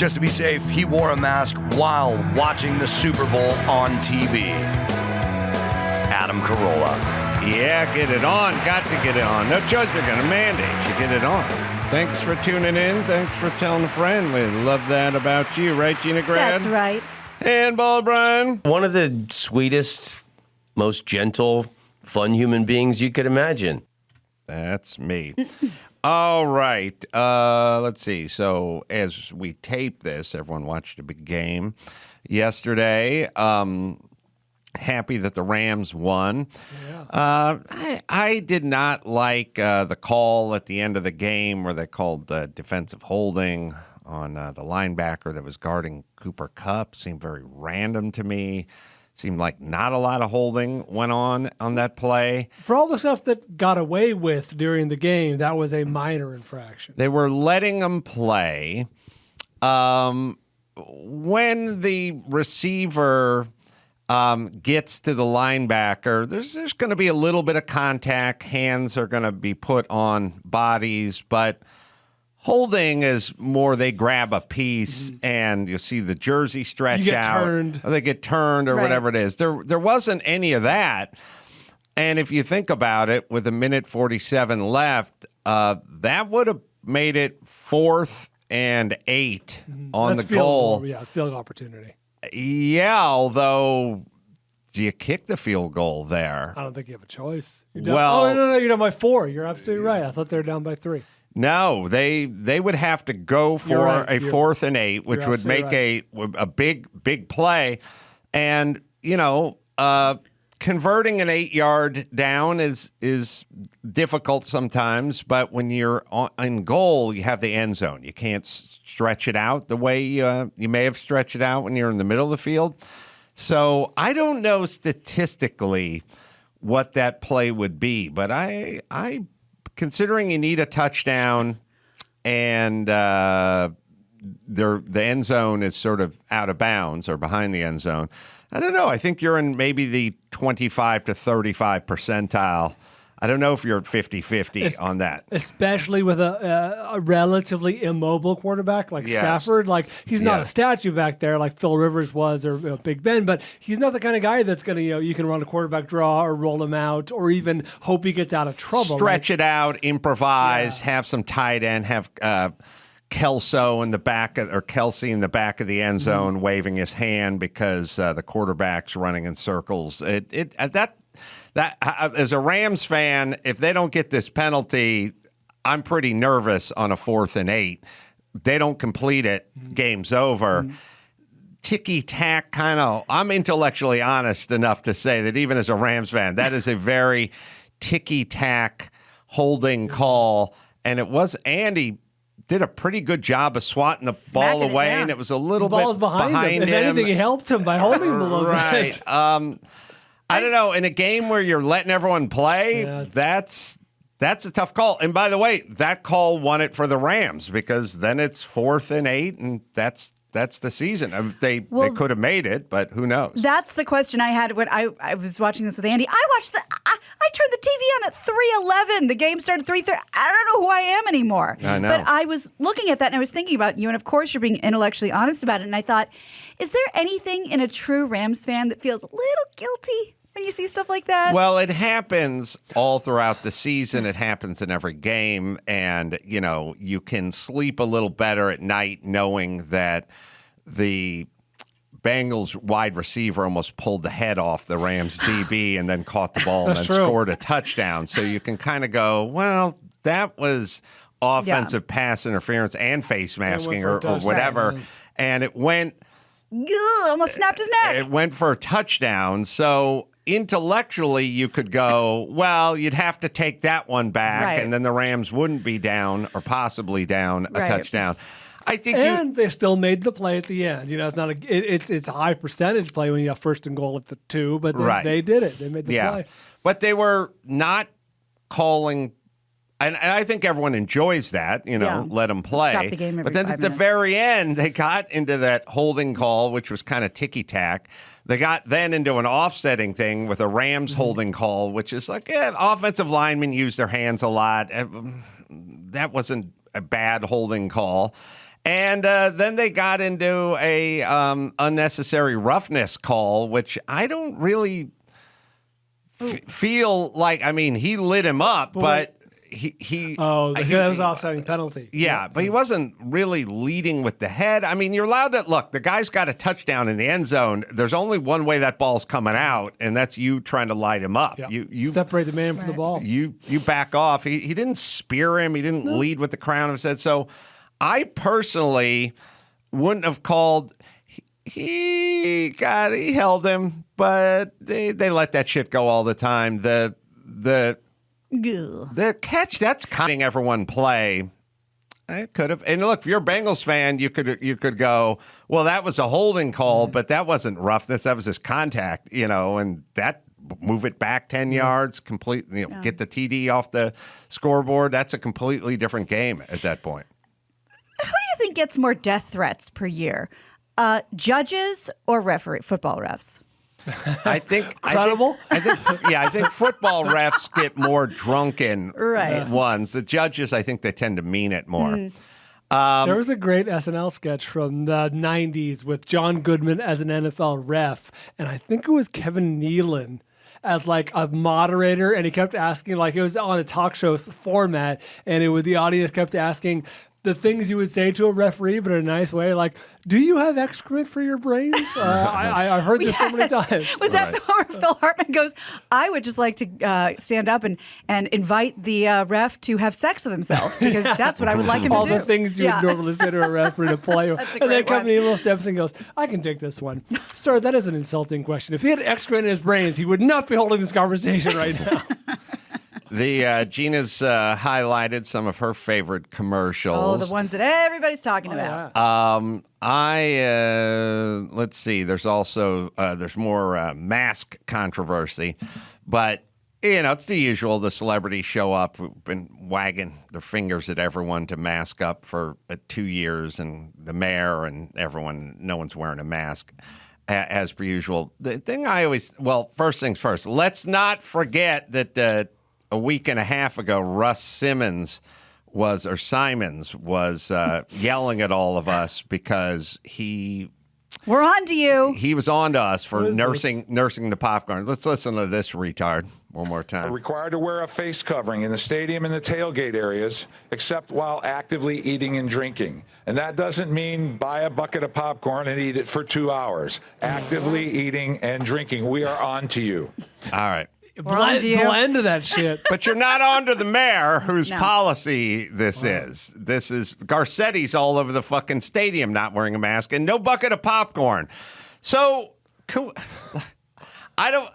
Just to be safe, he wore a mask while watching the Super Bowl on TV. Adam Carolla. Yeah, get it on. Got to get it on. No choice. They're going to mandate you get it on. Thanks for tuning in. Thanks for telling a friend. We love that about you. Right, Gina Grad? That's right. And Ball Brian. One of the sweetest, most gentle, fun human beings you could imagine. That's me. All right. Let's see. So as we tape this, everyone watched a big game yesterday. Happy that the Rams won. Yeah. I did not like the call at the end of the game where they called defensive holding on the linebacker that was guarding Cooper Kupp. Seemed very random to me. Seemed like not a lot of holding went on that play. For all the stuff that got away with during the game, that was a minor infraction. They were letting them play. When the receiver gets to the linebacker, there's going to be a little bit of contact. Hands are going to be put on bodies, but holding is more they grab a piece and you see the jersey stretch out. Or they get turned or whatever it is. There wasn't any of that. And if you think about it, with 1:47 left, that would have made it 4th and 8 on the goal. Field opportunity. Yeah, although do you kick the field goal there? I don't think you have a choice. Well, no, you're down by 4. You're absolutely right. I thought they were down by 3. No, they would have to go for a 4th and 8, which would make a big play. And, converting an 8-yard down is difficult sometimes, but when you're in goal, you have the end zone. You can't stretch it out the way you may have stretched it out when you're in the middle of the field. So I don't know statistically what that play would be, but I considering you need a touchdown and the end zone is sort of out of bounds or behind the end zone, I don't know. I think you're in maybe the 25 to 35 percentile. I don't know if you're at 50-50 on that. Especially with a relatively immobile quarterback like Stafford. Like, he's not a statue back there like Phil Rivers was or Big Ben, but he's not the kind of guy that's going to, you can run a quarterback draw or roll him out or even hope he gets out of trouble. Stretch it out, improvise, have some tight end, have Kelsey in the back of the end zone waving his hand because the quarterback's running in circles. That as a Rams fan, if they don't get this penalty, I'm pretty nervous on a 4th and 8. They don't complete it, game's over. Ticky-tack kind of, I'm intellectually honest enough to say that even as a Rams fan, that is a very ticky-tack holding call. And it was Andy did a pretty good job of swatting the ball away, and it was a little bit behind him. If anything, he helped him by holding him a little bit. I don't know. In a game where you're letting everyone play, that's a tough call. And by the way, that call won it for the Rams because then it's 4th and 8, and that's the season. They could have made it, but who knows? That's the question I had when I was watching this with Andy. I turned the TV on at 3:11. The game started 3:30. I don't know who I am anymore. I know. But I was looking at that and I was thinking about you, and of course you're being intellectually honest about it. And I thought, is there anything in a true Rams fan that feels a little guilty when you see stuff like that? Well, it happens all throughout the season. It happens in every game. And, you can sleep a little better at night knowing that the Bengals wide receiver almost pulled the head off the Rams DB and then caught the ball and then scored a touchdown. So you can kind of go, well, that was offensive pass interference and face masking or whatever. And it went... almost snapped his neck. It went for a touchdown. So intellectually, you could go, well, you'd have to take that one back, and then the Rams wouldn't be down or possibly down a touchdown. I think they still made the play at the end. It's not it's a high percentage play when you have 1st and goal at the 2, but they did it. They made the play. But they were not calling. And I think everyone enjoys that, let them play. Stop the game every but then 5 at the very end, they got into that holding call, which was kind of ticky-tack. They got then into an offsetting thing with a Rams holding call, which is like, offensive linemen use their hands a lot. That wasn't a bad holding call. And then they got into a unnecessary roughness call, which I don't really feel like. I mean, he lit him up, but he that was offsetting penalty. Yeah, but he wasn't really leading with the head. I mean, you're allowed to look. The guy's got a touchdown in the end zone. There's only one way that ball's coming out, and that's you trying to light him up. Yeah. You separate the man from the ball. You back off. He didn't spear him. He didn't lead with the crown of his head. So I personally wouldn't have called. He held him, but they let that shit go all the time. The catch, that's cutting everyone play. I could have. And look, if you're a Bengals fan, you could go, well, that was a holding call, but that wasn't roughness. That was just contact, and that move it back 10 yards, get the TD off the scoreboard. That's a completely different game at that point. Who do you think gets more death threats per year? Judges or football refs? I think Credible? I think football refs get more drunken ones. The judges, I think they tend to mean it more. There was a great SNL sketch from the 90s with John Goodman as an NFL ref, and I think it was Kevin Nealon as like a moderator, and he kept asking, like it was on a talk show format, and the audience kept asking the things you would say to a referee, but in a nice way, like, do you have excrement for your brains? I've heard this so many times. Was that where Phil Hartman goes, I would just like to stand up and invite the ref to have sex with himself, because that's what I would like him to do. All the things you would normally say to a referee to play. And then Kevin Nealon steps and goes, I can take this one. Sir, that is an insulting question. If he had excrement in his brains, he would not be holding this conversation right now. Gina's highlighted some of her favorite commercials. Oh, the ones that everybody's talking about. Let's see. There's also there's more mask controversy, but it's the usual. The celebrities show up, who've been wagging their fingers at everyone to mask up for 2 years, and the mayor and everyone. No one's wearing a mask. As per usual. The thing first things first. Let's not forget that. A week and a half ago, Russ Simons was yelling at all of us because we're on to you. He was on to us for nursing the popcorn. Let's listen to this retard one more time. Are required to wear a face covering in the stadium and the tailgate areas, except while actively eating and drinking. And that doesn't mean buy a bucket of popcorn and eat it for 2 hours. Actively eating and drinking. We are on to you. All right. Blend that shit. But you're not on to the mayor whose policy this is. This is Garcetti's all over the fucking stadium not wearing a mask and no bucket of popcorn. So I don't,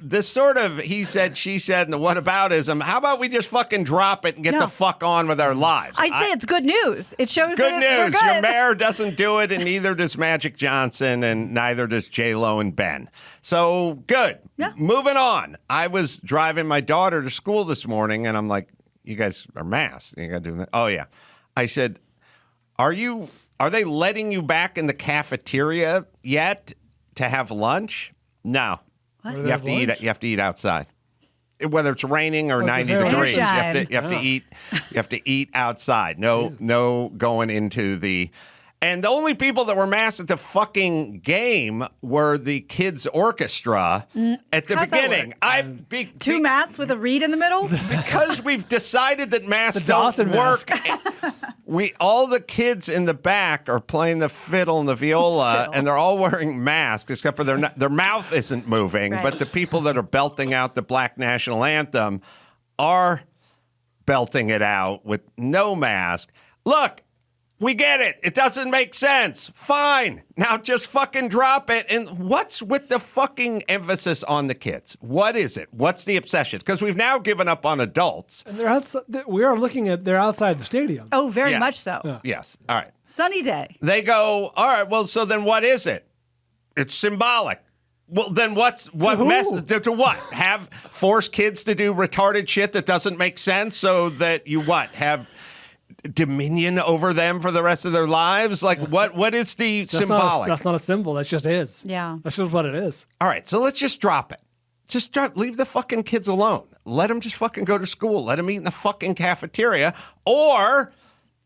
this sort of he said, she said, and the whataboutism, how about we just fucking drop it and get the fuck on with our lives? I'd say it's good news. It shows good that news. We're good. Your mayor doesn't do it, and neither does Magic Johnson, and neither does J-Lo and Ben. So good. Yeah. Moving on. I was driving my daughter to school this morning, and I'm like, you guys are masked. You got to do that. Oh, yeah. I said, are they letting you back in the cafeteria yet to have lunch? No. What? You have to eat outside. Whether it's raining or 90 degrees, you have to eat outside. No going into the. And the only people that were masked at the fucking game were the kids' orchestra at the beginning. Two masks with a reed in the middle? Because we've decided that masks don't work. All the kids in the back are playing the fiddle and the viola, and they're all wearing masks, except for their mouth isn't moving. Right. But the people that are belting out the Black National Anthem are belting it out with no mask. Look. We get it. It doesn't make sense. Fine. Now just fucking drop it. And what's with the fucking emphasis on the kids? What is it? What's the obsession? Because we've now given up on adults. And they're outside, they're outside the stadium. Oh, very much so. Yeah. Yes. All right. Sunny day. They go, all right, well, so then what is it? It's symbolic. Well, then what message? To what? Force kids to do retarded shit that doesn't make sense so that you have dominion over them for the rest of their lives? Like, what is the symbolic? That's not a symbol. That just is. Yeah. That's just what it is. All right, so let's just drop it. Leave the fucking kids alone. Let them just fucking go to school. Let them eat in the fucking cafeteria. Or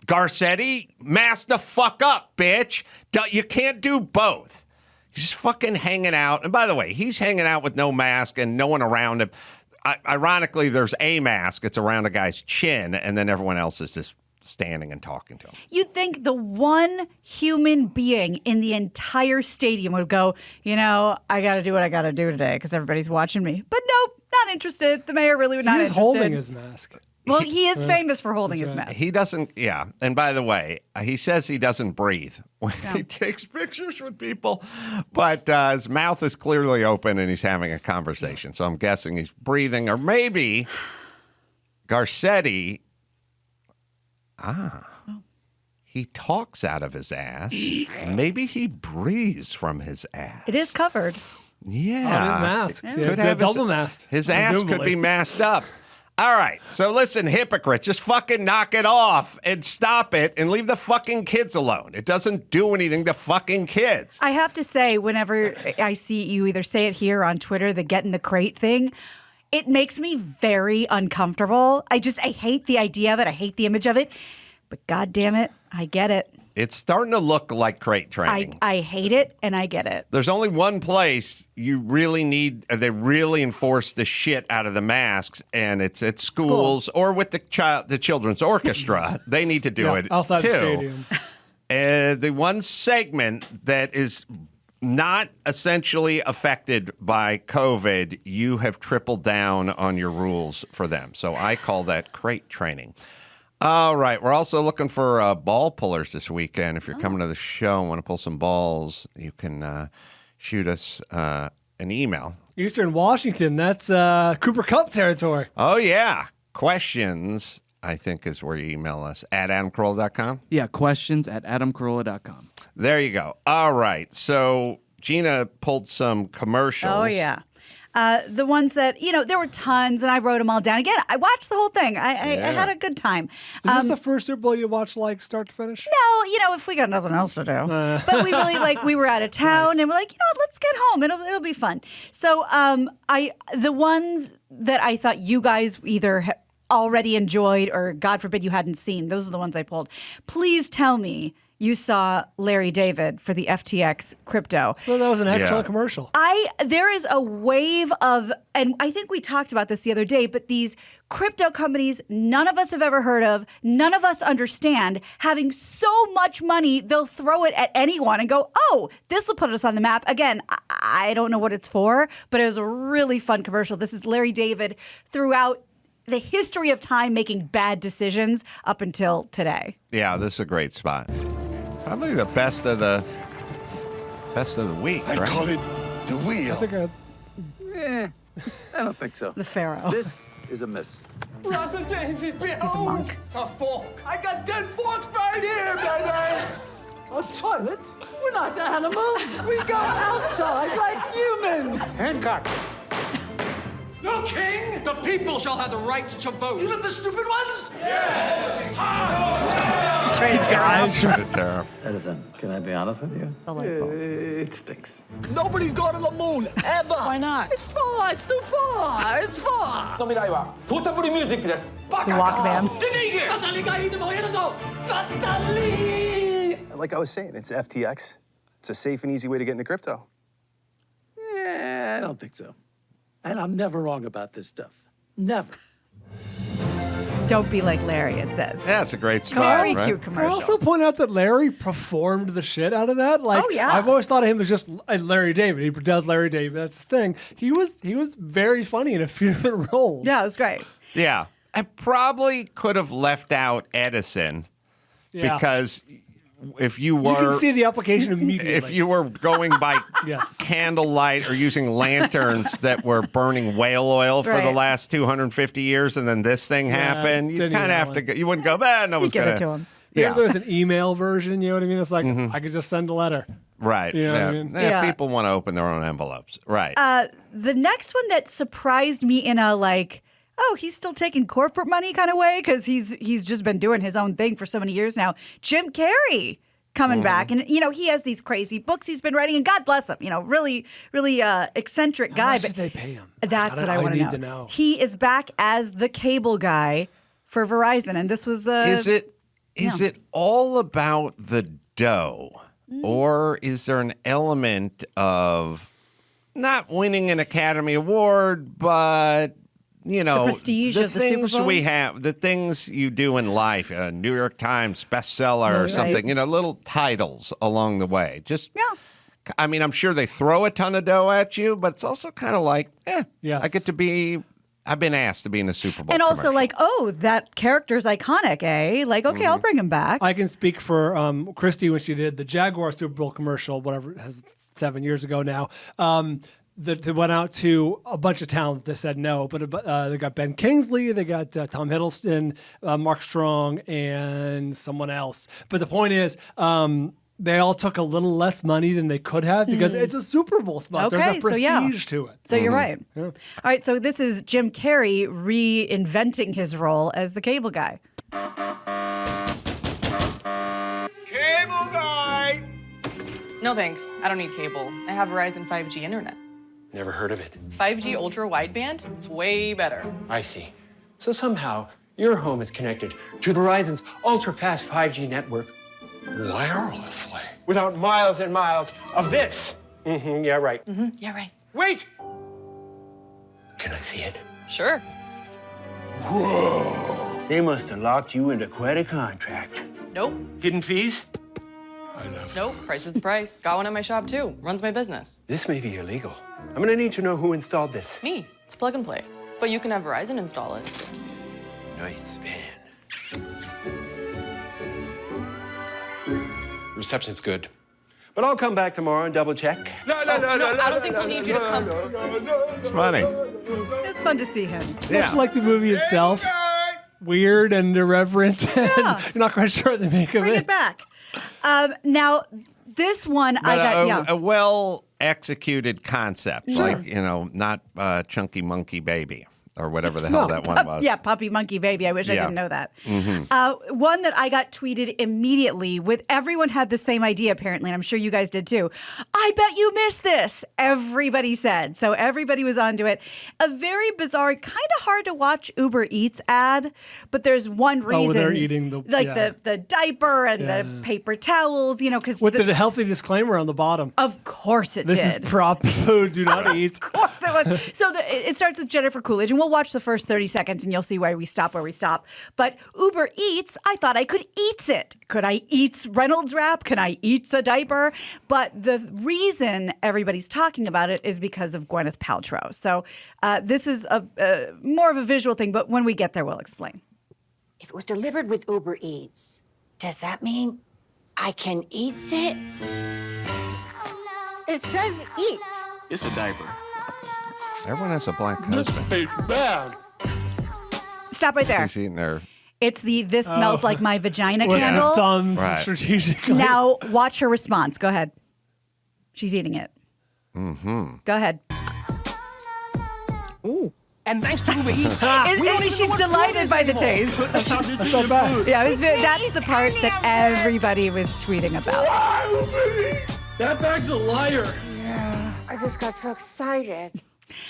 Garcetti, mask the fuck up, bitch. You can't do both. He's fucking hanging out. And by the way, he's hanging out with no mask and no one around him. Ironically, there's a mask. It's around a guy's chin, and then everyone else is just standing and talking to him. You'd think the one human being in the entire stadium would go, I got to do what I got to do today because everybody's watching me. But nope, not interested. The mayor really not interested. He's holding his mask. Well, he is famous for holding his mask. He doesn't, yeah. And by the way, he says he doesn't breathe when he takes pictures with people, but his mouth is clearly open and he's having a conversation. So I'm guessing he's breathing, or maybe Garcetti, he talks out of his ass. Maybe he breathes from his ass. It is covered. Yeah. Oh, his mask. Yeah. Could have double masked. His ass could be masked up. All right, so listen, hypocrite, just fucking knock it off and stop it and leave the fucking kids alone. It doesn't do anything to fucking kids. I have to say, whenever I see you either say it here on Twitter, the get in the crate thing, it makes me very uncomfortable. I hate the idea of it. I hate the image of it. But God damn it, I get it. It's starting to look like crate training. I hate it, and I get it. There's only one place you really need, they really enforce the shit out of the masks, and it's at schools or with the children's orchestra. They need to do it outside too. the stadium. The one segment that is not essentially affected by COVID, you have tripled down on your rules for them. So I call that crate training. All right. We're also looking for ball pullers this weekend. If you're coming to the show and want to pull some balls, you can shoot us an email. Eastern Washington, that's Cooper Kupp territory. Oh, yeah. Questions, I think, is where you email us at adamcarolla.com. Yeah, questions at adamcarolla.com. There you go. All right. So Gina pulled some commercials. Oh, yeah. The ones that, there were tons, and I wrote them all down. Again, I watched the whole thing. I had a good time. Is this the first Super Bowl you watched, start to finish? No, if we got nothing else to do. But we really, we were out of town, and we're like, let's get home. It'll be fun. So the ones that I thought you guys either already enjoyed or, God forbid, you hadn't seen, those are the ones I pulled. Please tell me you saw Larry David for the FTX crypto. So that was an excellent commercial. There is a wave of, and I think we talked about this the other day, but these crypto companies none of us have ever heard of, none of us understand, having so much money, they'll throw it at anyone and go, oh, this will put us on the map. Again, I don't know what it's for, but it was a really fun commercial. This is Larry David throughout the history of time making bad decisions up until today. Yeah, this is a great spot. Probably the best of the week, right? I call it the wheel. I don't think so. The Pharaoh. This is a miss. He's a monk. It's a fork. I got 10 forks right here, baby! A toilet? We're not animals. We go outside like humans. Hancock. No king! The people shall have the right to vote. Even the stupid ones? Terrible. Edison, can I be honest with you? It stinks. Nobody's going to the moon, ever! Why not? It's far! It's too far! It's far! の未来はトータブルミュージックです。The Walkman. 出ていけ！語りがいいでもやるぞ！語り！ Like I was saying, it's FTX. It's a safe and easy way to get into crypto. Yeah, I don't think so. And I'm never wrong about this stuff. Never. Don't be like Larry, it says. Yeah, it's a great spot, Very right? cute I commercial. also point out that Larry performed the shit out of that. Oh, yeah. I've always thought of him as just Larry David. He does Larry David. That's his thing. He was very funny in a few different roles. Yeah, it was great. Yeah. I probably could have left out Edison because if you were... You can see the application immediately. If you were going by Yes. candlelight or using lanterns that were burning whale oil for the last 250 years and then this thing happened, you didn't kind of even have know to it. go. You wouldn't go, no one's Give going it to him. Yeah. If there's an email version, you know what I mean? It's like, I could just send a letter. Right. You know what I mean? Yeah, people want to open their own envelopes. Right. The next one that surprised me in a he's still taking corporate money kind of way because he's just been doing his own thing for so many years now. Jim Carrey coming back. And, he has these crazy books he's been writing, and God bless him, really, really eccentric guy. How much did they pay him? That's what I want need to to know. He is back as the cable guy for Verizon, and this was... Is Is it all about the dough? Or is there an element of not winning an Academy Award, but, you know, the prestige of the Super things Bowl? we have, the things you do in life, a New York Times bestseller or something, you know, little titles along the way. Just, I mean, I'm sure they throw a ton of dough at you, but it's also kind of like, I get to be, I've been asked to be in a Super Bowl And also commercial. like, oh, that character's iconic, eh? Like, okay, I'll bring him back. I can speak for Christy when she did the Jaguar Super Bowl commercial, whatever, 7 years ago now. That went out to a bunch of talent that said no, but they got Ben Kingsley, they got Tom Hiddleston, Mark Strong, and someone else. But the point is, they all took a little less money than they could have because it's a Super Bowl spot. Okay, There's a prestige to it. So you're right. Yeah. All right, so this is Jim Carrey reinventing his role as the cable guy. Cable guy! No thanks. I don't need cable. I have Verizon 5G internet. Never heard of it. 5G ultra wideband? It's way better. I see. So somehow, your home is connected to Verizon's ultra-fast 5G network wirelessly. Without miles and miles of this. Yeah, right. Yeah, right. Wait! Can I see it? Sure. Whoa. They must have locked you into quite a contract. Nope. Hidden fees? Nope. Price is the price. Got one at my shop too. Runs my business. This may be illegal. I'm gonna need to know who installed this. Me. It's plug and play. But you can have Verizon install it. Nice van. Reception's good. But I'll come back tomorrow and double check. No, I don't think we'll need you to come. It's funny. It's fun to see him. Much like the movie itself, weird and irreverent. And you're not quite sure what to make of Bring it. it back. Now, this one I got, a well executed concept, Sure. like, you know, not Chunky Monkey Baby or whatever the hell that one was. Yeah, Puppy Monkey Baby. I wish I didn't know that. One that I got tweeted immediately with everyone had the same idea apparently, and I'm sure you guys did too. I bet you missed this. Everybody said. So everybody was onto it. A very bizarre, kind of hard to watch Uber Eats ad, but there's one reason. Oh, they're eating the diaper and the paper towels, you know, because With the healthy disclaimer on the bottom. Of course it This did. is prop food, do not eat. Of course it was. So it starts with Jennifer Coolidge, and we'll watch the first 30 seconds and you'll see where we stop. But Uber Eats, I thought I could eats it. Could I eats Reynolds Wrap? Can I eats a diaper? But the reason everybody's talking about it is because of Gwyneth Paltrow. So this is a more of a visual thing, but when we get there, we'll explain. If it was delivered with Uber Eats, does that mean I can eat it? It says eat. It's a diaper. Everyone has a black husband. It's bad. Stop right there. She's eating her. It's the "This smells like my vagina" With candle. a thumb Right. strategically. Now watch her response. Go ahead. She's eating it. Mm-hmm. Go ahead. Ooh. And thanks to Uber Eats, She's delighted by the taste. That's how this is not bad. food. Yeah, that's the part that everybody was tweeting about. That bag's a liar. Yeah, I just got so excited.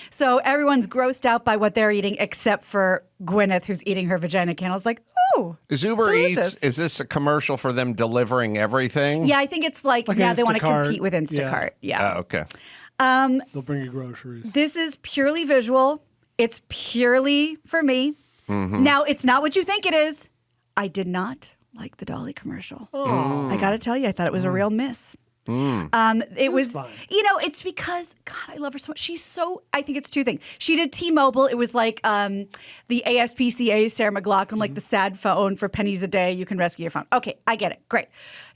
So everyone's grossed out by what they're eating, except for Gwyneth, who's eating her vagina candle. It's like, oh, Is Uber delicious. Eats, is this a commercial for them delivering everything? Yeah, I think it's like Like now they want to Instacart. compete with Instacart. Yeah. Oh, okay. They'll bring you groceries. This is purely visual. It's purely for me. Mm-hmm. Now, it's not what you think it is. I did not like the Dolly commercial. I got to tell you, I thought it was a real miss. It was, fine. you know, it's because, God, I love her so much. She's so, I think it's two things. She did T-Mobile. It was like the ASPCA, Sarah McLachlan, like the sad phone for pennies a day. You can rescue your phone. Okay, I get it. Great.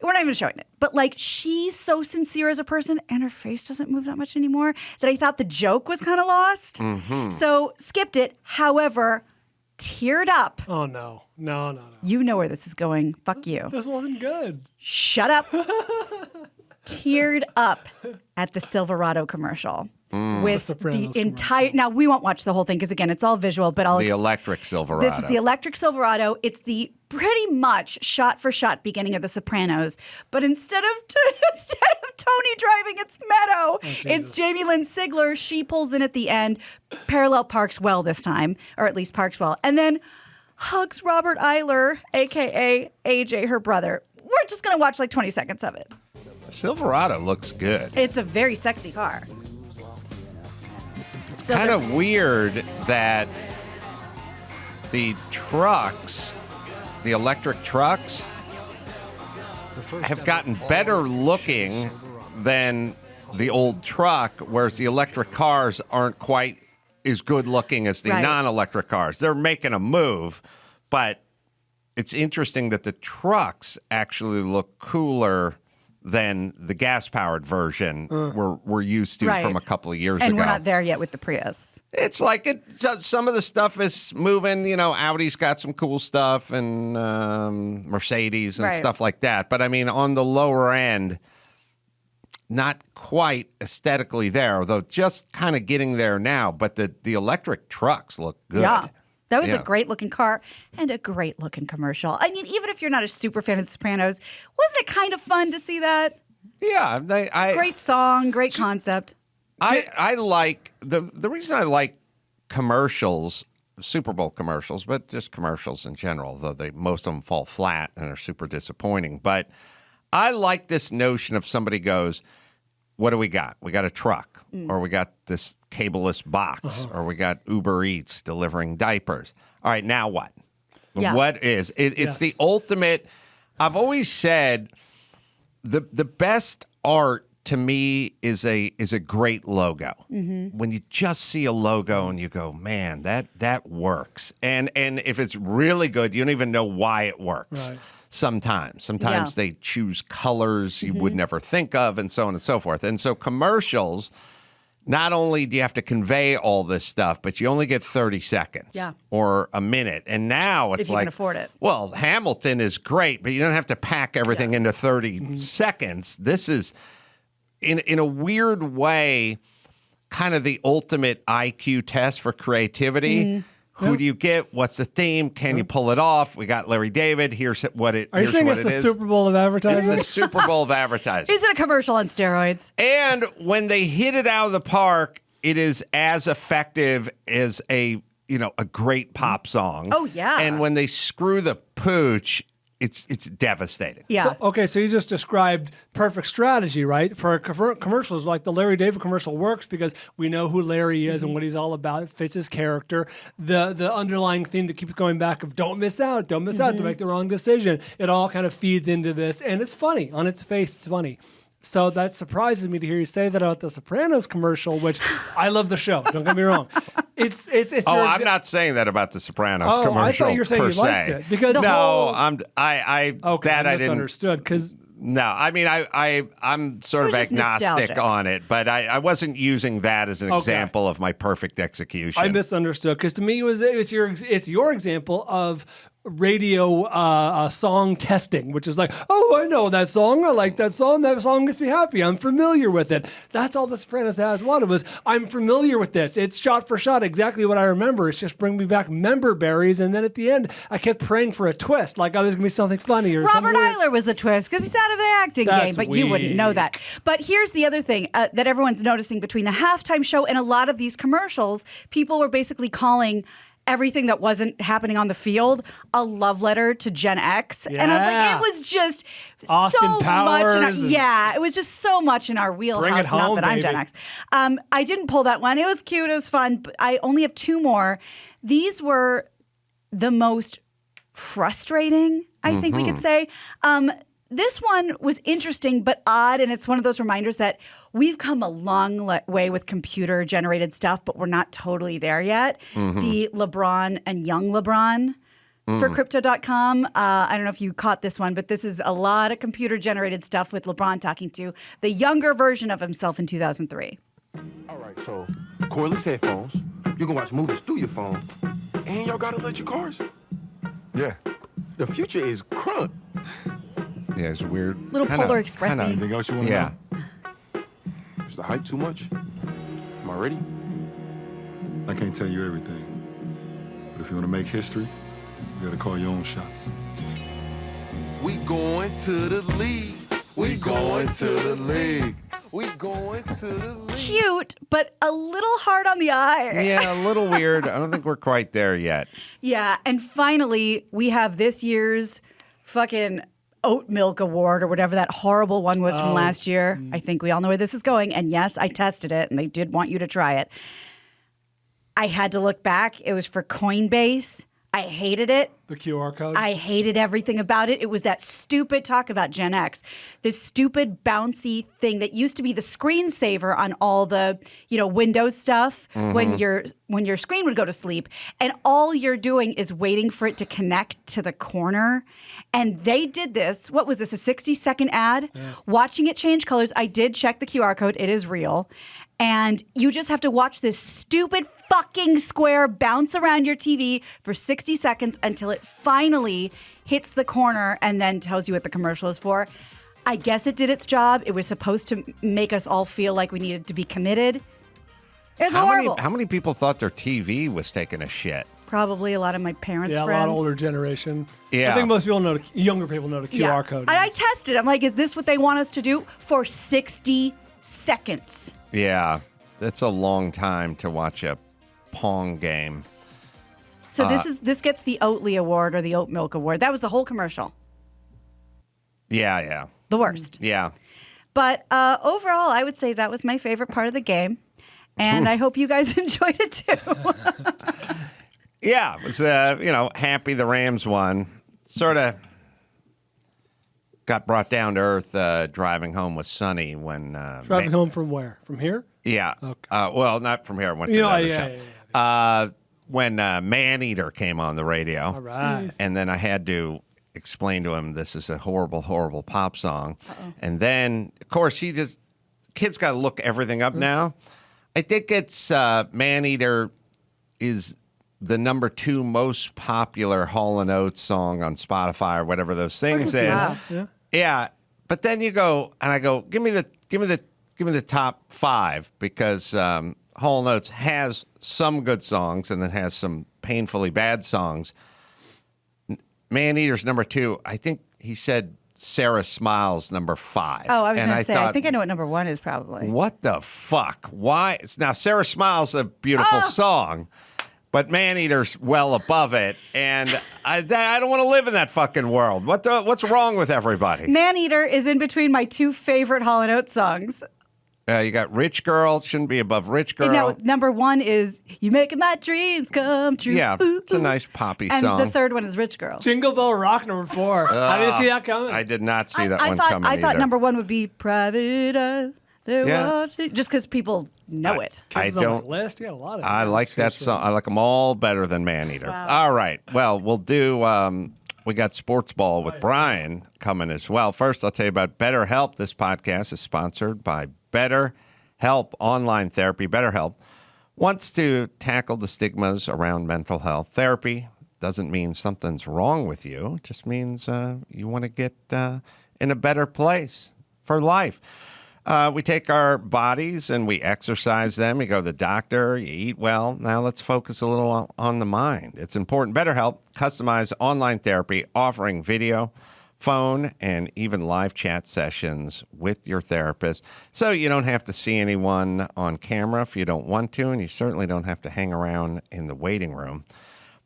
We're not even showing it. But like, she's so sincere as a person and her face doesn't move that much anymore that I thought the joke was kind of lost. So skipped it. However, teared up. Oh, no. No. You know where this is going. Fuck you. This wasn't good. Shut up. Teared up at the Silverado commercial with The the Sopranos entire. Now we won't watch the whole thing because again, it's all visual. But I'll The electric Silverado. This is the electric Silverado. It's the pretty much shot for shot beginning of The Sopranos, but instead of Tony driving, it's Meadow. It's Jamie Lynn Sigler. She pulls in at the end. Parallel parks well this time, or at least parks well, and then. hugs Robert Eiler, a.k.a. AJ, her brother. We're just going to watch like 20 seconds of it. Silverado looks good. It's a very sexy car. It's kind of weird that the trucks, the electric trucks, have gotten better looking than the old truck, whereas the electric cars aren't quite as good looking as the non-electric cars. They're making a move, but it's interesting that the trucks actually look cooler than the gas-powered version we're used to from a couple of years ago. And we're not there yet with the Prius. It's like some of the stuff is moving. You know, Audi's got some cool stuff, and Mercedes and stuff like that. But I mean, on the lower end, not quite aesthetically there, although just kind of getting there now. But the electric trucks look good. Yeah. That was a great-looking car and a great-looking commercial. I mean, even if you're not a super fan of The Sopranos, wasn't it kind of fun to see that? Yeah. Great song, great concept. I like, the reason I like commercials, Super Bowl commercials, but just commercials in general, though most of them fall flat and are super disappointing. But I like this notion of somebody goes, what do we got? We got a truck, or we got this cableless box, or we got Uber Eats delivering diapers. All right, now what? Yeah. What is? It's the ultimate. I've always said the best art to me is a great logo. Mm-hmm. When you just see a logo and you go, man, that works. And if it's really good, you don't even know why it works. Right. Sometimes they choose colors you would never think of, and so on and so forth. And so commercials, not only do you have to convey all this stuff, but you only get 30 seconds or a minute. And now it's if you can afford it. Well, Hamilton is great, but you don't have to pack everything into 30 seconds. This is, in a weird way, kind of the ultimate IQ test for creativity. Who do you get? What's the theme? Can you pull it off? We got Larry David. Here's what it is. Are you saying it's the Super Bowl of advertising? It's the Super Bowl of advertising. Is it a commercial on steroids? And when they hit it out of the park, it is as effective as a great pop song. Oh, yeah. And when they screw the pooch, it's devastating. Yeah. So you just described perfect strategy, right? For commercials, like the Larry David commercial works because we know who Larry is and what he's all about. It fits his character. The underlying theme that keeps going back of don't miss out, don't make the wrong decision. It all kind of feeds into this, and it's funny. On its face, it's funny. So that surprises me to hear you say that about the Sopranos commercial, which I love the show. Don't get me wrong. It's I'm not saying that about the Sopranos commercial. I thought you were saying you liked it because I misunderstood because. No, I mean I'm sort of agnostic on it, but I wasn't using that as an example of my perfect execution. I misunderstood because to me it's your example of radio song testing, which is like, oh, I know that song. I like that song. That song makes me happy. I'm familiar with it. That's all The Sopranos has wanted was, I'm familiar with this. It's shot for shot exactly what I remember. It's just bring me back member berries. And then at the end, I kept praying for a twist, like, oh, there's going to be something funny. Or Robert Eiler was the twist because he's out of the acting game, but you wouldn't know that. But here's the other thing that everyone's noticing between the halftime show and a lot of these commercials, people were basically calling everything that wasn't happening on the field a love letter to Gen X. Yeah. And I was like, it was just Austin so Powers much. It was just so much in our wheelhouse. Home, not that baby. I'm Gen X. I didn't pull that one. It was cute. It was fun. But I only have two more. These were the most frustrating, I think we could say. This one was interesting but odd, and it's one of those reminders that we've come a long way with computer-generated stuff, but we're not totally there yet. The LeBron and young LeBron for Crypto.com. I don't know if you caught this one, but this is a lot of computer-generated stuff with LeBron talking to the younger version of himself in 2003. All right, so cordless headphones. You can watch movies through your phone, and y'all got electric cars. Yeah. The future is crunk. Yeah, it's weird. Little Polar Express-y. Anything else you want to know? Is the hype too much? Am I ready? I can't tell you everything. But if you want to make history, you gotta call your own shots. We going to the league. We going to the league. We going to the league. Cute, but a little hard on the eye. Yeah, a little weird. I don't think we're quite there yet. Yeah, and finally, we have this year's fucking oat milk award or whatever that horrible one was from last year. I think we all know where this is going. And yes, I tested it, and they did want you to try it. I had to look back. It was for Coinbase. I hated it. The QR code? I hated everything about it. It was that stupid talk about Gen X. This stupid bouncy thing that used to be the screensaver on all the, Windows stuff when your screen would go to sleep. And all you're doing is waiting for it to connect to the corner. And they did this. What was this, a 60-second ad? Yeah. Watching it change colors. I did check the QR code. It is real. And you just have to watch this stupid fucking square bounce around your TV for 60 seconds until it finally hits the corner and then tells you what the commercial is for. I guess it did its job. It was supposed to make us all feel like we needed to be committed. It's horrible. How many people thought their TV was taking a shit? Probably a lot of my parents' friends. Yeah, a lot of older generation. Yeah. I think most people know, younger people know the QR code. And I tested. I'm like, is this what they want us to do for 60 seconds? Yeah, that's a long time to watch a Pong game. So this gets the Oatly Award or the Oat Milk Award. That was the whole commercial. Yeah. The worst. Yeah. But overall, I would say that was my favorite part of the game. And I hope you guys enjoyed it too. Yeah, it was, happy the Rams won. Sort of got brought down to earth driving home with Sonny when... driving home from where? From here? Yeah. Okay. Well, not from here. I went to the other show. When Maneater came on the radio. All right. And then I had to explain to him this is a horrible, horrible pop song. And then, of course, kids got to look everything up now. I think it's Maneater is the number 2 most popular Hall & Oates song on Spotify or whatever those things is. Wow. Yeah. But then you go, and I go, give me the top 5 because Hall & Oates has some good songs and then has some painfully bad songs. Maneater's number 2. I think he said Sarah Smiles number 5. Oh, I was going to say, I think I know what number 1 is probably. What the fuck? Why? Now, Sarah Smiles is a beautiful song, but Maneater's well above it, and I don't want to live in that fucking world. What's wrong with everybody? Maneater is in between my 2 favorite Hall & Oates songs. You got Rich Girl, shouldn't be above Rich Girl. No, number 1 is You Making My Dreams Come True. Yeah, it's a nice poppy song. And the third one is Rich Girl. Jingle Bell Rock number 4. I didn't see that coming. I did not see that one coming I thought either. number 1 would be Private Eyes. Just because people know it. I This is on don't. my list. You got a lot of I like that song. I like them all better than Maneater. Wow. All right. Well, we'll do. We got Sports Ball with Bryan coming as well. First, I'll tell you about BetterHelp. This podcast is sponsored by BetterHelp Online Therapy. BetterHelp wants to tackle the stigmas around mental health. Therapy doesn't mean something's wrong with you. It just means you want to get in a better place for life. We take our bodies and we exercise them. You go to the doctor, you eat well. Now let's focus a little on the mind. It's important. BetterHelp, customized online therapy offering video, phone, and even live chat sessions with your therapist. So you don't have to see anyone on camera if you don't want to, and you certainly don't have to hang around in the waiting room.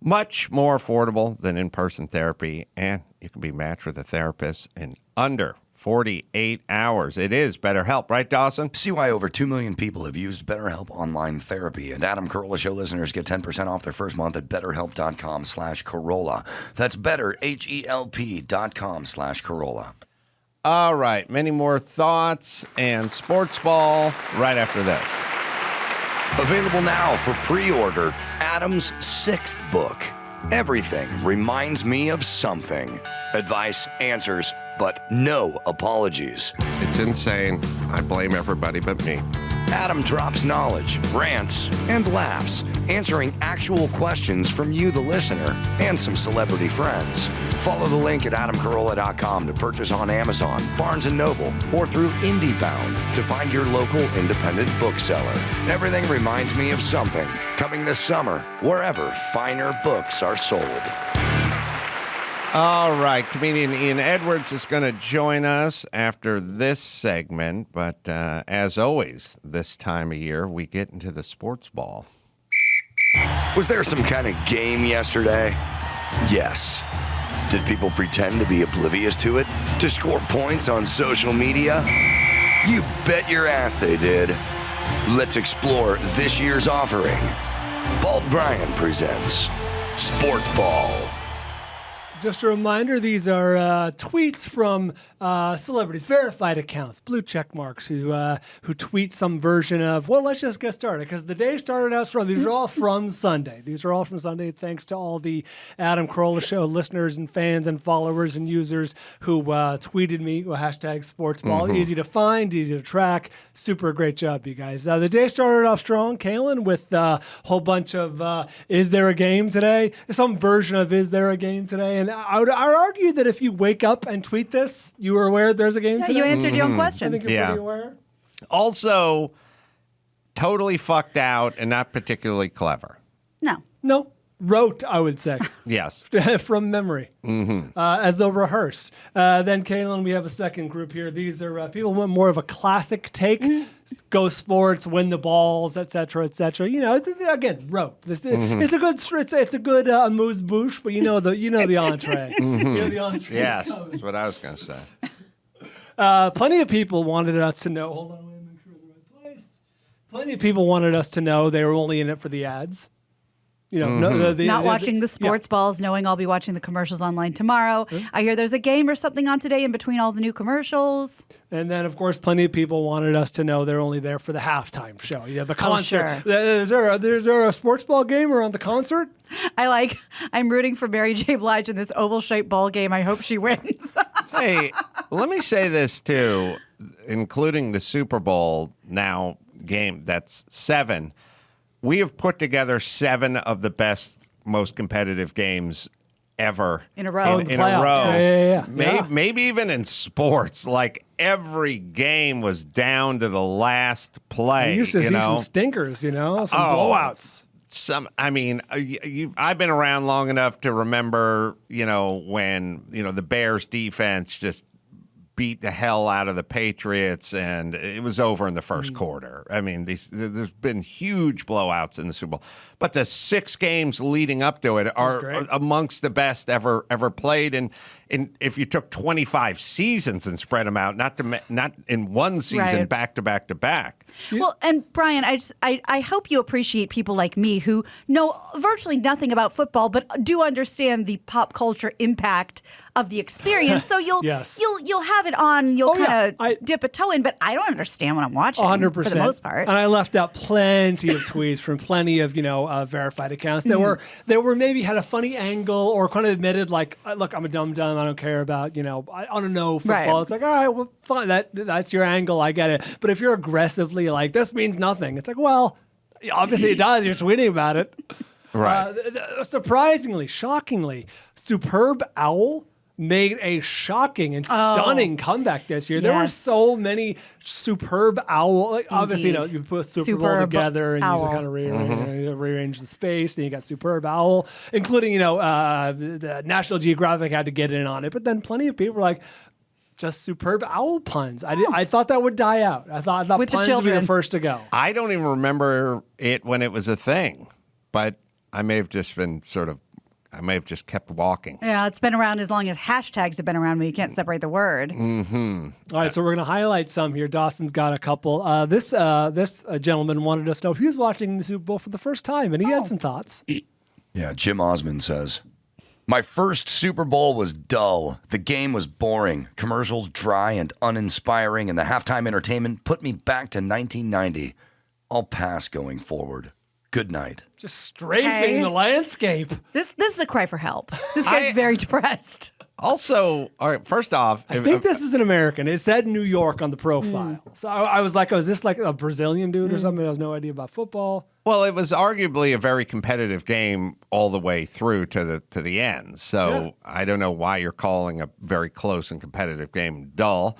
Much more affordable than in-person therapy, and you can be matched with a therapist in under 48 hours. It is BetterHelp, right, Dawson? See why over 2 million people have used BetterHelp Online Therapy. And Adam Carolla Show listeners get 10% off their first month at BetterHelp.com/Carolla. That's BetterHelp.com/Carolla. All right. Many more thoughts and sports ball right after this. Available now for pre-order, Adam's 6th book. Everything reminds me of something. Advice, answers, but no apologies. It's insane. I blame everybody but me. Adam drops knowledge, rants, and laughs, answering actual questions from you, the listener, and some celebrity friends. Follow the link at adamcarolla.com to purchase on Amazon, Barnes & Noble, or through IndieBound to find your local independent bookseller. Everything reminds me of something. Coming this summer, wherever finer books are sold. All right, comedian Ian Edwards is going to join us after this segment, but as always, this time of year, we get into the sports ball. Was there some kind of game yesterday? Yes. Did people pretend to be oblivious to it? To score points on social media? You bet your ass they did. Let's explore this year's offering. Bald Bryan presents Sports Ball. Just a reminder, these are tweets from celebrities, verified accounts, blue check marks, who tweet some version of, well, let's just get started, because the day started out strong. These are all from Sunday. These are all from Sunday, thanks to all the Adam Carolla Show listeners and fans and followers and users who tweeted me with hashtag sportsball. Easy to find, easy to track. Super great job, you guys. The day started off strong, Kalen, with a whole bunch of, is there a game today? Some version of, is there a game today? And I would argue that if you wake up and tweet this, you were aware there's a game today. You answered your own question. I think you're pretty aware. Also, totally fucked out and not particularly clever. No. Wrote, I would say. Yes. From memory. As they'll rehearse. Then, Kaylin, we have a second group here. These are people who want more of a classic take. Go sports, win the balls, et cetera, et cetera. You know, again, wrote. It's a good amuse-bouche, but you know the entree. You know the entree. Yes, that's what I was going to say. Plenty of people wanted us to know. Hold on, let me make sure we're in the right place. Plenty of people wanted us to know they were only in it for the ads. You know, not watching the sports balls, knowing I'll be watching the commercials online tomorrow. I hear there's a game or something on today in between all the new commercials. And then, of course, plenty of people wanted us to know they're only there for the halftime show. Yeah, the concert. Sure. Is there a sports ball game around the concert? I'm rooting for Mary J. Blige in this oval-shaped ball game. I hope she wins. Hey, let me say this, too, including the Super Bowl now game, that's 7. We have put together 7 of the best, most competitive games ever in a row. In a row. Yeah. Maybe even in sports. Like every game was down to the last play. You used to see some stinkers, some blowouts. I've been around long enough to remember, when, the Bears defense just beat the hell out of the Patriots, and it was over in the first quarter. I mean, there's been huge blowouts in the Super Bowl, but the 6 games leading up to it are amongst the best ever played. And if you took 25 seasons and spread them out, not in one season, back to back to back. Well, and Bryan, I hope you appreciate people like me who know virtually nothing about football, but do understand the pop culture impact of the experience. So you'll have it on, you'll kind of dip a toe in, but I don't understand what I'm watching 100%. For the most part. And I left out plenty of tweets from plenty of, verified accounts that were maybe had a funny angle or kind of admitted like, look, I'm a dumb. I don't care about, I don't know football. Right. It's like, all right, well, fine. That's your angle. I get it. But if you're aggressively like, this means nothing. It's like, well, obviously it does. You're tweeting about it. Right. Surprisingly, shockingly, Superb Owl made a shocking and stunning comeback this year. There were so many Superb Owl. Obviously, you put Super Bowl together and you just kind of rearrange the space, and you got Superb Owl, including, the National Geographic had to get in on it. But then plenty of people were like, just Superb Owl puns. I thought that would die out. I thought with puns would be the first to go. I don't even remember it when it was a thing, but I may have just kept walking. Yeah, it's been around as long as hashtags have been around when you can't separate the word. All right, so we're going to highlight some here. Dawson's got a couple. This gentleman wanted us to know if he was watching the Super Bowl for the first time, and he had some thoughts. Yeah, Jim Osmond says, my first Super Bowl was dull. The game was boring. Commercials dry and uninspiring, and the halftime entertainment put me back to 1990. I'll pass going forward. Good night. Just strafing the landscape. This is a cry for help. This guy's very depressed. Also, all right, first off, I think this is an American. It said New York on the profile. So I was like, is this like a Brazilian dude or something that has no idea about football? Well, it was arguably a very competitive game all the way through to the end. So I don't know why you're calling a very close and competitive game dull.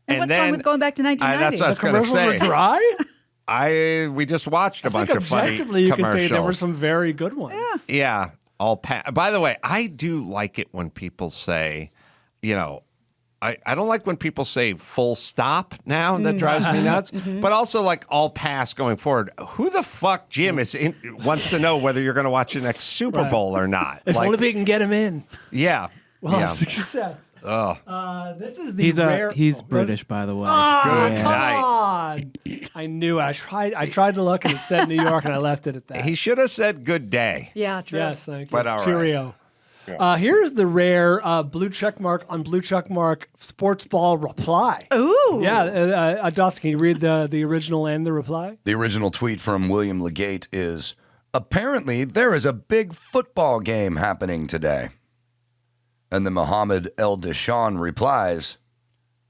And what's wrong with going back to 1990? That's what I was going to say. Were dry? We just watched a bunch of funny objectively, you commercials. can say there were some very good ones. Yeah. By the way, I do like it when people say, I don't like when people say full stop now. That drives me nuts. But also like all pass going forward. Who the fuck, Jim, wants to know whether you're going to watch the next Super Bowl or not? If only we can get him in. Yeah. Well, success. Oh. This is the rare. He's British, by the way. Oh, Good come night. on! I knew. I tried to look, and it said New York, and I left it at that. He should have said good day. Yeah, true. Yes, thank you. But all right. Cheerio. Here's the rare blue check mark on blue check mark sports ball reply. Ooh. Yeah, Dawson, can you read the original and the reply? The original tweet from William Legate is, apparently there is a big football game happening today. And then Mohammed El Deshawn replies,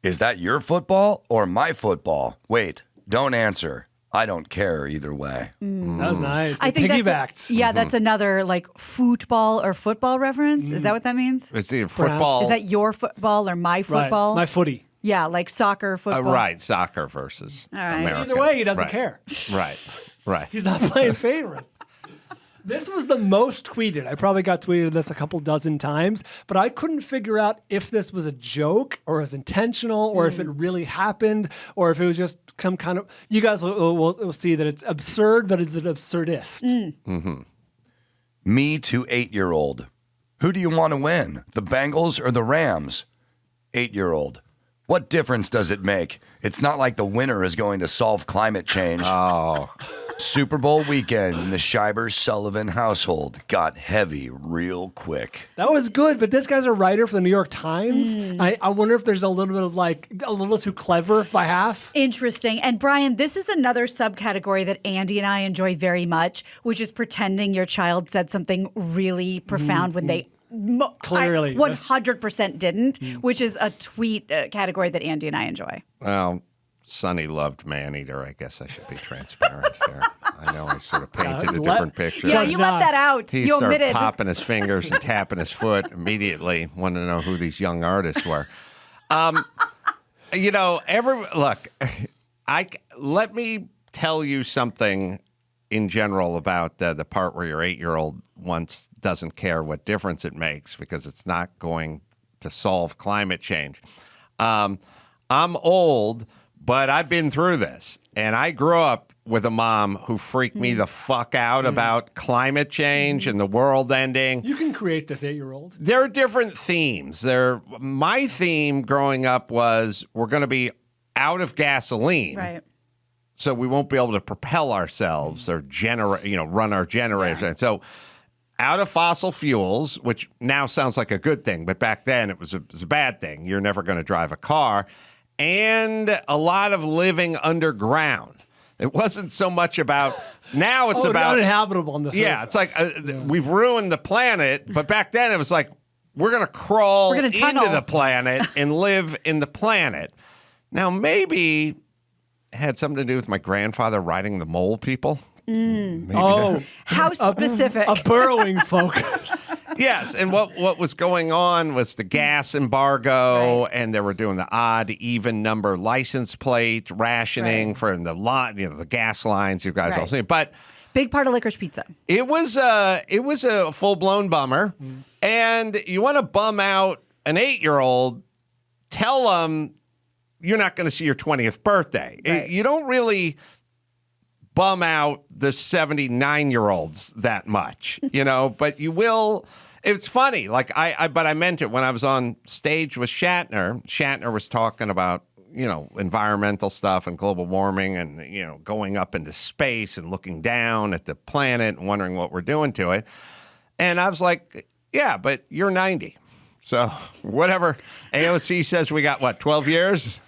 is that your football or my football? Wait, don't answer. I don't care either way. That was nice. I think piggybacked. that's another like football or football reference. Is that what that means? Is it football? Is that your football or my football? Right. My footy. Yeah, like soccer, football. Right, soccer versus American. Either way, he doesn't care. Right. He's not playing favorites. This was the most tweeted. I probably got tweeted this a couple dozen times, but I couldn't figure out if this was a joke or was intentional or if it really happened or if it was just some kind of... You guys will see that it's absurd, but it's an absurdist. Me to 8-year-old. Who do you want to win? The Bengals or the Rams? 8-year-old. What difference does it make? It's not like the winner is going to solve climate change. Oh. Super Bowl weekend in the Shiber-Sullivan household got heavy real quick. That was good, but this guy's a writer for the New York Times. I wonder if there's a little bit of like a little too clever by half. Interesting. And Brian, this is another subcategory that Andy and I enjoy very much, which is pretending your child said something really profound when they clearly 100% didn't, which is a tweet category that Andy and I enjoy. Well, Sonny loved Maneater. I guess I should be transparent here. I know I sort of painted a different picture. Yeah, you left that out. He You started omitted. popping his fingers and tapping his foot immediately. Wanted to know who these young artists were. Let me tell you something in general about the part where your 8-year-old once doesn't care what difference it makes because it's not going to solve climate change. I'm old, but I've been through this. And I grew up with a mom who freaked me the fuck out about climate change and the world ending. You can create this 8-year-old. There are different themes. My theme growing up was we're going to be out of gasoline. Right. So we won't be able to propel ourselves or run our generators. Yeah. So out of fossil fuels, which now sounds like a good thing, but back then it was a bad thing. You're never going to drive a car. And a lot of living underground. It wasn't so much about, now it's about uninhabitable on the surface. Yeah, it's like we've ruined the planet, but back then it was like we're going to crawl into the planet and live in the planet. Now maybe it had something to do with my grandfather riding the mole people. How specific? A burrowing folk. Yes, and what was going on was the gas embargo, and they were doing the odd, even number license plate rationing for the gas lines. You guys all see, but big part of Licorice Pizza. It was a full blown bummer, and you want to bum out an 8-year-old, tell them you're not going to see your 20th birthday. Right. You don't really bum out the 79-year-olds that much, but you will. It's funny. Like but I meant it when I was on stage with Shatner. Shatner was talking about, environmental stuff and global warming and, going up into space and looking down at the planet and wondering what we're doing to it. And I was like, yeah, but you're 90. So whatever AOC says we got, 12 years?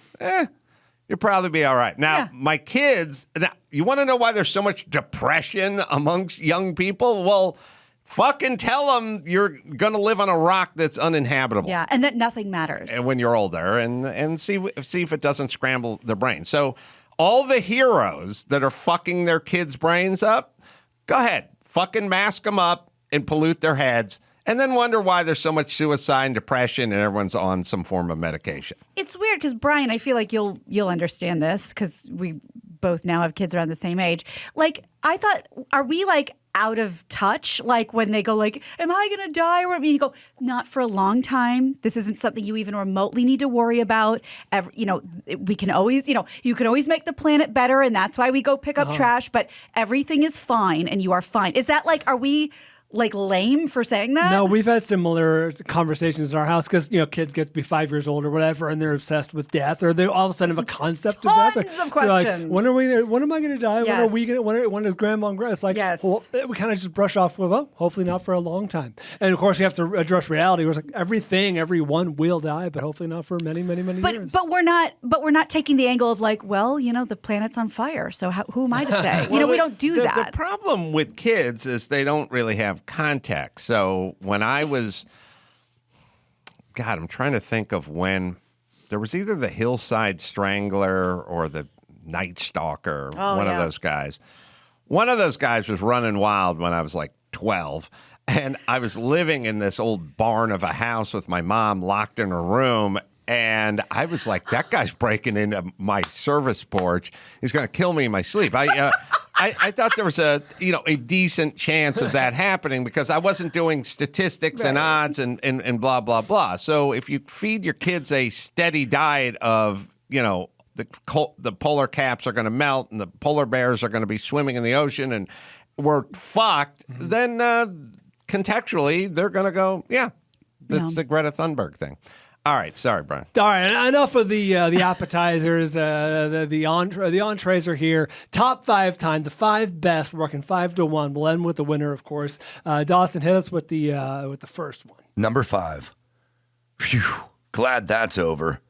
You'll probably be all right. Now, my kids, you want to know why there's so much depression amongst young people? Well, fucking tell them you're going to live on a rock that's uninhabitable. Yeah, and that nothing matters. And when you're older, and see if it doesn't scramble their brain. So all the heroes that are fucking their kids' brains up, go ahead, fucking mask them up and pollute their heads. And then wonder why there's so much suicide and depression and everyone's on some form of medication. It's weird because, Brian, I feel like you'll understand this because we both now have kids around the same age. Like, I thought, are we like out of touch, like when they go like, am I going to die? Or you go, not for a long time. This isn't something you even remotely need to worry about. We can always, you can always make the planet better, and that's why we go pick up trash, but everything is fine and you are fine. Is that like, are we like lame for saying that? No, we've had similar conversations in our house because kids get to be 5 years old or whatever, and they're obsessed with death, or they all of a sudden have a concept of death. Tons of questions. Like, when am I going to die? Yes. When is grandma and grandma? It's like, yes. Well, we kind of just brush off with, well, hopefully not for a long time. And of course, you have to address reality. Where it's like everyone will die, but hopefully not for many, many, many years. But we're not taking the angle of like, well, the planet's on fire, so who am I to say? We don't do that. The problem with kids is they don't really have context. So when I was, I'm trying to think of when there was either the Hillside Strangler or the Night Stalker, of those guys. One of those guys was running wild when I was like 12. And I was living in this old barn of a house with my mom locked in her room. And I was like, that guy's breaking into my service porch. He's going to kill me in my sleep. I thought there was a decent chance of that happening because I wasn't doing statistics and odds and blah, blah, blah. So if you feed your kids a steady diet of, the polar caps are going to melt and the polar bears are going to be swimming in the ocean and we're fucked, then contextually they're going to go, that's the Greta Thunberg thing. All right, sorry, Brian. All right, enough of the appetizers. The entrees are here. Top 5 time, the 5 best. We're working 5 to 1. We'll end with the winner, of course. Dawson, hit us with the first one. Number 5. Phew, glad that's over.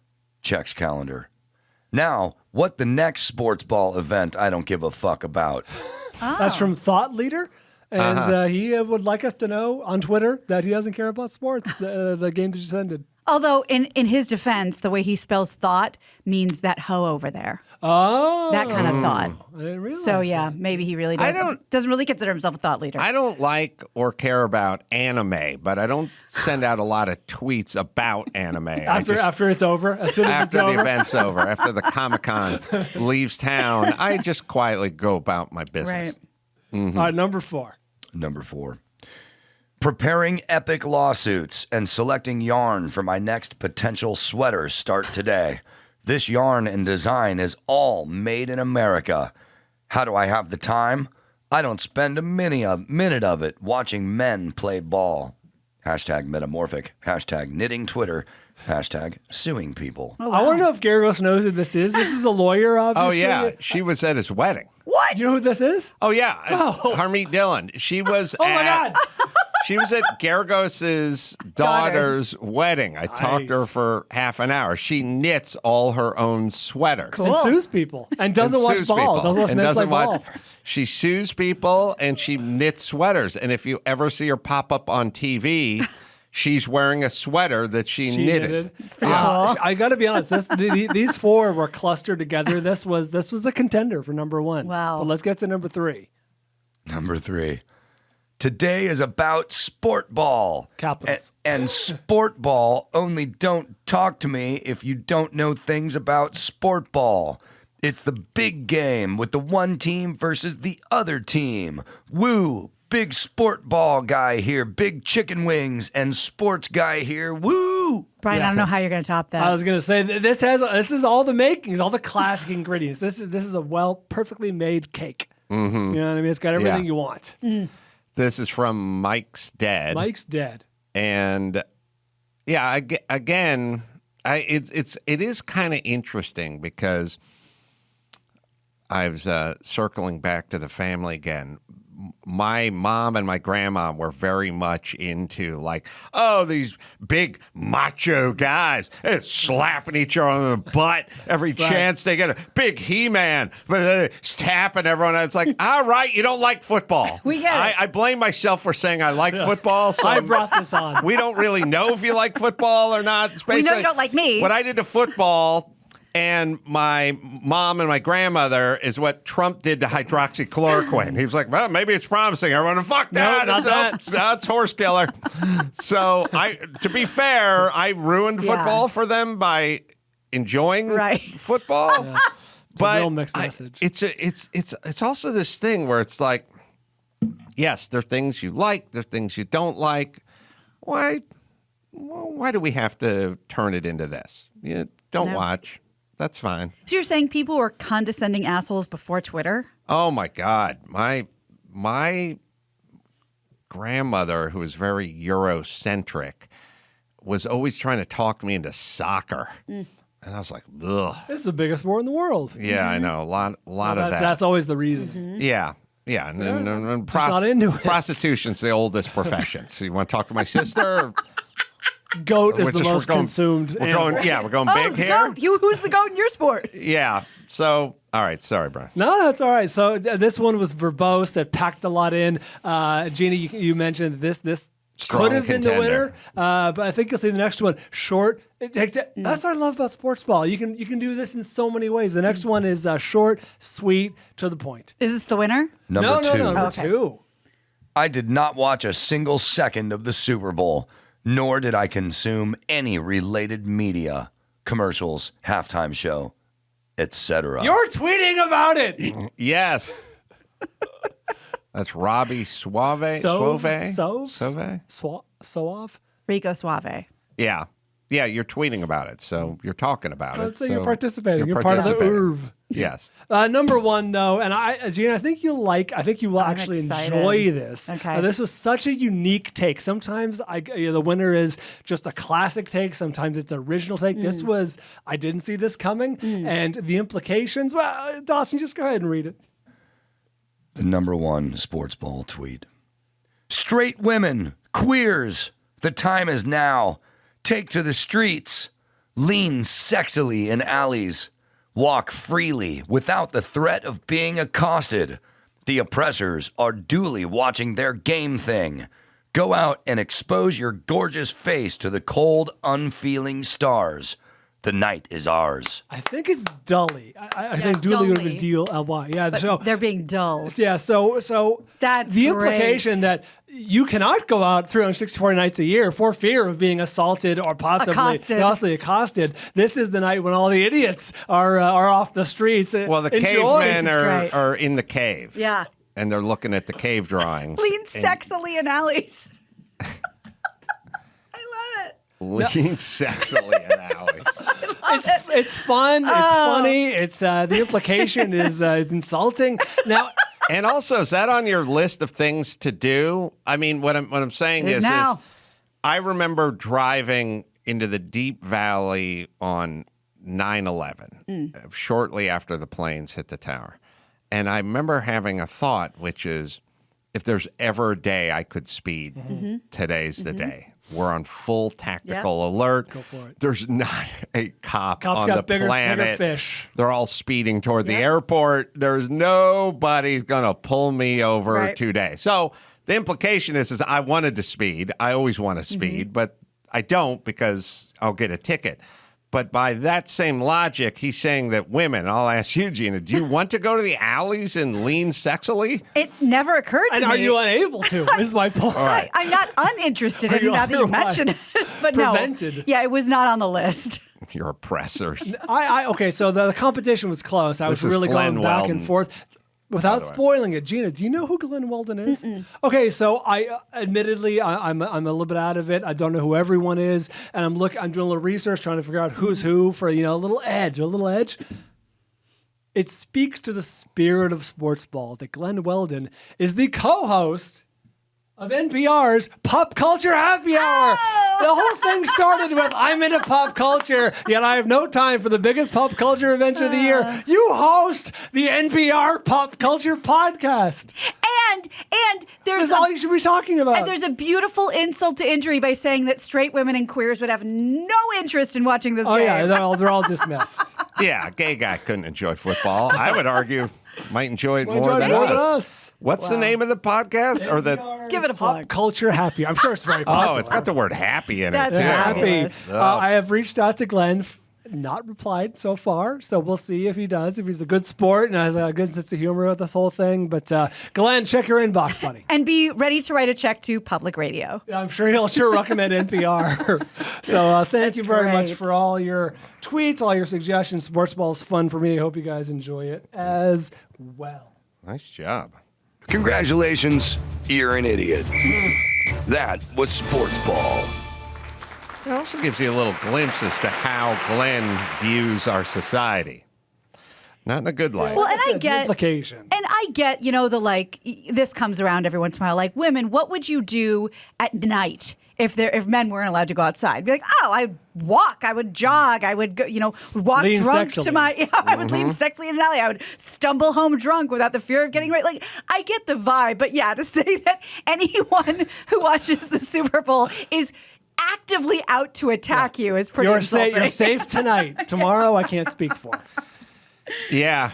Checks calendar. Now, what the next sports ball event I don't give a fuck about. That's from Thought Leader. And he would like us to know on Twitter that he doesn't care about sports, the game that just ended. Although, in his defense, the way he spells thought means that hoe over there. Oh. That kind of thought. I didn't realize So, maybe he really doesn't really consider himself a thought leader. I don't like or care about anime, but I don't send out a lot of tweets about anime. After it's over? As soon as it's over? After the event's over, after the Comic-Con leaves town, I just quietly go about my business. Right. Mm-hmm. All right, number 4. Number 4. Preparing epic lawsuits and selecting yarn for my next potential sweaters start today. This yarn and design is all made in America. How do I have the time? I don't spend a minute of it watching men play ball. Hashtag metamorphic. Hashtag knitting Twitter. Hashtag suing people. Oh, wow. I want to know if Garagos knows who this is. This is a lawyer, obviously. Oh, yeah. She was at his wedding. What? You know who this is? Oh, yeah. Harmeet Dillon. She was my God. She was at Garagos' daughter's wedding. I talked to her for half an hour. She knits all her own sweaters. Cool. And sues people. And doesn't watch ball. Doesn't watch ball. She sues people and she knits sweaters. And if you ever see her pop up on TV, she's wearing a sweater that she knitted. It's pretty cool. I got to be honest. These 4 were clustered together. This was a contender for number 1. Wow. But let's get to number 3. Number 3. Today is about sport ball. Capitals. And sport ball only don't talk to me if you don't know things about sport ball. It's the big game with the one team versus the other team. Woo! Big sport ball guy here. Big chicken wings and sports guy here. Woo! Brian, I don't know how you're going to top that. I was going to say this is all the makings, all the classic ingredients. This is a perfectly made cake. Mm-hmm. You know what I mean? It's got everything you want. Mm. This is from Mike's Dead. Mike's Dead. And yeah, again, it is kind of interesting because I was circling back to the family again. My mom and my grandma were very much into like, oh, these big macho guys slapping each other on the butt every chance they get. A big He-Man, but tapping everyone. It's like, all right, you don't like football. We get it. I blame myself for saying I like football. So I brought this on. We don't really know if you like football or not. We know you don't like me. What I did to football and my mom and my grandmother is what Trump did to hydroxychloroquine. He was like, well, maybe it's promising. Everyone, fuck that. No, not that. That's horse killer. So to be fair, I ruined football for them by enjoying football. Yeah. It's But a real mixed message. It's also this thing where it's like, Yes, there are things you like, there are things you don't like. Why do we have to turn it into this? You don't watch. That's fine. So you're saying people were condescending assholes before Twitter? Oh my God. My grandmother, who was very Eurocentric, was always trying to talk me into soccer. And I was like, ugh. It's the biggest sport in the world. Yeah, I know. A lot of that. That's always the reason. Yeah. Yeah. And Just not into it. Prostitution's the oldest profession. So you want to talk to my sister? Goat is the most consumed. We're going big here. Goat. Who's the goat in your sport? Yeah. So, all right. Sorry, Brian. No, that's all right. So this one was verbose. It packed a lot in. Gina, you mentioned this Strong could have been the contender. winner, but I think you'll see the next one. Short. That's what I love about sports ball. You can do this in so many ways. The next one is short, sweet, to the point. Is this the winner? Number two. Number two. I did not watch a single second of the Super Bowl, nor did I consume any related media, commercials, halftime show, etc. You're tweeting about it. Yes. That's Robbie Suave. Suave. Rico Suave. Yeah. Yeah, you're tweeting about it, so you're talking about it. So you're participating. You're part of the URV. Yes. Number one, though, and Gina, I think you will actually enjoy this. Okay. This was such a unique take. Sometimes the winner is just a classic take. Sometimes it's an original take. This was, I didn't see this coming. And the implications, well, Dawson, just go ahead and read it. The number one sports ball tweet. Straight women, queers, the time is now. Take to the streets, lean sexily in alleys, walk freely without the threat of being accosted. The oppressors are duly watching their game thing. Go out and expose your gorgeous face to the cold, unfeeling stars. The night is ours. I think it's dully. I think duly would have been D-U-L-Y. Yeah, But so they're being dull. yeah, so That's the great. implication that you cannot go out 364 nights a year for fear of being assaulted or possibly accosted. This is the night when all the idiots are off the streets. Well, the cavemen are in the cave. Yeah. And they're looking at the cave drawings. Lean sexily in alleys. I love it. Lean sexily in alleys. It's fun. It's funny. It's the implication is insulting. Now, and also, is that on your list of things to do? I mean, what I'm saying is I remember driving into the Deep Valley on 9/11, shortly after the planes hit the tower. And I remember having a thought, which is, if there's ever a day I could speed, today's the day. We're on full tactical alert. Go for it. There's not a cop Cops on got the bigger planet. fish. They're all speeding toward the airport. There's nobody going to pull me over today. So the implication is I wanted to speed. I always want to speed, but I don't because I'll get a ticket. But by that same logic, he's saying that women, I'll ask you, Gina, do you want to go to the alleys and lean sexily? It never occurred to and me. are you unable to, is my point. Right. I'm not uninterested in it now that you mention it. But Prevented. no. Yeah, it was not on the list. You're oppressors. Okay, so the competition was close. I was really going back and forth. Without spoiling it, Gina, do you know who Glenn Weldon is? Okay, so admittedly I'm a little bit out of it. I don't know who everyone is, and I'm doing a little research trying to figure out who's who for a little edge. It speaks to the spirit of sports ball that Glenn Weldon is the co-host of NPR's Pop Culture Happy Hour. The whole thing started with, I'm into pop culture, yet I have no time for the biggest pop culture event of the year. You host the NPR Pop Culture Podcast. And That's all you should be talking about. And there's a beautiful insult to injury by saying that straight women and queers would have no interest in watching this game. Oh yeah, they're all dismissed. Yeah, a gay guy couldn't enjoy football. I would argue might enjoy it more than us. What's the name of the podcast? Or the Give it a Pop plug. Culture Happy. I'm sure it's very popular. Oh, it's got the word happy in That's it. Too. fabulous. I have reached out to Glenn, not replied so far, so we'll see if he does, if he's a good sport and has a good sense of humor with this whole thing. But Glenn, check your inbox, buddy. And be ready to write a check to public radio. I'm sure he'll recommend NPR. So thank you very much for all your tweets, all your suggestions. Sports ball is fun for me. I hope you guys enjoy it as well. Nice job. Congratulations, you're an idiot. That was Sports Ball. It also gives you a little glimpse as to how Glenn views our society. Not in a good light. Well, and I get implication. And I get, this comes around every once in a while. Like, women, what would you do at night if men weren't allowed to go outside? Be like, oh, I'd walk, I would jog, I would go, walk lean drunk sexily. to my. I would lean sexily in an alley. I would stumble home drunk without the fear of getting raped. Like, I get the vibe, but yeah, to say that anyone who watches the Super Bowl is actively out to attack you is pretty insulting. You're safe tonight. Tomorrow, I can't speak for. Yeah.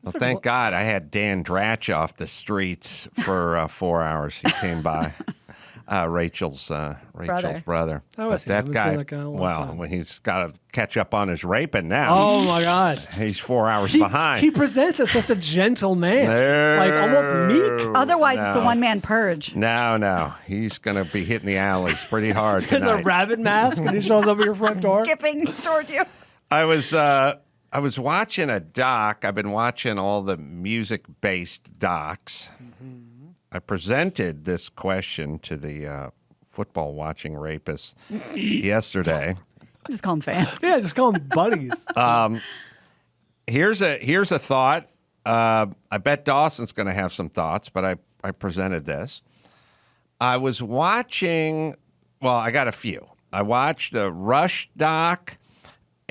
Well, thank God I had Dan Dratch off the streets for 4 hours. He came by. Rachel's brother. That was him. I haven't seen that guy in a long time. Well, he's got to catch up on his raping now. Oh, my God. He's 4 hours behind. He presents as such a gentle man. Like, almost meek. Otherwise, it's a one-man purge. No. He's going to be hitting the alleys pretty hard tonight. There's a rabbit mask when he shows up at your front door. Skipping toward you. I was watching a doc. I've been watching all the music-based docs. Mm-hmm. I presented this question to the football-watching rapists yesterday. Just call them fans. Yeah, just call them buddies. Here's a thought. I bet Dawson's going to have some thoughts, but I presented this. I was watching. Well, I got a few. I watched the Rush doc.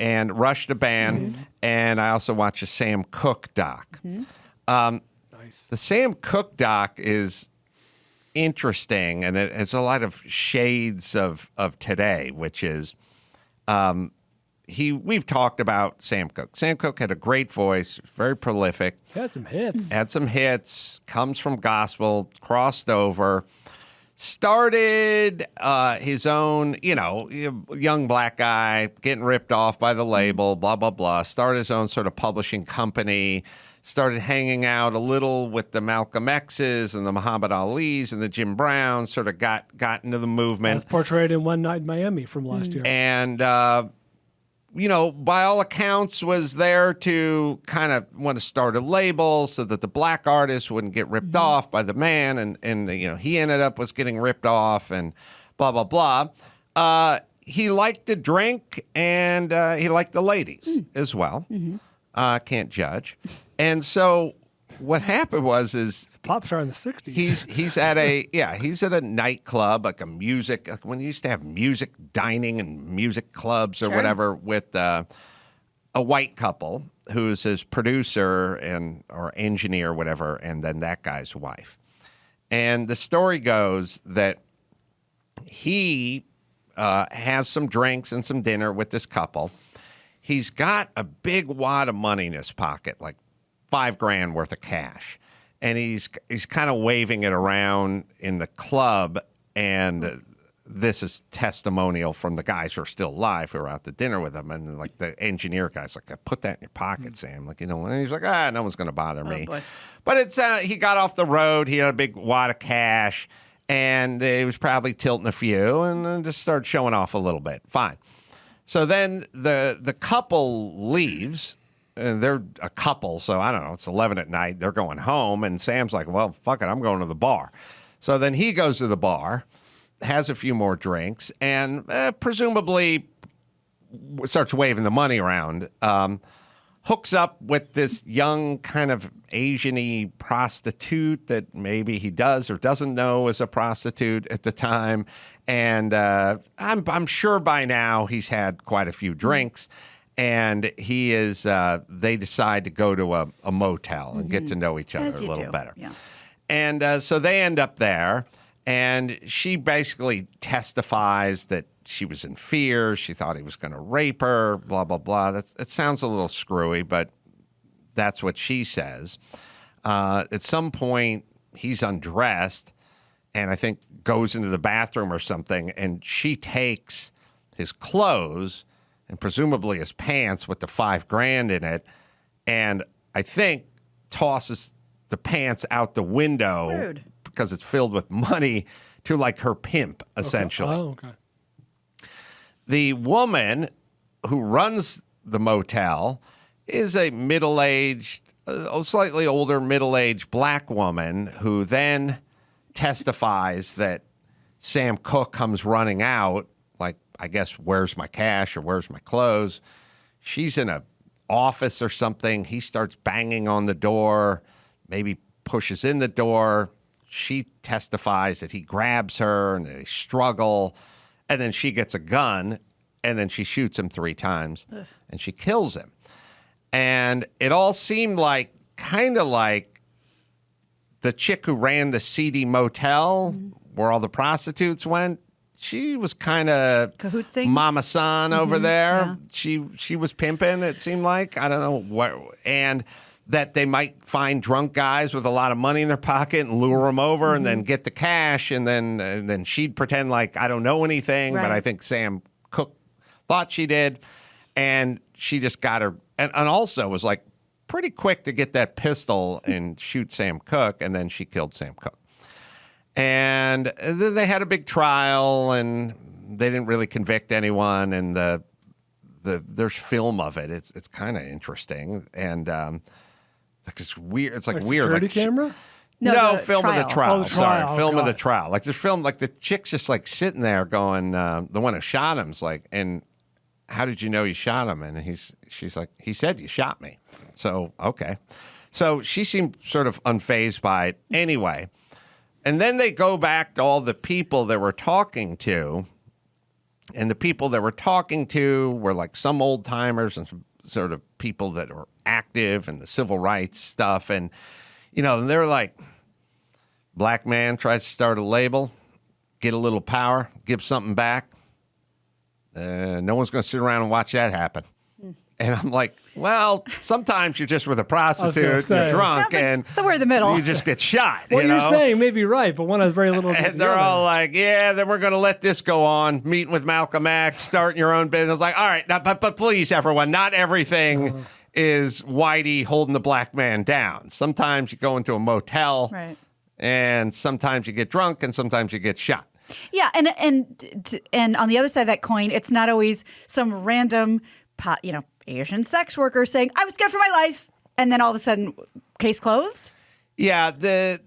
And Rush the band, and I also watch a Sam Cooke doc. Nice. The Sam Cooke doc is interesting, and it has a lot of shades of today, which is we've talked about Sam Cooke. Sam Cooke had a great voice, very prolific. He had some hits. Comes from gospel, crossed over. Started his own, young black guy getting ripped off by the label, blah, blah, blah. Started his own sort of publishing company. Started hanging out a little with the Malcolm X's and the Muhammad Ali's and the Jim Browns. Sort of got into the movement. As portrayed in One Night in Miami from last year. And, by all accounts, was there to kind of want to start a label so that the black artist wouldn't get ripped off by the man. And he ended up was getting ripped off and blah, blah, blah. He liked to drink and he liked the ladies as well. Can't judge. And so what happened was it's a pop star in the 60s. He's at a nightclub, like when you used to have music dining and music clubs or whatever with a white couple who's his producer or engineer, whatever, and then that guy's wife. And the story goes that he has some drinks and some dinner with this couple. He's got a big wad of money in his pocket, like $5,000 worth of cash. And he's kind of waving it around in the club. And this is testimonial from the guys who are still alive who are out to dinner with him. And like the engineer guy's like, put that in your pocket, Sam. Like, and he's like, no one's going to bother me. Boy. But he got off the road. He had a big wad of cash and he was probably tilting a few and then just started showing off a little bit. Fine. So then the couple leaves. And they're a couple, so I don't know, it's 11 at night. They're going home, and Sam's like, well, fuck it, I'm going to the bar. So then he goes to the bar, has a few more drinks, and presumably starts waving the money around, hooks up with this young kind of Asian-y prostitute that maybe he does or doesn't know is a prostitute at the time. And I'm sure by now he's had quite a few drinks. And he is. They decide to go to a motel and get to know each other a little better. Yeah. And so they end up there, and she basically testifies that she was in fear. She thought he was going to rape her. Blah blah blah. It sounds a little screwy, but that's what she says. At some point, he's undressed, and I think goes into the bathroom or something, and she takes his clothes. And presumably his pants with the $5,000 in it, and I think tosses the pants out the window. Rude. Because it's filled with money to like her pimp, essentially. Okay. The woman who runs the motel is a middle-aged a slightly older, middle-aged black woman who then testifies that Sam Cooke comes running out, like, I guess, where's my cash or where's my clothes? She's in a office or something. He starts banging on the door, maybe pushes in the door. She testifies that he grabs her and they struggle, and then she gets a gun, and then she shoots him 3 times, and she kills him. And it all seemed like, kind of like the chick who ran the seedy motel where all the prostitutes went. She was kind of cahootsing, Mama San over there. Yeah. She was pimping, it seemed like. I don't know what. And that they might find drunk guys with a lot of money in their pocket and lure them over and then get the cash. And then she'd pretend like, I don't know anything. Right. But I think Sam Cooke thought she did. And she just got her. And also was like pretty quick to get that pistol and shoot Sam Cooke. And then she killed Sam Cooke. And then they had a big trial, and they didn't really convict anyone. And there's film of it. It's kind of interesting, and it's weird. It's like weird. Security camera? No, film trial. of the trial. Oh, the trial. Sorry, film of the trial. Like there's film. Like the chick's just like sitting there going, the one who shot him's like, and how did you know you shot him? And she's like, he said you shot me. So okay, so she seemed sort of unfazed by it anyway. And then they go back to all the people they were talking to. And the people that were talking to were like some old timers and some sort of people that were active in the civil rights stuff. And, they're like, black man tries to start a label, get a little power, give something back. No one's going to sit around and watch that happen. And I'm like, well, sometimes you're just with a prostitute, you're drunk, and somewhere in the middle, you just get shot. What you're saying may be right, but one has very little to do And they're all like, yeah, then we're going to let this go on. Meeting with Malcolm X, starting your own business. Like, all right, now, but please, everyone, not everything is Whitey holding the black man down. Sometimes you go into a motel, right, and sometimes you get drunk, and sometimes you get shot. Yeah, and on the other side of that coin, it's not always some random, Asian sex worker saying, I was scared for my life. And then all of a sudden, case closed? Yeah, the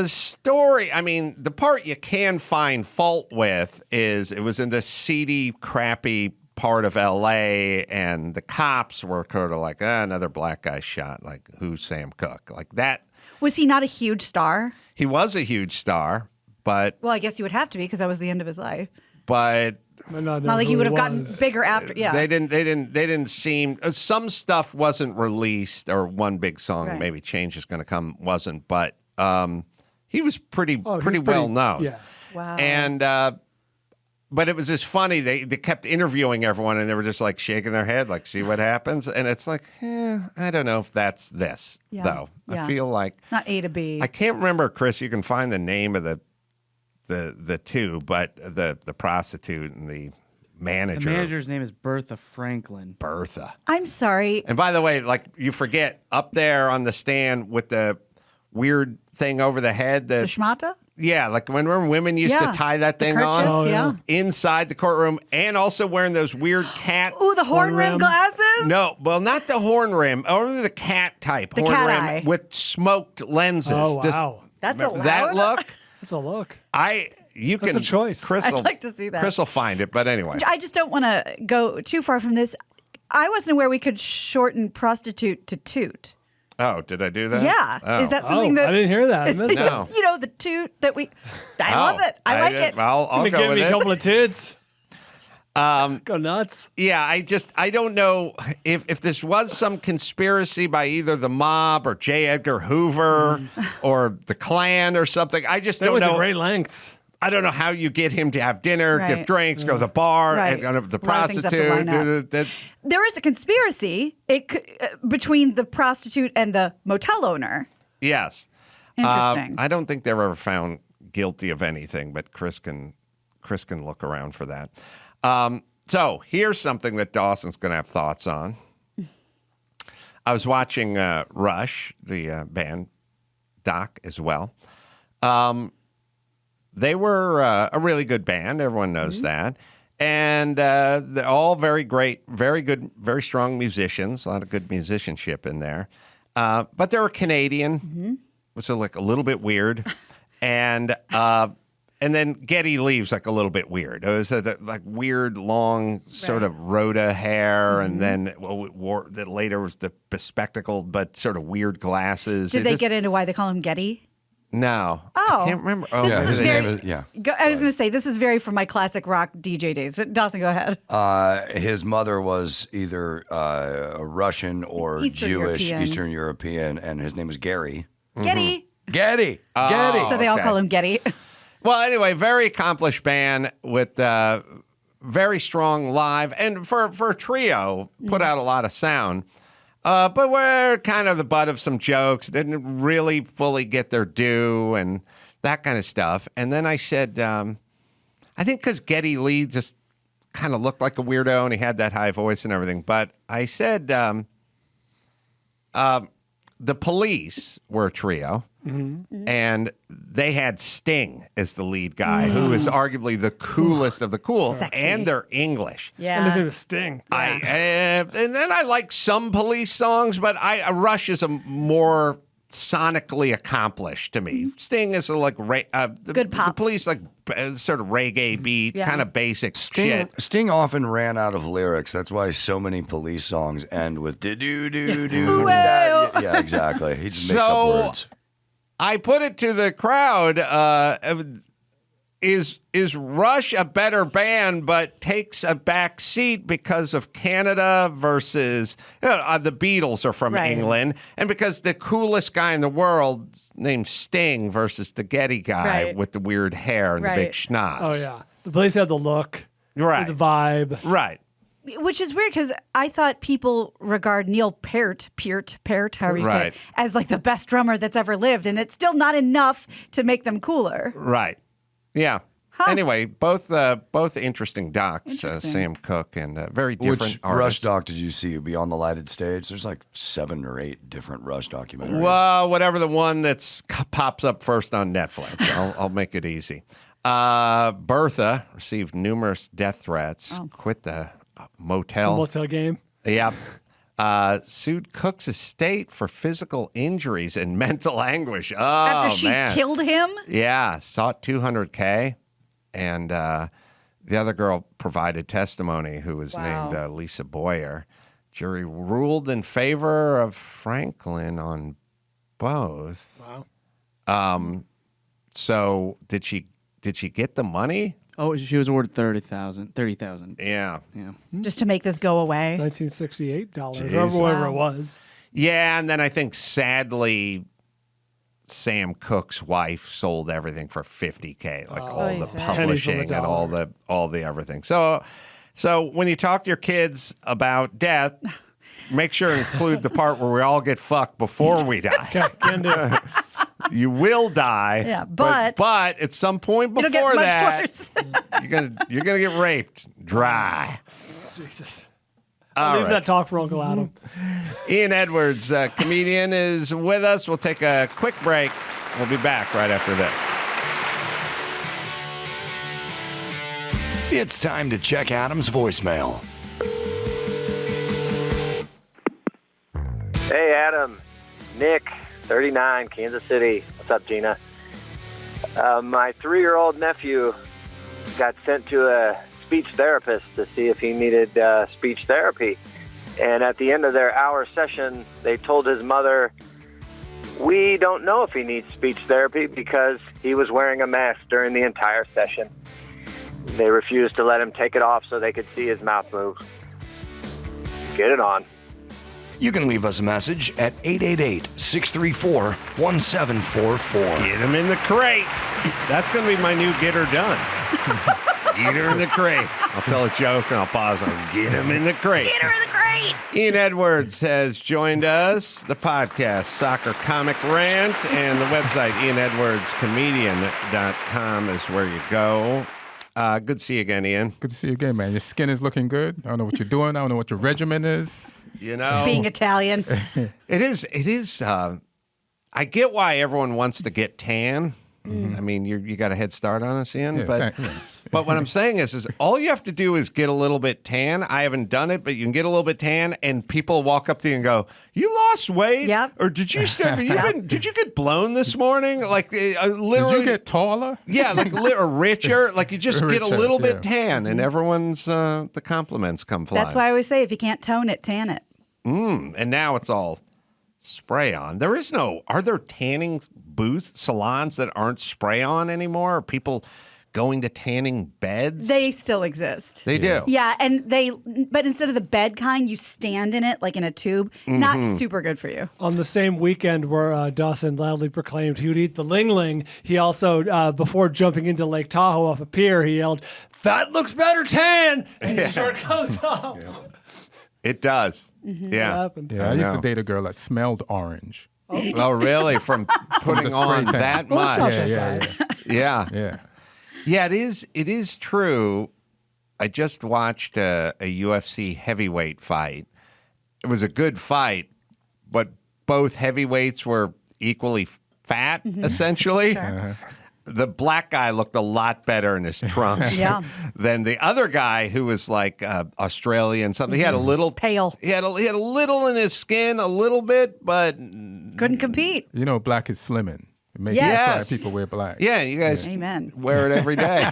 story, I mean, the part you can find fault with is it was in this seedy, crappy part of L.A., and the cops were sort of like, another black guy shot. Like, who's Sam Cooke? Like that. Was he not a huge star? He was a huge star, but... Well, I guess he would have to be because that was the end of his life. But... Not like he would have gotten bigger after. Yeah, they didn't seem. Some stuff wasn't released, or one big song, maybe Change Is Gonna Come, wasn't. But he was pretty well known. Yeah. Wow. And but it was just funny. They kept interviewing everyone, and they were just like shaking their head, like, see what happens. And it's like, I don't know if that's this though. Yeah. I feel like not A to B. I can't remember, Chris. You can find the name of the two, but the prostitute and the manager. The manager's name is Bertha Franklin. Bertha. I'm sorry. And by the way, like you forget, up there on the stand with the weird thing over the head. The schmata? Yeah, like when women used to tie that thing kerchief, on inside the courtroom, and also wearing those weird cat. Ooh, the horn rim glasses? No, well, not the horn rim, only the cat type. The horn cat rim eye. with smoked lenses. Oh, wow. That's allowed? That look? That's a look. That's a choice. Chris I'd like to see that. Chris will find it, but anyway. I just don't want to go too far from this. I wasn't aware we could shorten prostitute to toot. Oh, did I do that? Yeah. Oh. Is that something that... I didn't hear that. I missed No. The toot that we... I love it. I like it. I'll go give with me it. a couple of toots. Go nuts. Yeah, I don't know if this was some conspiracy by either the mob or J. Edgar Hoover or the Klan or something. I just don't know. They went to great lengths. I don't know how you get him to have dinner, Right. get drinks, go to the bar, Right. and the A lot of things have to line prostitute. There is a conspiracy between the prostitute and the motel owner. Yes. Interesting. I don't think they were ever found guilty of anything, but Chris can look around for that. So here's something that Dawson's going to have thoughts on. I was watching Rush, the band doc, as well. They were a really good band. Everyone knows that. And they're all very great, very good, very strong musicians. A lot of good musicianship in there. But they were Canadian, was like a little bit weird, and then Getty leaves like a little bit weird. It was like weird, long sort of Rhoda hair, and then that later was the bespectacled but sort of weird glasses. Did they get into why they call him Getty? No. Oh. I can't remember. Oh, Yeah, his name is, I was going to say, this is very from my classic rock DJ days, but Dawson, go ahead. His mother was either a Russian or Jewish, Eastern European, and his name was Gary. Getty. Getty. Oh, Getty. So they all call him Getty. Well, anyway, very accomplished band with very strong live, and for a trio, put out a lot of sound. But we're kind of the butt of some jokes, didn't really fully get their due and that kind of stuff. And then I said, I think because Geddy Lee just kind of looked like a weirdo and he had that high voice and everything. But I said, the Police were a trio. And they had Sting as the lead guy, who is arguably the coolest of the cool. Sexy. And they're English. And his name is Sting. And then I like some Police songs, but Rush is a more sonically accomplished to me. Sting is good pop. The Police sort of reggae beat, kind of basic shit. Sting often ran out of lyrics. That's why so many Police songs end with do-do-do-do. Yeah, exactly. He just makes up words. I put it to the crowd, is Rush a better band but takes a back seat because of Canada versus the Beatles are from England, and because the coolest guy in the world named Sting versus the Getty guy with the weird hair and the big schnoz. Oh, yeah. The Police had the look, the vibe. Right. Which is weird because I thought people regard Neil Peart, however you say it, as like the best drummer that's ever lived, and it's still not enough to make them cooler. Right. Yeah. Anyway, both interesting docs, Sam Cooke and very different Which artists. Rush doc did you see? Beyond the Lighted Stage? There's like 7 or 8 different Rush documentaries. Well, whatever the one that pops up first on Netflix. I'll make it easy. Bertha received numerous death threats, quit the motel. Motel game. Yep. Sued Cook's estate for physical injuries and mental anguish. Oh, After she killed him? Yeah, sought $200K. And the other girl provided testimony, who was named Lisa Boyer. Jury ruled in favor of Franklin on both. Wow. So did she get the money? Oh, she was awarded $30,000. Yeah. Just to make this go away. $1968, or whatever it was. Yeah, and then I think sadly, Sam Cooke's wife sold everything for $50K, like all the publishing and all the everything. So when you talk to your kids about death, make sure to include the part where we all get fucked before we die. Okay, can do. You will die. Yeah, but at some point before it'll get much that, worse. you're gonna get raped dry. Jesus. All Leave that talk for Uncle Adam. Ian Edwards, comedian, is with us. We'll take a quick break. We'll be back right after this. It's time to check Adam's voicemail. Hey, Adam. Nick, 39, Kansas City. What's up, Gina? My 3-year-old nephew got sent to a speech therapist to see if he needed speech therapy. And at the end of their hour session, they told his mother, "We don't know if he needs speech therapy because he was wearing a mask during the entire session." They refused to let him take it off so they could see his mouth move. Get it on. You can leave us a message at 888-634-1744. Get him in the crate. That's going to be my new get her done. Get her in the crate. I'll tell a joke and I'll pause on get him in the crate. Get her in the crate. Ian Edwards has joined us. The podcast, Soccer Comic Rant, and the website, IanEdwardsComedian.com is where you go. Good to see you again, Ian. Good to see you again, man. Your skin is looking good. I don't know what you're doing. I don't know what your regimen is. You know, being Italian. It is. I get why everyone wants to get tan. I mean, you got a head start on us, Ian. Yeah, but But what I'm saying is all you have to do is get a little bit tan. I haven't done it, but you can get a little bit tan, and people walk up to you and go, "You lost weight? Yep. Or did you did you get blown this morning? Like literally, Did you get taller? Yeah, like or richer. Like you just get a Richer, little bit yeah. tan, and everyone's the compliments come flying. That's why I always say if you can't tone it, tan it. And now it's all spray on. Are there tanning booths, salons that aren't spray on anymore? Are people going to tanning beds? They still exist. They do. Yeah, but instead of the bed kind, you stand in it like in a tube. Not super good for you. On the same weekend where Dawson loudly proclaimed he would eat the ling ling, he also, before jumping into Lake Tahoe off a pier, he yelled, "Fat looks better tan!" And his shirt goes off. It does. Mm-hmm. Yeah. Yeah, I used to date a girl that smelled orange. Oh, really? From putting the on spray tan. that Well, much? it's not that bad. Yeah. Yeah, it is true. I just watched a UFC heavyweight fight. It was a good fight, but both heavyweights were equally fat, essentially. Sure. The black guy looked a lot better in his trunks than the other guy who was like Australian something. He had a little pale. He had a little in his skin, a little bit, but couldn't compete. You know, black is slimming. It makes Yes. why people wear black. Yeah, you guys Amen. wear it every day.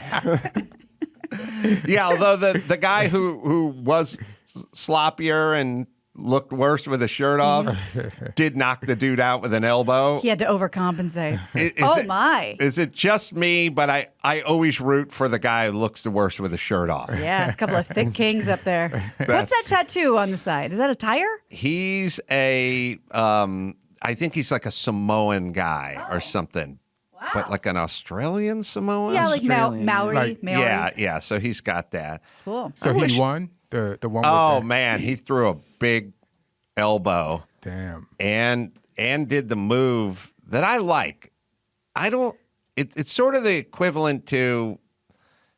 Yeah, although the guy who was sloppier and looked worse with a shirt off did knock the dude out with an elbow. He had to overcompensate. My. Is it just me? But I always root for the guy who looks the worst with a shirt off. Yeah, it's a couple of thick kings up there. What's that tattoo on the side? Is that a tire? He's I think he's like a Samoan guy or something. Wow. But like an Australian Samoan? Yeah, like Maori. Yeah. So he's got that. Cool. So he won the one. Oh man, he threw a big elbow. Damn. And did the move that I like. It's sort of the equivalent to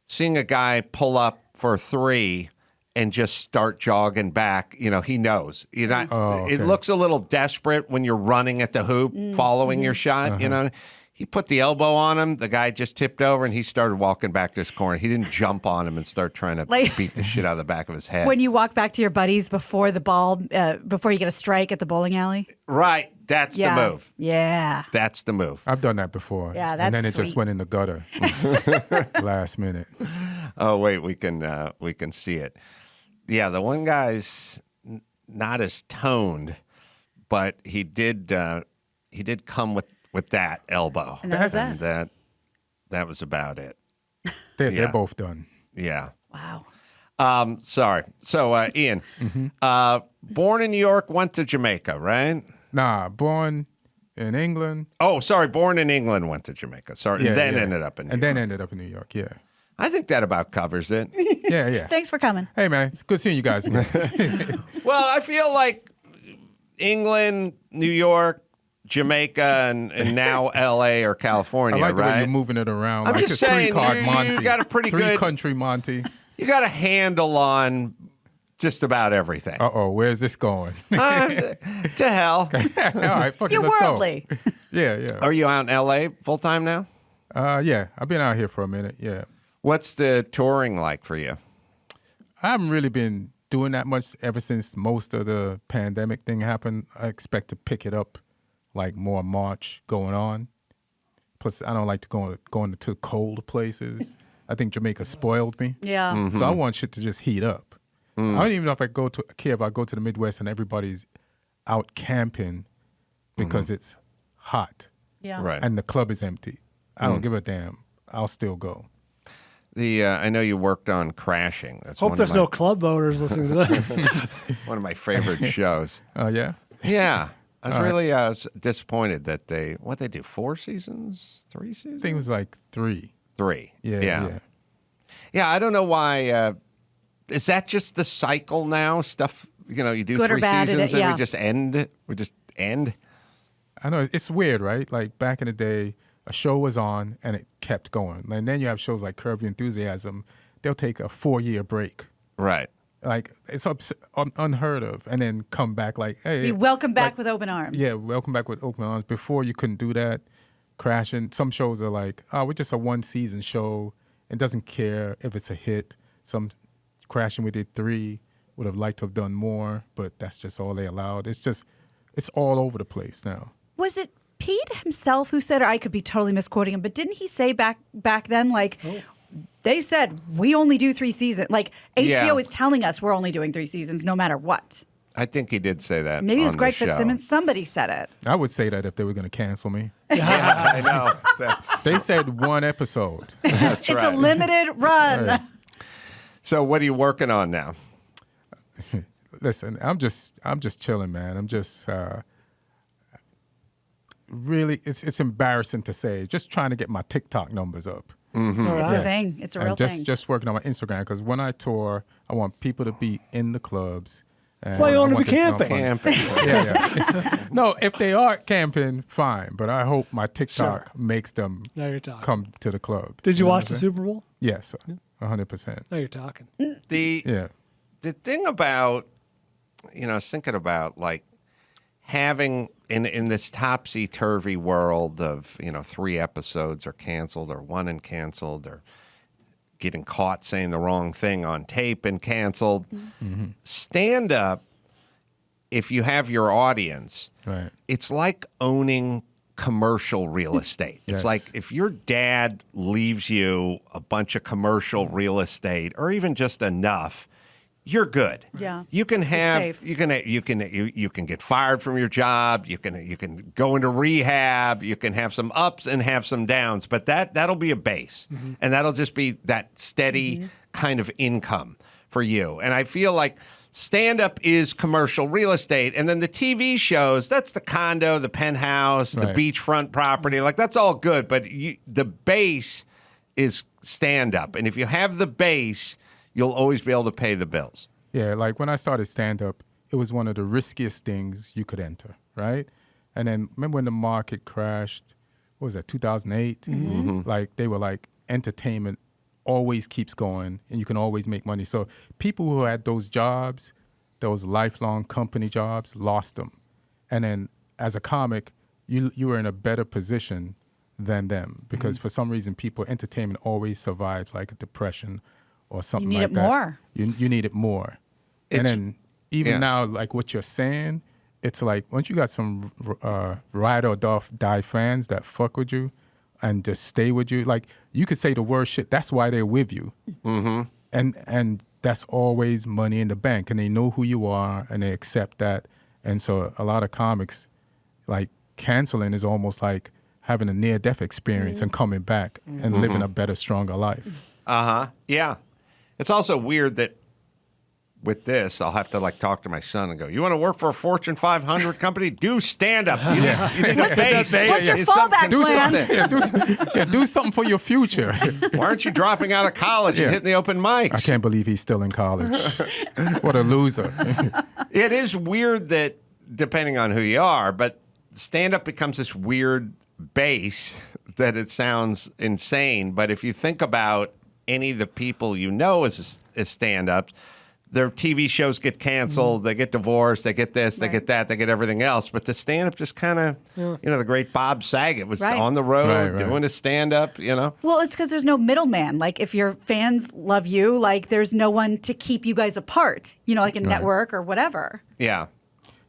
seeing a guy pull up for a 3 and just start jogging back. You know, he knows. You're not. okay. It looks a little desperate when you're running at the hoop, following your shot. You know. He put the elbow on him. The guy just tipped over, and he started walking back to his corner. He didn't jump on him and start trying to beat the shit out of the back of his head. When you walk back to your buddies before the ball, before you get a strike at the bowling alley? Right. That's the move. Yeah. That's the move. I've done that before. Yeah, that's And then it sweet. just went in the gutter last minute. Oh, wait, we can see it. Yeah, the one guy's not as toned, but he did come with that elbow. And that was that. That was about it. They're both done. Yeah. Wow. Sorry. So, Ian, born in New York, went to Jamaica, right? Nah, born in England. Oh, sorry, born in England, went to Jamaica. Sorry, Yeah, then yeah. ended up in New York. And then ended up in New York, yeah. I think that about covers it. Yeah. Thanks for coming. Hey, man, it's good seeing you guys again. Well, I feel like England, New York, Jamaica, and now L.A. or California, I like the way right? you're moving it around. I'm like just a saying, three-card Monty. you got a pretty good Three-country Monty. You got a handle on just about everything. Uh-oh, where's this going? To hell. All right, fuck it, You're let's worldly. go. Yeah. Are you out in L.A. full time now? Yeah, I've been out here for a minute, yeah. What's the touring like for you? I haven't really been doing that much ever since most of the pandemic thing happened. I expect to pick it up like more March going on. Plus, I don't like to go into cold places. I think Jamaica spoiled me. Yeah. Mm-hmm. So I want shit to just heat up. I don't even know if I care if I go to the Midwest and everybody's out camping because it's hot. Yeah. Right. And the club is empty. I don't give a damn. I'll still go. I know you worked on Crashing. That's Hope one there's of my, no club owners listening to this. one of my favorite shows. Oh, yeah? Yeah. I was All right. really disappointed that they do 4 seasons, 3 seasons? I think it was like 3. 3. Yeah. Yeah, I don't know why. Is that just the cycle now? Stuff, you do Good or 3 bad, seasons yeah. and we just end? I know it's weird, right? Like back in the day, a show was on and it kept going. And then you have shows like Curb Your Enthusiasm. They'll take a 4-year break. Right. Like it's unheard of, and then come back like, hey, We welcome back with open arms. yeah, welcome back with open arms. Before you couldn't do that. Crashing. Some shows are like, oh, we're just a 1-season show, It doesn't care if it's a hit. Some Crashing with It 3 would have liked to have done more, but that's just all they allowed. It's all over the place now. Was it Pete himself who said, or I could be totally misquoting him, but didn't he say back then, like, they said, we only do 3 seasons. Like, HBO is telling us we're only doing 3 seasons no matter what. I think he did say that. Maybe it was on Greg the show. Fitzsimmons. Somebody said it. I would say that if they were going to cancel me. Yeah, I know. They said 1 episode. That's It's a limited run. Right. So what are you working on now? Listen, I'm just chilling, man. I'm just really, it's embarrassing to say. Just trying to get my TikTok numbers up. Mm-hmm. It's a thing. It's a real thing. Just working on my Instagram, because when I tour, I want people to be in the clubs. Why you want to be camping? Yeah. No, if they are camping, fine. But I hope my TikTok makes them Now you're talking. come to the club. Did you know watch what the I'm Super Bowl? Yes, 100%. Now you're talking. The thing about, I was thinking about, like, having in this topsy-turvy world of, 3 episodes are canceled or 1 and canceled or getting caught saying the wrong thing on tape and canceled. Mm-hmm. Stand-up, if you have your audience, it's like owning commercial real estate. It's Yes. like if your dad leaves you a bunch of commercial real estate or even just enough, you're good. Yeah. You can have safe. you can get fired from your job, you can go into rehab, you can have some ups and have some downs, but that'll be a base. Mm-hmm. And that'll just be that steady kind of income for you. And I feel like stand-up is commercial real estate, and then the TV shows, that's the condo, the penthouse, the beachfront property, like that's all good, but the base is stand-up. And if you have the base, you'll always be able to pay the bills. Yeah, like when I started stand-up, it was one of the riskiest things you could enter, right? And then remember when the market crashed, what was that, 2008? Mm-hmm. Like they were like, entertainment always keeps going and you can always make money. So people who had those jobs, those lifelong company jobs, lost them. And then as a comic, you were in a better position than them because for some reason entertainment always survives like a depression or something like that. You need it more. You need it more. And then even now, like what you're saying, it's like once you got some ride or die fans that fuck with you and just stay with you, like you could say the worst shit. That's why they're with you. Mm-hmm. And that's always money in the bank. And they know who you are and they accept that. And so a lot of comics, like canceling is almost like having a near-death experience and coming back and living a better, stronger life. Uh-huh. Yeah. It's also weird that with this, I'll have to like talk to my son and go, you want to work for a Fortune 500 company? Do stand-up. You need a base. What's your fallback do plan? Something. Do something for your future. Why aren't you dropping out of college and hitting the open mics? I can't believe he's still in college. What a loser. It is weird that, depending on who you are, but stand-up becomes this weird base that it sounds insane. But if you think about any of the people you know as stand-ups, their TV shows get canceled, they get divorced, they get this, they get that, they get everything else. But the stand-up just kind of, the great Bob Saget was on the road doing a stand-up, Well, it's because there's no middleman. Like, if your fans love you, like, there's no one to keep you guys apart, like a network or whatever. Yeah.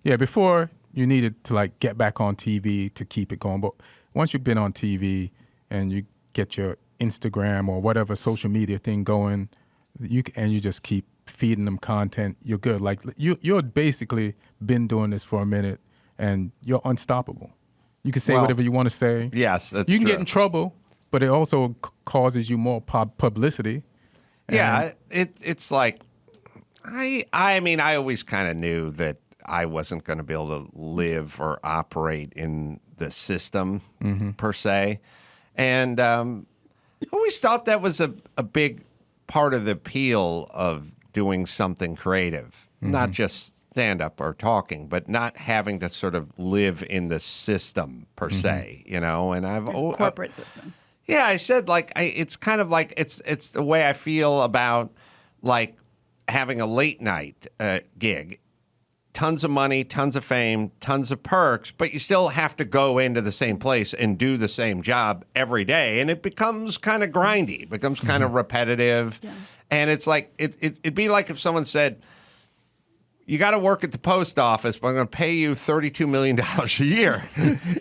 Yeah, before you needed to, like, get back on TV to keep it going. But once you've been on TV and you get your Instagram or whatever social media thing going, you just keep feeding them content, you're good. Like you're basically been doing this for a minute and you're unstoppable. You can say whatever you want to say. Yes, that's You can true. get in trouble, but it also causes you more publicity. Yeah, it's like, I mean, I always kind of knew that I wasn't going to be able to live or operate in the system per se. And I always thought that was a big part of the appeal of doing something creative, not just stand-up or talking, but not having to sort of live in the system per se, And I've corporate system. Yeah, I said it's kind of like it's the way I feel about like having a late night gig. tons of money, tons of fame, tons of perks, but you still have to go into the same place and do the same job every day. And it becomes kind of grindy, it becomes kind of repetitive. Yeah. And it's like, it'd be like if someone said, you got to work at the post office, but I'm going to pay you $32 million a year.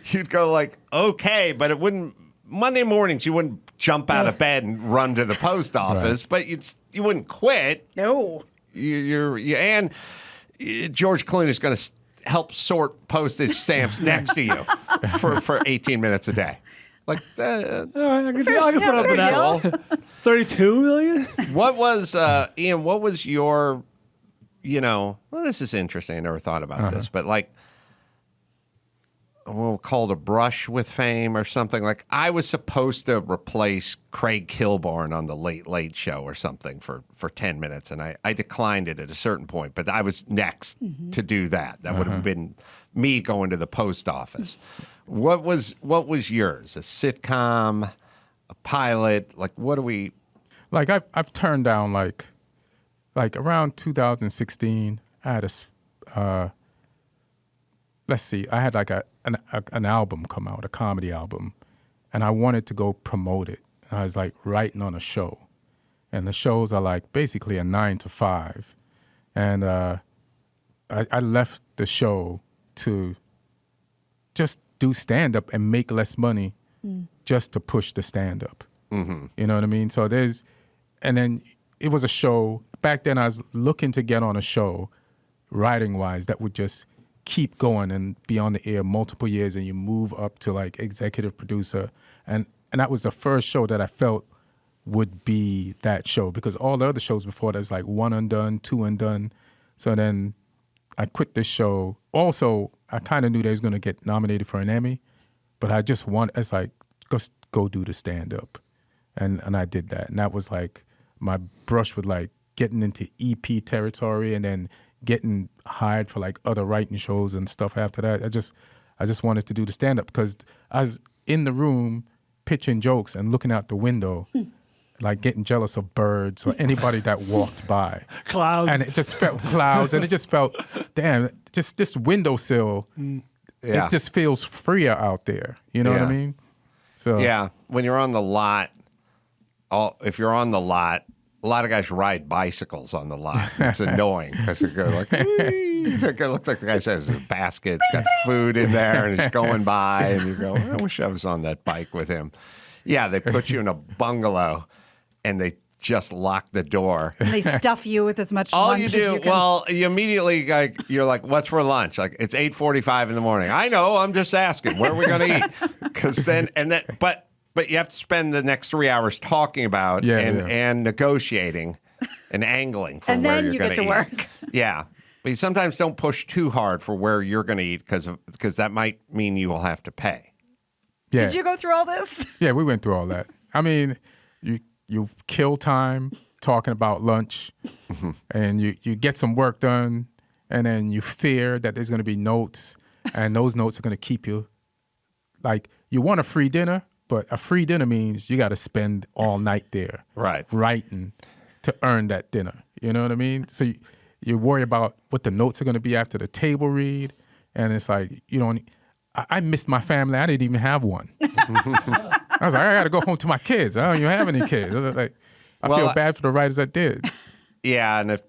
You'd go like, okay, but it wouldn't, Monday mornings, you wouldn't jump out of bed and run to the post office, but you wouldn't quit. No. And George Clooney's going to help sort postage stamps next to you for 18 minutes a day. Like that. All right, I can put up with that. 32 million? What was, Ian, what was your, well, this is interesting. I never thought about this, but like, we'll call it a brush with fame or something. Like I was supposed to replace Craig Kilborn on the Late Late Show or something for 10 minutes. And I declined it at a certain point, but I was next to do that. That would have been me going to the post office. What was yours? A sitcom, a pilot? Like what do we... Like I've turned down like around 2016, I had let's see, I had like an album come out, a comedy album, and I wanted to go promote it. And I was like writing on a show. And the shows are like basically a 9 to 5. And I left the show to just do stand-up and make less money just to push the stand-up. Mm-hmm. You know what I mean? So and then it was a show, back then I was looking to get on a show, writing-wise, that would just keep going and be on the air multiple years, and you move up to like executive producer. And that was the first show that I felt would be that show, because all the other shows before that was like one and done, two and done. So then I quit this show. Also, I kind of knew they was going to get nominated for an Emmy, but it's like, just go do the stand-up. And I did that. And that was like my brush with like getting into EP territory and then getting hired for like other writing shows and stuff after that. I just wanted to do the stand-up because I was in the room pitching jokes and looking out the window, like getting jealous of birds or anybody that walked by. Clouds. And it just felt clouds, and it just felt, damn, just this windowsill, it just feels freer out there. You know what I mean? So yeah, when you're on the lot, if you're on the lot, a lot of guys ride bicycles on the lot. It's annoying because it goes like, it looks like the guy has a basket, it's got food in there, and it's going by, and you go, I wish I was on that bike with him. Yeah, they put you in a bungalow, and they just lock the door. And they stuff you with as much all lunch you as do. you can. Well, you immediately you're like, "What's for lunch?" Like it's 8:45 in the morning. I know. I'm just asking. Where are we going to eat? Because but you have to spend the next 3 hours talking about and negotiating and angling for and where then you're you going get to to eat. work. Yeah, but you sometimes don't push too hard for where you're going to eat because that might mean you will have to pay. Yeah. Did you go through all this? Yeah, we went through all that. I mean, you kill time talking about lunch, and you get some work done, and then you fear that there's going to be notes, and those notes are going to keep you. Like, you want a free dinner, but a free dinner means you got to spend all night there, writing to earn that dinner. You know what I mean? So you worry about what the notes are going to be after the table read, and it's like, you know, I missed my family. I didn't even have one. I was like, I got to go home to my kids. I don't even have any kids. I feel bad for the writers that did. Yeah, and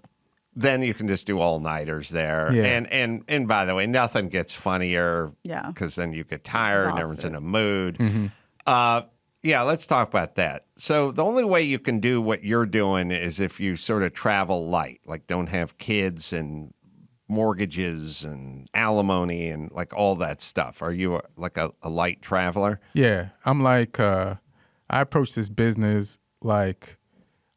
then you can just do all-nighters there. Yeah. And by the way, nothing gets funnier because then you get tired and everyone's in a mood. Mm-hmm. Yeah, let's talk about that. So the only way you can do what you're doing is if you sort of travel light, like don't have kids and mortgages and alimony and like all that stuff. Are you like a light traveler? Yeah, I'm like, I approach this business like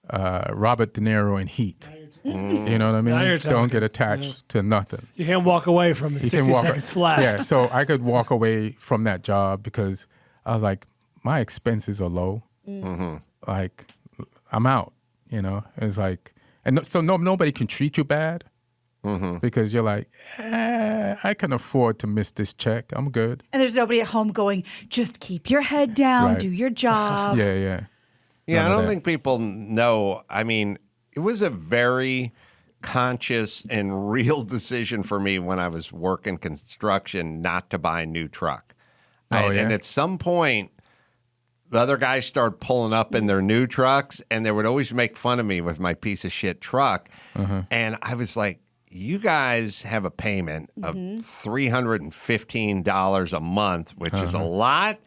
Robert De Niro in Heat. You know what I mean? Don't get attached to nothing. You can't walk away from it 60 seconds flat. Yeah, so I could walk away from that job because I was like, my expenses are low. Mm-hmm. Like, I'm out, you know? It's like, and so nobody can treat you bad because you're like, I can afford to miss this check. I'm good. And there's nobody at home going, just keep your head down, do your job. Yeah. Yeah, I don't think people know. I mean, it was a very conscious and real decision for me when I was working construction not to buy a new truck. And at some point, the other guys started pulling up in their new trucks, and they would always make fun of me with my piece of shit truck. And I was like, you guys have a payment of $315 a month, which is a lot,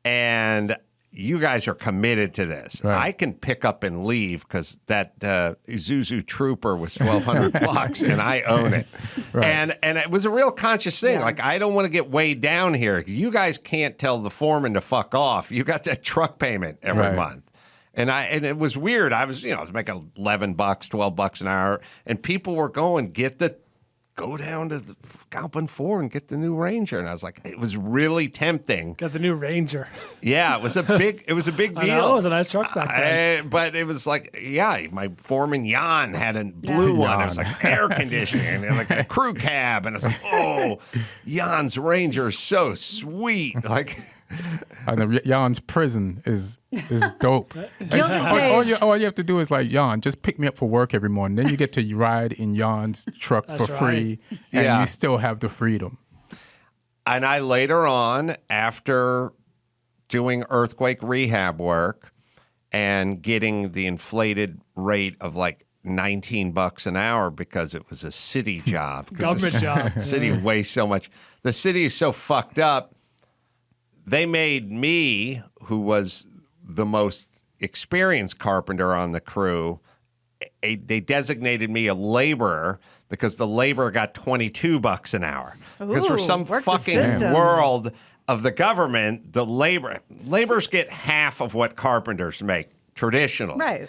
and you guys are committed to this. I can pick up and leave because that Isuzu Trooper was $1,200 and I own it. And it was a real conscious thing. Like, I don't want to get weighed down here. You guys can't tell the foreman to fuck off. You got that truck payment every month. And it was weird. I was making $11, $12 an hour, and people were going, go down to the Galpin 4 and get the new Ranger. And I was like, it was really tempting. Got the new Ranger. Yeah, it was a big deal. It was a nice truck back then. But it was like, my foreman Jan had a blue one. It was like air conditioning and like a crew cab. And I was like, oh, Jan's Ranger is so sweet. Like, Jan's prison is dope. Guilty all you have to do is like, Jan, just pick me up for work every morning. Then you get to ride in Jan's truck for free, and you still have the freedom. And I later on, after doing earthquake rehab work and getting the inflated rate of like $19 an hour because it was a city job. Government job. The city wastes so much. The city is so fucked up. They made me, who was the most experienced carpenter on the crew, they designated me a laborer because the laborer got $22 an hour. Because for some fucking world of the government, the laborers get half of what carpenters make traditionally. Right.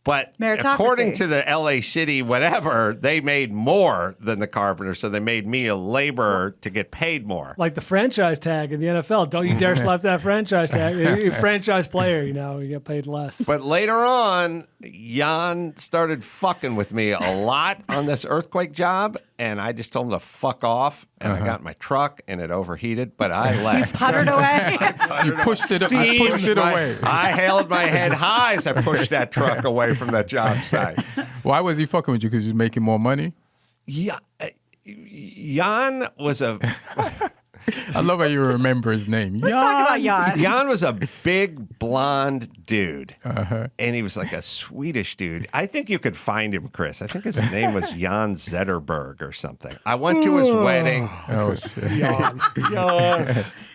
But according to the LA City, whatever, they made more than the carpenter, so they made me a laborer to get paid more. Like the franchise tag in the NFL. Don't you dare slap that franchise tag. You're a franchise player, you get paid less. But later on, Jan started fucking with me a lot on this earthquake job, and I just told him to fuck off, and I got in my truck, and it overheated, but I left. Puttered away. You pushed it away. I held my head high as I pushed that truck away from that job site. Why was he fucking with you? Because he's making more money? Yeah. Jan was a... I love how you remember his name. Let's talk about Jan. Jan was a big blonde dude, and he was like a Swedish dude. I think you could find him, Chris. I think his name was Jan Zetterberg or something. I went to his wedding. Oh, shit. Jan.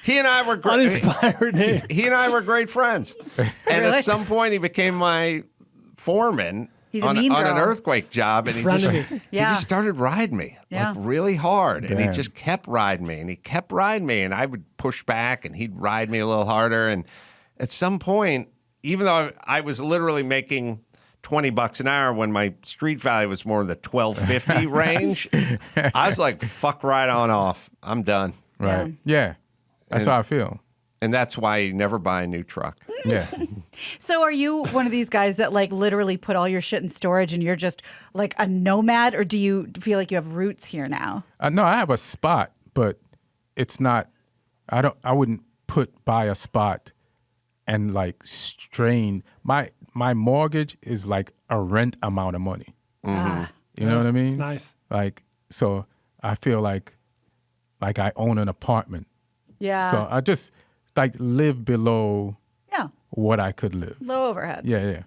He and I were great. Uninspired name. He and I were great friends. And at some point, he became my foreman. He's on a mean an girl. earthquake job, and he just started riding me like really hard, and he just kept riding me, and he kept riding me, and I would push back, and he'd ride me a little harder, and at some point, even though I was literally making $20 an hour when my street value was more in the $12.50 range, I was like, "Fuck right on off, I'm done." Right? Yeah, that's how I feel. And that's why you never buy a new truck. Yeah. So are you one of these guys that like literally put all your shit in storage and you're just like a nomad, or do you feel like you have roots here now? No, I have a spot, but it's not. I wouldn't buy a spot and like strain. My mortgage is like a rent amount of money. Ah. You know what I mean? It's nice. Like, so I feel like I own an apartment. Yeah. So I just like live below what I could live. Low overhead. Yeah.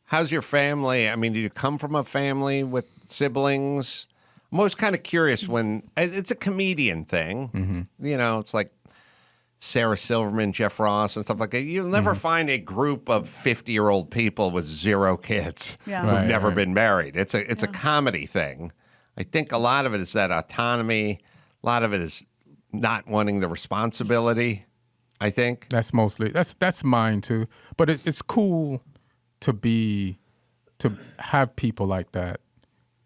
How's your family? I mean, did you come from a family with siblings? I'm always kind of curious when it's a comedian thing. Mm-hmm. It's like Sarah Silverman, Jeff Ross, and stuff like that. You'll never find a group of 50-year-old people with 0 kids who've never been married. It's a comedy thing. I think a lot of it is that autonomy. A lot of it is not wanting the responsibility, I think. That's mine too. But it's cool to have people like that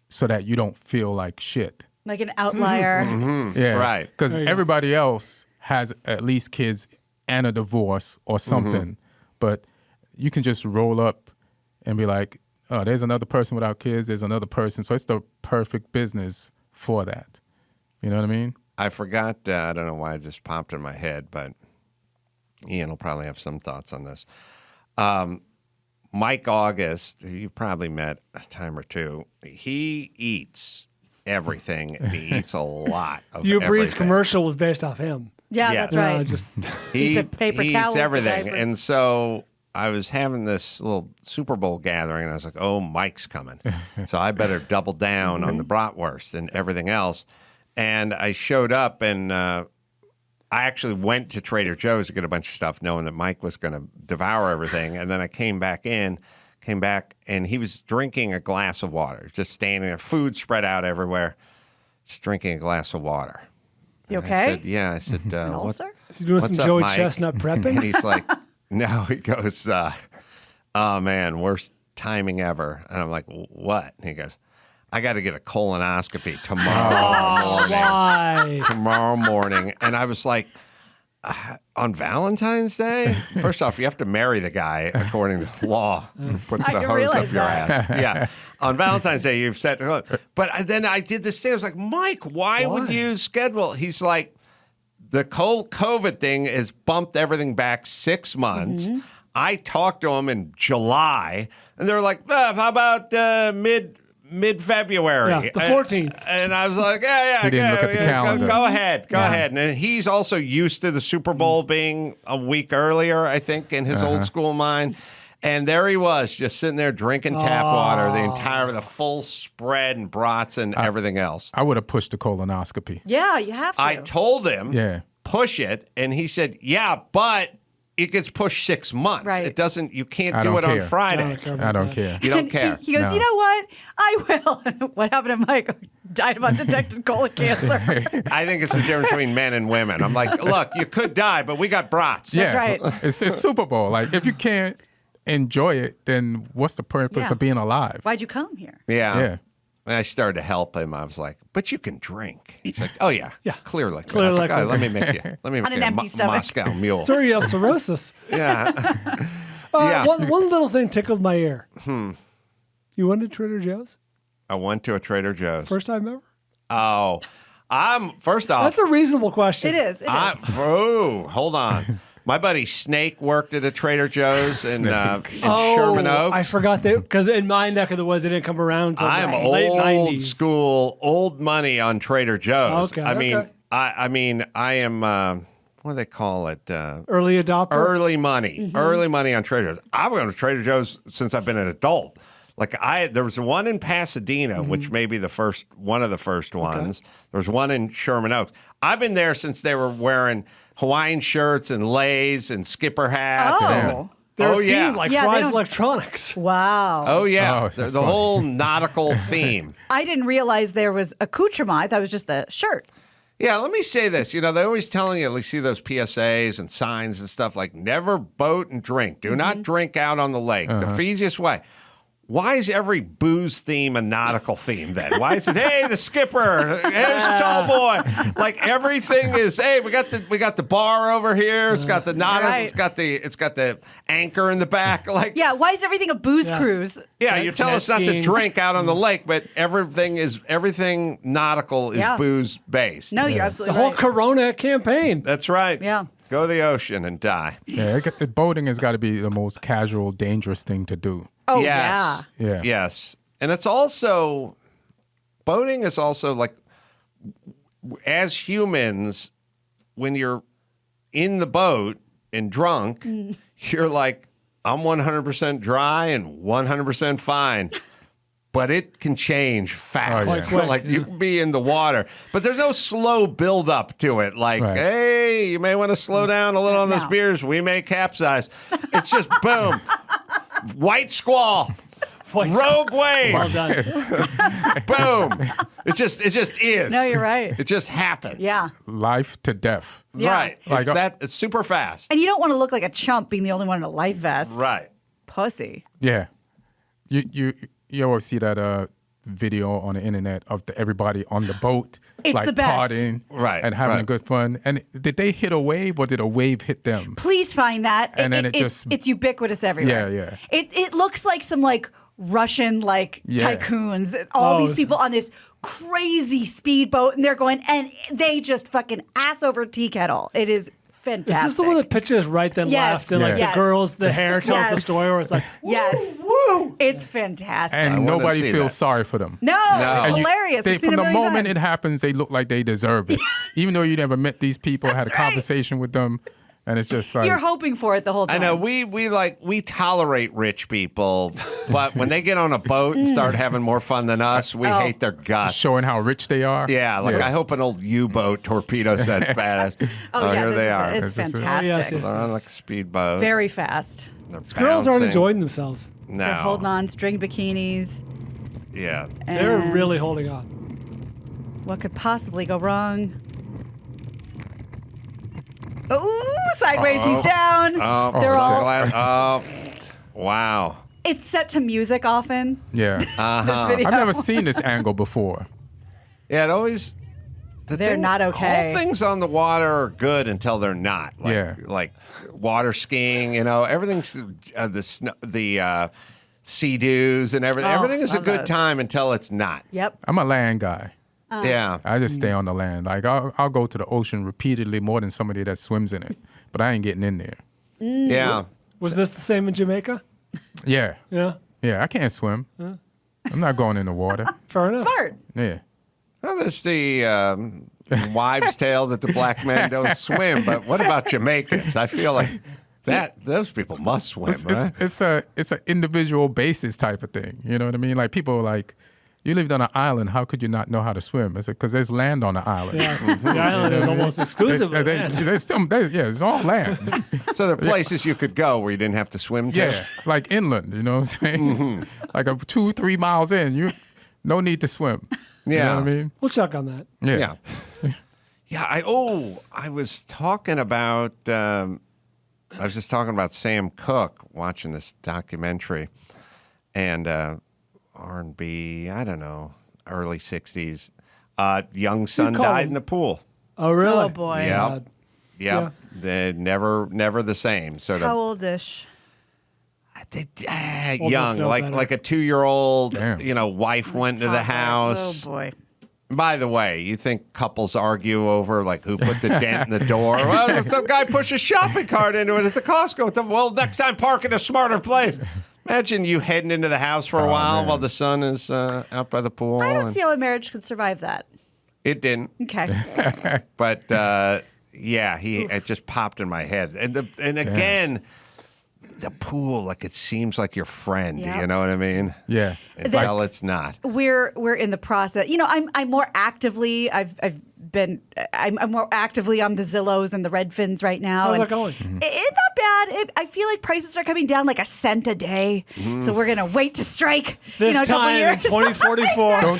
so that you don't feel like shit. Like an outlier. Yeah. Right. Because everybody else has at least kids and a divorce or something. But you can just roll up and be like, oh, there's another person without kids, there's another person. So it's the perfect business for that. You know what I mean? I forgot, I don't know why it just popped in my head, but Ian will probably have some thoughts on this. Mike August, who you've probably met a time or two, he eats everything. And he eats a lot of The Uber Eats everything. commercial was based off him. Yeah, that's right. He, The paper he towels, eats the everything. diapers. And so I was having this little Super Bowl gathering, and I was like, oh, Mike's coming. So I better double down on the bratwurst and everything else. And I showed up, and I actually went to Trader Joe's to get a bunch of stuff, knowing that Mike was going to devour everything. And then I came back, and he was drinking a glass of water, just standing there, food spread out everywhere, just drinking a glass of water. You And okay? I said, yeah. I said, An what, ulcer? Is he doing what's some up, Joey Mike? Chestnut prepping? And he's like, no. He goes, oh, man, worst timing ever. And I'm like, what? And he goes, I got to get a colonoscopy tomorrow morning. Why? Tomorrow morning. And I was like, on Valentine's Day? First off, you have to marry the guy according to law. Puts I the didn't hose realize up your that. ass. Yeah. On Valentine's Day, you've set. But then I did this thing. I was like, Mike, why would you schedule? He's like, the COVID thing has bumped everything back 6 months. Mm-hmm. I talked to him in July, and they're like, how about mid-February? Yeah, the 14th. And I was like, yeah. He didn't look at the calendar. Go ahead. Go ahead. And he's also used to the Super Bowl being a week earlier, I think, in his old school mind. And there he was, just sitting there drinking tap water, the full spread and brats and everything else. I would have pushed the colonoscopy. Yeah, you have to. I told him, Yeah. push it, and he said, yeah, but it gets pushed 6 months. Right. It doesn't. You can't I do don't it on care. Friday. I don't care. You don't And care. He goes, No. you know what? I will. What happened to Mike? Died of undetected colon cancer. I think it's the difference between men and women. I'm like, look, you could die, but we got brats. Yeah. right. It's Super Bowl. Like, if you can't enjoy it, then what's the purpose Yeah. of being alive? Why'd you come here? Yeah. Yeah. And I started to help him. I was like, but you can drink. He's like, oh, yeah. Clearly. Clear I was like, liquid. "All right, let me make you On an empty a stomach. Moscow mule. Sorry, you have cirrhosis. Yeah. Yeah. One little thing tickled my ear. You went to Trader Joe's? I went to a Trader Joe's. First time ever? Oh, first off. That's a reasonable question. It is. Oh, hold on. My buddy Snake worked at a Trader Joe's in Sherman Oaks. I forgot that because in my neck of the woods, it didn't come around until I'm the late old 90s. school, old money on Trader Joe's. Okay, I mean, okay. I am. What do they call it? Early adopter? Early money. Early money on Trader Joe's. I've gone to Trader Joe's since I've been an adult. Like there was one in Pasadena, which may be one of the first ones. There was one in Sherman Oaks. I've been there since they were wearing Hawaiian shirts and leis and skipper hats. Oh. They're yeah. themed like Yeah, they Fry's don't- Electronics. Wow. Oh yeah, Oh, the that's funny. whole nautical theme. I didn't realize there was accoutrement. I thought it was just the shirt. Yeah, let me say this. You know, they're always telling you, you see those PSAs and signs and stuff like never boat and drink. Do not drink out on the lake. The easiest way. Why is every booze theme a nautical theme then? Why is it, hey, the skipper, here's a tall boy? Like everything is, hey, we got the bar over here. It's got the nautical, Right. it's got the anchor in the back. Like Yeah, why is everything a booze cruise? yeah, you tell us not to skiing. drink out on the lake, but everything nautical is Yeah. booze based. No, you're The absolutely whole right. Corona campaign. That's right. Yeah. Go to the ocean and die. Yeah, boating has got to be the most casual, dangerous thing to do. Oh, Yes. Yeah. Yes. And it's also, boating is also like, as humans, when you're in the boat and drunk, you're like, I'm 100% dry and 100% fine. But it can change fast. Oh, yeah. Like you can be in the water, but there's no slow build up to it. Like, Right. hey, you may want to slow down a little on those No. beers. We may capsize. It's just boom, white squall, rogue wave, Well done. boom. It just is. No, you're right. It just happens. Yeah. Life to death. Yeah. Right. Like, It's super fast. And you don't want to look like a chump being the only one in a life vest. Right. Pussy. Yeah. You always see that video on the internet of everybody on the boat, It's like the best. partying, Right, and having right. good fun. And did they hit a wave, or did a wave hit them? Please find that. And then it's ubiquitous everywhere. Yeah, It looks like some like Russian Yeah. tycoons. All Oh, these people on this crazy speedboat, and they're going, and they just fucking ass over tea kettle. It is fantastic. Is this the one that pitches right then left and like the girls, the hair tells the story where it's like, yes, it's fantastic. And nobody feels sorry for them. No, it's And hilarious. I've seen from it a the million moment times. it happens, they look like they deserve it. Even though you never met these people, had a conversation with them, and it's just like You're hoping for it the whole time. I know we tolerate rich people, but when they get on a boat and start having more fun than us, we hate their guts. Showing how rich they are. Yeah, I hope an old U-boat torpedoes that badass. Here they are. It's fantastic. They're on like a speedboat. Very fast. These girls aren't enjoying themselves. No. They're holding on, string bikinis. Yeah. They're really holding on. What could possibly go wrong? Ooh, sideways, he's down. They're all. Wow. It's set to music often. Yeah. This video. I've never seen this angle before. Yeah, it always. They're not okay. All things on the water are good until they're not. Like water skiing, everything's the sea-doos and everything. Everything is a good time until it's not. Yep. I'm a land guy. Yeah. I just stay on the land. Like I'll go to the ocean repeatedly more than somebody that swims in it, but I ain't getting in there. Yeah. Was this the same in Jamaica? Yeah. Yeah. Yeah, I can't swim. I'm not going in the water. Fair enough. Smart. Yeah. Well, there's the wives' tale that the black men don't swim, but what about Jamaicans? I feel like those people must swim, right? It's an individual basis type of thing. You know what I mean? Like people are like, you lived on an island. How could you not know how to swim? It's because there's land on the island. Yeah, the island is almost exclusively land. It's all land. So there are places you could go where you didn't have to swim to. Yeah, like inland. You know what I'm saying? Like 2-3 miles in, no need to swim. You know what I mean? We'll check on that. Yeah. Yeah. I was talking about. I was just talking about Sam Cooke watching this documentary, and. R&B, I don't know, early 60s. Young son died in the pool. Oh, really? Oh, boy. Yep. Yeah. They're never the same. Sort How of oldish? young, like a 2-year-old, wife went into the house. Oh, boy. By the way, you think couples argue over like who put the dent in the door? Well, some guy pushed a shopping cart into it at the Costco. Well, next time park in a smarter place. Imagine you heading into the house for a while the son is out by the pool. I don't see how a marriage could survive that. It didn't. Okay. But it just popped in my head. And again, the pool, like it seems like your friend. Yep. You know what I mean? Yeah. Well, it's not. We're in the process. I'm more actively. I'm more actively on the Zillows and the Redfins right now. How's that going? It's not bad. I feel like prices are coming down like a cent a day. So we're gonna wait to strike. This a couple time in years. 2044.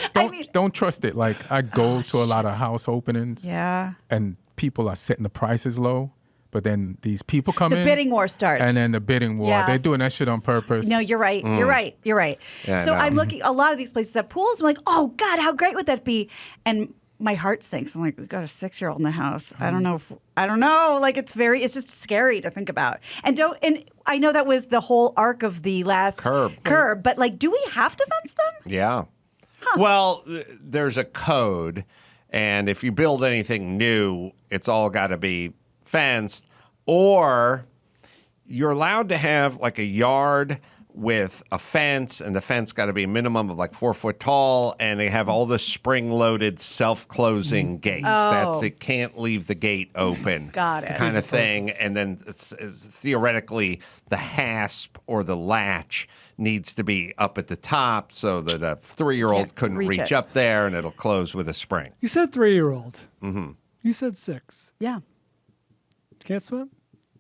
Don't trust it. Like I go to a lot of house openings. Yeah. And people are setting the prices low. But then these people come in. The bidding war starts. And then the bidding war. Yes. They're doing that shit on purpose. No, you're right. You're right. You're right. Yeah, so I know. I'm looking, a lot of these places have pools. I'm like, oh, God, how great would that be? And my heart sinks. I'm like, we've got a 6-year-old in the house. I don't know. Like, it's just scary to think about. And I know that was the whole arc of the last curb. But, like, do we have to fence them? Yeah. Well, there's a code. And if you build anything new, it's all got to be fenced, or you're allowed to have like a yard with a fence, and the fence got to be a minimum of like 4 foot tall, and they have all the spring-loaded self-closing gates. Oh. It can't leave the gate open. Got it. Kind of thing. And then it's theoretically the hasp or the latch needs to be up at the top so that a 3-year-old couldn't reach up there, and it'll close with a spring. You said 3-year-old. Mm-hmm. You said 6. Yeah. Can't swim?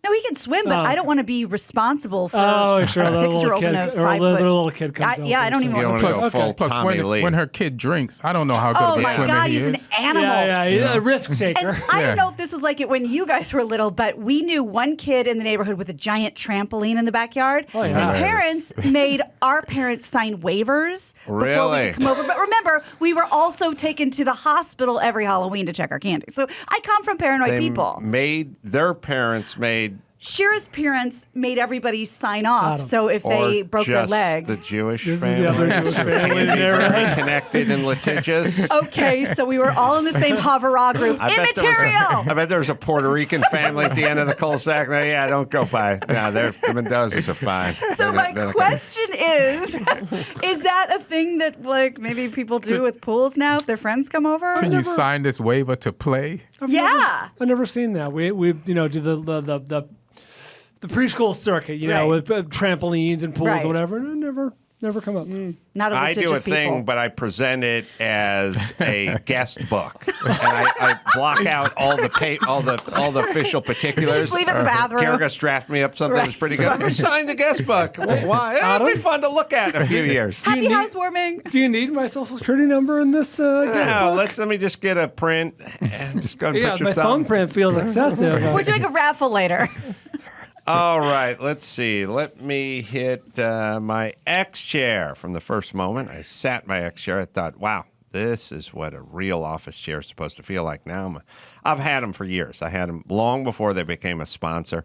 No, he can swim, but I don't want to be responsible for a a 6-year-old and a 5 foot. little kid comes Yeah, I don't even want to. Plus when her kid drinks, I don't know how good of a swimmer God, he he's is. an animal. Yeah, he's a risk taker. And I don't know if this was like it when you guys were little, but we knew one kid in the neighborhood with a giant trampoline in the backyard. Oh, yeah. And parents made our parents sign waivers before we Really? could come over. But remember, we were also taken to the hospital every Halloween to check our candy. So I come from paranoid people. Their parents made Shira's parents made everybody sign off. Adam. So if they broke their just leg. the Jewish This is family. the other Jewish family Very there, right? connected and litigious. Okay, so we were all in the same Havara group. Immaterial! I bet there was a Puerto Rican family at the end of the cul-de-sac. No, yeah, don't go by. No, the Mendozas are fine. So my question is that a thing that like maybe people do with pools now if their friends come over? Can you sign this waiver to play? Yeah. I've never seen that. We do the preschool circuit, Right. with trampolines and pools Right. or whatever. And it never come up. Not a I do a litigious thing, people. but I present it as a guest book, and I block out all the official particulars. Leave it in the bathroom. Garagos draft me up something that's pretty good. Right. Sign the guest book. Why? It'll be fun to look at in a few years. Happy housewarming. Do you need my social security number in this guest No, book? let me just get a print and just go and Yeah, put your my thumb. thumbprint feels excessive. We're doing a raffle later. All right, let's see. Let me hit my X chair from the first moment. I sat in my X chair. I thought, wow, this is what a real office chair is supposed to feel like now. I've had them for years. I had them long before they became a sponsor.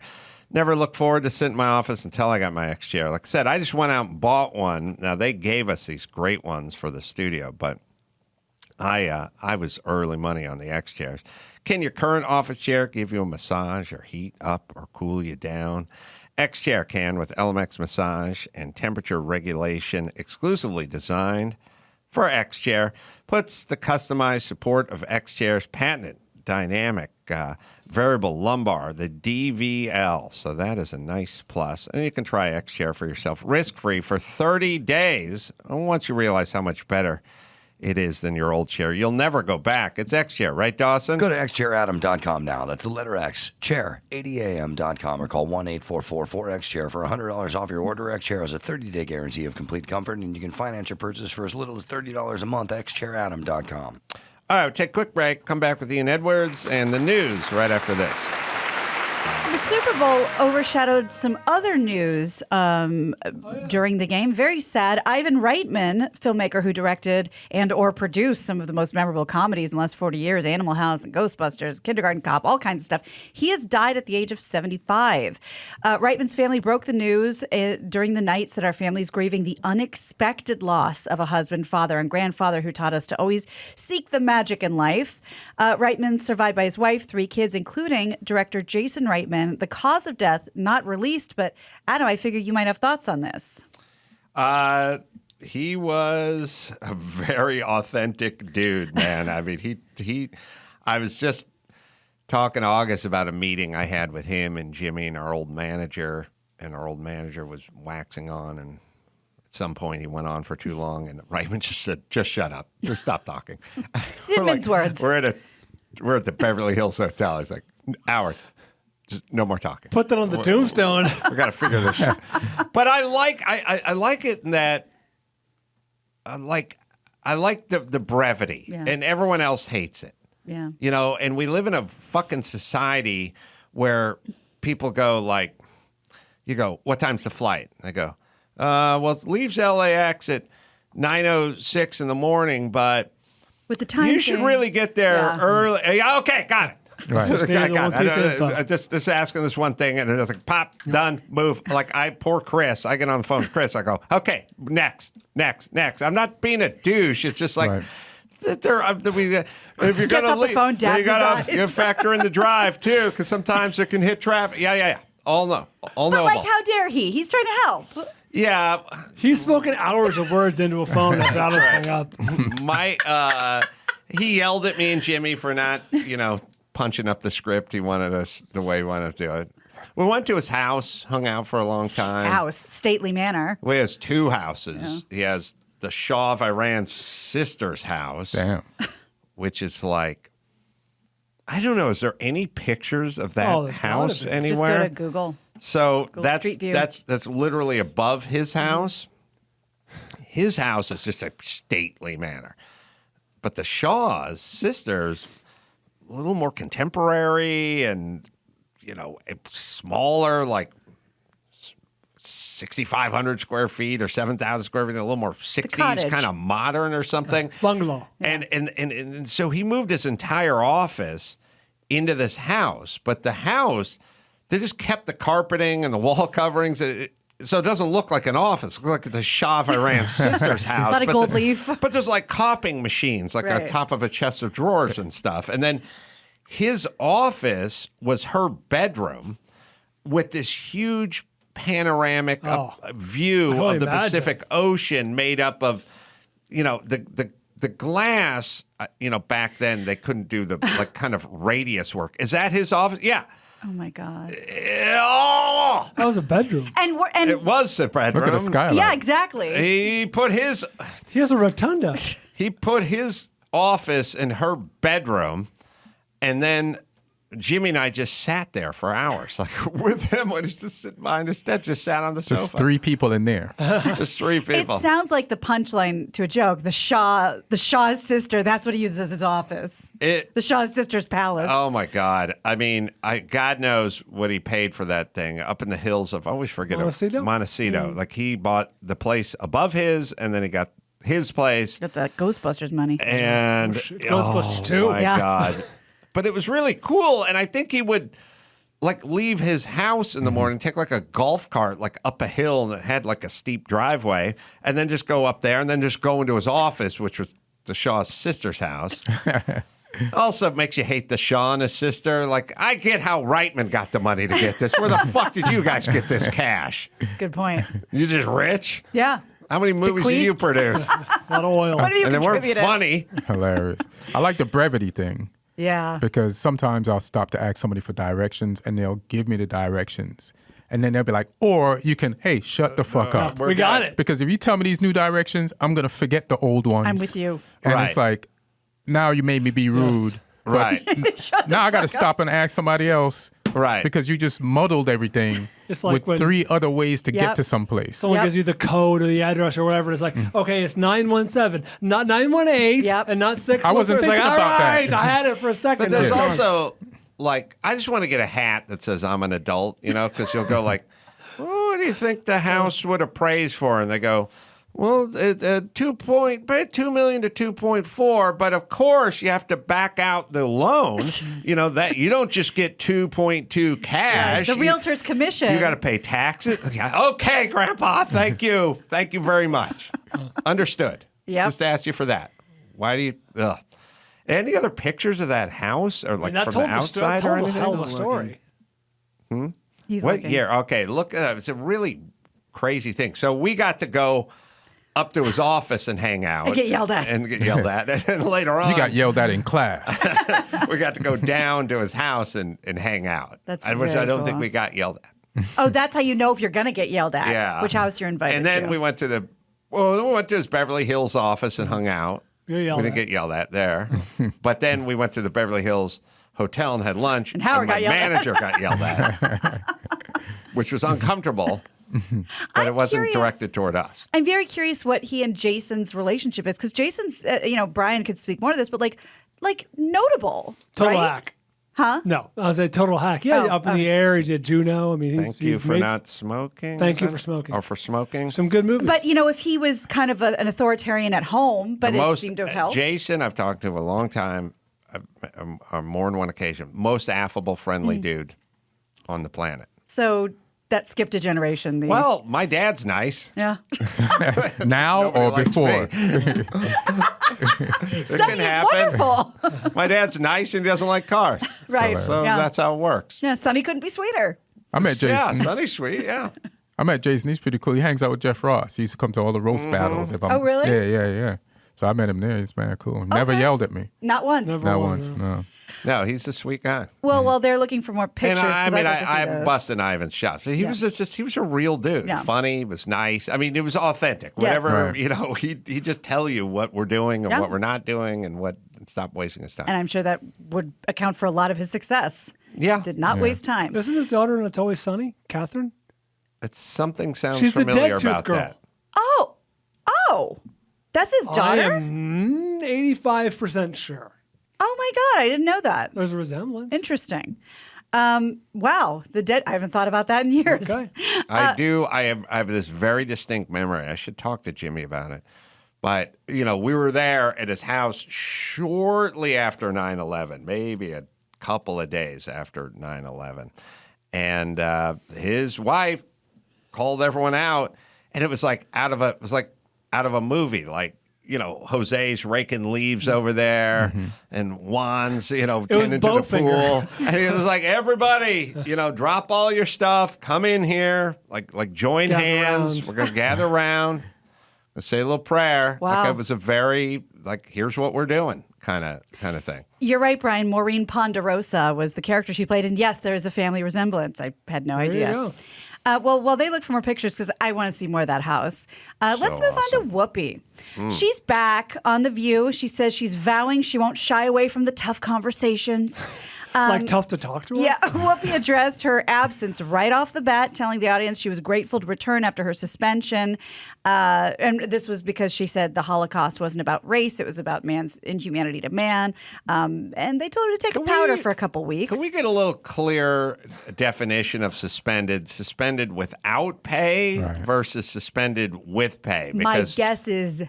Never looked forward to sitting in my office until I got my X chair. Like I said, I just went out and bought one. Now, they gave us these great ones for the studio, but I was early money on the X chairs. Can your current office chair give you a massage or heat up or cool you down? X chair can with LMX massage and temperature regulation exclusively designed for X chair. Puts the customized support of X chair's patented dynamic variable lumbar, the DVL. So that is a nice plus. And you can try X chair for yourself risk-free for 30 days. And once you realize how much better it is than your old chair, you'll never go back. It's X chair, right, Dawson? Go to xchairadam.com now. That's the letter X, chair, 80am.com, or call 1-844-4XChair for $100 off your order. X Chair has a 30-day guarantee of complete comfort, and you can finance your purchase for as little as $30 a month. xchairadam.com. All right, we'll take a quick break. Come back with Ian Edwards and the news right after this. The Super Bowl overshadowed some other news during the game. Very sad. Ivan Reitman, filmmaker who directed and or produced some of the most memorable comedies in the last 40 years, Animal House and Ghostbusters, Kindergarten Cop, all kinds of stuff. He has died at the age of 75. Reitman's family broke the news during the night, said our family's grieving the unexpected loss of a husband, father, and grandfather who taught us to always seek the magic in life. Reitman survived by his wife, 3 kids, including director Jason Reitman. The cause of death not released, but Adam, I figure you might have thoughts on this. He was a very authentic dude, man. I mean, I was just talking to August about a meeting I had with him and Jimmy and our old manager, was waxing on, and at some point he went on for too long, and Reitman just said, just shut up. Just stop talking. Mince words. We're at the Beverly Hills Hotel. He's like, Howard, just no more talking. Put that on the tombstone. We got to figure this shit. But I like it in that I like the brevity, Yeah. and everyone else hates it. Yeah. You know, and we live in a fucking society where people go like, you go, what time's the flight? I go, well, it leaves LAX at 9:06 in the morning, but with the time you should really get there early. Yeah, okay, got it. Right. Just asking this one thing, and it's like, pop, done, move. Like, poor Chris. I get on the phone with Chris. I go, okay, next. I'm not being a douche. It's just like, if you're Gets gonna off the leave, phone, dabs you gotta his eyes. factor in the drive too, because sometimes it can hit traffic. Yeah. All But knowable. like, how dare he? He's trying to help. Yeah, He's spoken hours of words into a phone that was hung up. He yelled at me and Jimmy for not, punching up the script. He wanted us the way he wanted to do it. We went to his house, hung out for a long time. House, stately manor. Well, he has 2 houses. Yeah. He has the Shah of Iran's sister's house. Damn. Which is like, I don't know. Is there any pictures of that house anywhere? Just go to Google. So Google Street View. that's literally above his house. His house is just a stately manor. But the Shaw's sisters, a little more contemporary and, smaller, like 6,500 square feet or 7,000 square feet, a little more 60s, kind of modern or something. Bungalow. And so he moved his entire office into this house. But the house, they just kept the carpeting and the wall coverings. So it doesn't look like an office. It looks like the Shah of Iran's sister's house. A lot of gold leaf. But there's like copying machines, like on Right. top of a chest of drawers and stuff. And then his office was her bedroom with this huge panoramic view of the Pacific Ocean made up of, the glass. Back then they couldn't do the like kind of radius work. Is that his office? Yeah. Oh my God. Oh! That was a bedroom. And It was a bedroom. Look at the skylight. yeah, exactly. He has a rotunda. He put his office in her bedroom, and then Jimmy and I just sat there for hours, like with him when he's just sitting behind his desk, just sat on the Just sofa. 3 people in there. Just 3 people. It sounds like the punchline to a joke. The Shah's sister. That's what he uses as his office. The Shah's sister's palace. Oh my God! I mean, God knows what he paid for that thing up in the hills of. I always forget Montecito? Montecito. Mm. Like he bought the place above his, and then he got his place. Got that Ghostbusters money. And Ghostbusters 2. Oh my Yeah. God! But it was really cool, and I think he would like leave his house in the morning, take like a golf cart like up a hill that had like a steep driveway, and then just go up there, and then just go into his office, which was the Shah's sister's house. Also, it makes you hate the Shah and his sister. Like, I get how Reitman got the money to get this. Where the fuck did you guys get this cash? Good point. You just rich? Yeah. How many movies do you produce? A lot of oil. What do you And they weren't contributed? funny. Hilarious. I like the brevity thing. Yeah. Because sometimes I'll stop to ask somebody for directions and they'll give me the directions. And then they'll be like, or you can, hey, shut the fuck up. We got it. Because if you tell me these new directions, I'm going to forget the old ones. I'm with you. And Right. it's like, now you made me be rude. but Right. Now I got to stop and ask somebody else. Right. Because you just muddled everything It's like with when- 3 other ways to Yep. get to someplace. Someone Yep. gives you the code or the address or whatever. It's like, okay, it's 917, not 918, Yep. and not 6. I wasn't It's like, thinking about all that. right, I had it for a second. But there's Yeah. also, like, I just want to get a hat that says I'm an adult, because you'll go like, well, what do you think the house would appraise for? And they go, well, 2 million to 2.4, but of course you have to back out the loan. That you don't just get 2.2 cash. The realtor's commission. You got to pay taxes. Okay, Grandpa. Thank you. Thank you very much. Understood. Yep. Just asked you for that. Why do you? Ugh. Any other pictures of that house, or like that from the told outside, told or a anything? hell of a story. He's What looking. year? Okay, look. It's a really crazy thing. So we got to go up to his office and hang out. And get yelled at. And get yelled at. And later on, You got yelled at in class. we got to go down to his house and hang out. That's which very I don't think cool. we got yelled at. Oh, that's how you know if you're going to get yelled at. Yeah. Which house you're invited And then to. we went to his Beverly Hills office and hung out. You're We yelled didn't at. get yelled at there. But then we went to the Beverly Hills hotel and had lunch. And Howard my got yelled at. manager got yelled at, which was uncomfortable. But it wasn't curious. directed toward us. I'm very curious what he and Jason's relationship is because Jason's, Bryan could speak more to this, but like notable. Total right? hack. Huh? No, I was a total hack. Yeah, Oh, up in the air. He did Juno. I mean, Thank you he's for made not smoking. Thank you is for it? smoking. Or for smoking. some good movies. But if he was kind of an authoritarian at home, but it seemed to have helped. Jason, I've talked to a long time, on more than one occasion. Most affable, friendly dude on the planet. So that skipped a generation. Well, my dad's nice. Yeah. Now Nobody or likes before? me. It Sonny can is happen. wonderful. My dad's nice and he doesn't like cars. Right. So Yeah. that's how it works. Yeah, Sonny couldn't be sweeter. I met Jason. Yeah, Sonny's sweet, yeah. I met Jason. He's pretty cool. He hangs out with Jeff Ross. He used to come to all the roast battles. If I'm, Oh, really? Yeah. So I met him there. He's man cool. Never Okay. yelled at me. Not once. Not once. No. No, he's a sweet guy. Well, they're looking for more pictures. And 'cause I'd like to see I'm those. busting Ivan's chops. He was he was a real dude. Yeah. Funny, he was nice. I mean, it was authentic. Yes. Whatever, Right. he just tell you what we're doing and Yeah. what we're not doing and stop wasting his time. And I'm sure that would account for a lot of his success. Yeah. Did not Yeah. waste time. Isn't his daughter in It's Always Sunny, Catherine? It's something sounds She's the familiar dead tooth about girl. that. Oh, that's his daughter? I am 85% sure. Oh my God, I didn't know that. There's a resemblance. Interesting. Wow, the dead. I haven't thought about that in years. Okay. I do. I have this very distinct memory. I should talk to Jimmy about it. But, we were there at his house shortly after 9/11, maybe a couple of days after 9/11. and his wife called everyone out, and it was like out of a movie, like. Jose's raking leaves over there, and Juan's, tending to the pool. And it was like, everybody, drop all your stuff, come in here, like join hands. We're going to gather around and say a little prayer. Wow. Like it was a very, here's what we're doing kind of thing. You're right, Brian. Maureen Ponderosa was the character she played. And yes, there is a family resemblance. I had no idea. You go. Well, while they look for more pictures, because I want to see more of that house, let's move on to Whoopi. She's back on The View. She says she's vowing she won't shy away from the tough conversations. Tough to talk to her? Yeah, Whoopi addressed her absence right off the bat, telling the audience she was grateful to return after her suspension. And this was because she said the Holocaust wasn't about race, it was about man's inhumanity to man. And they told her to take a powder for a couple weeks. Can we get a little clear definition of suspended? Suspended without pay versus suspended with pay? My guess is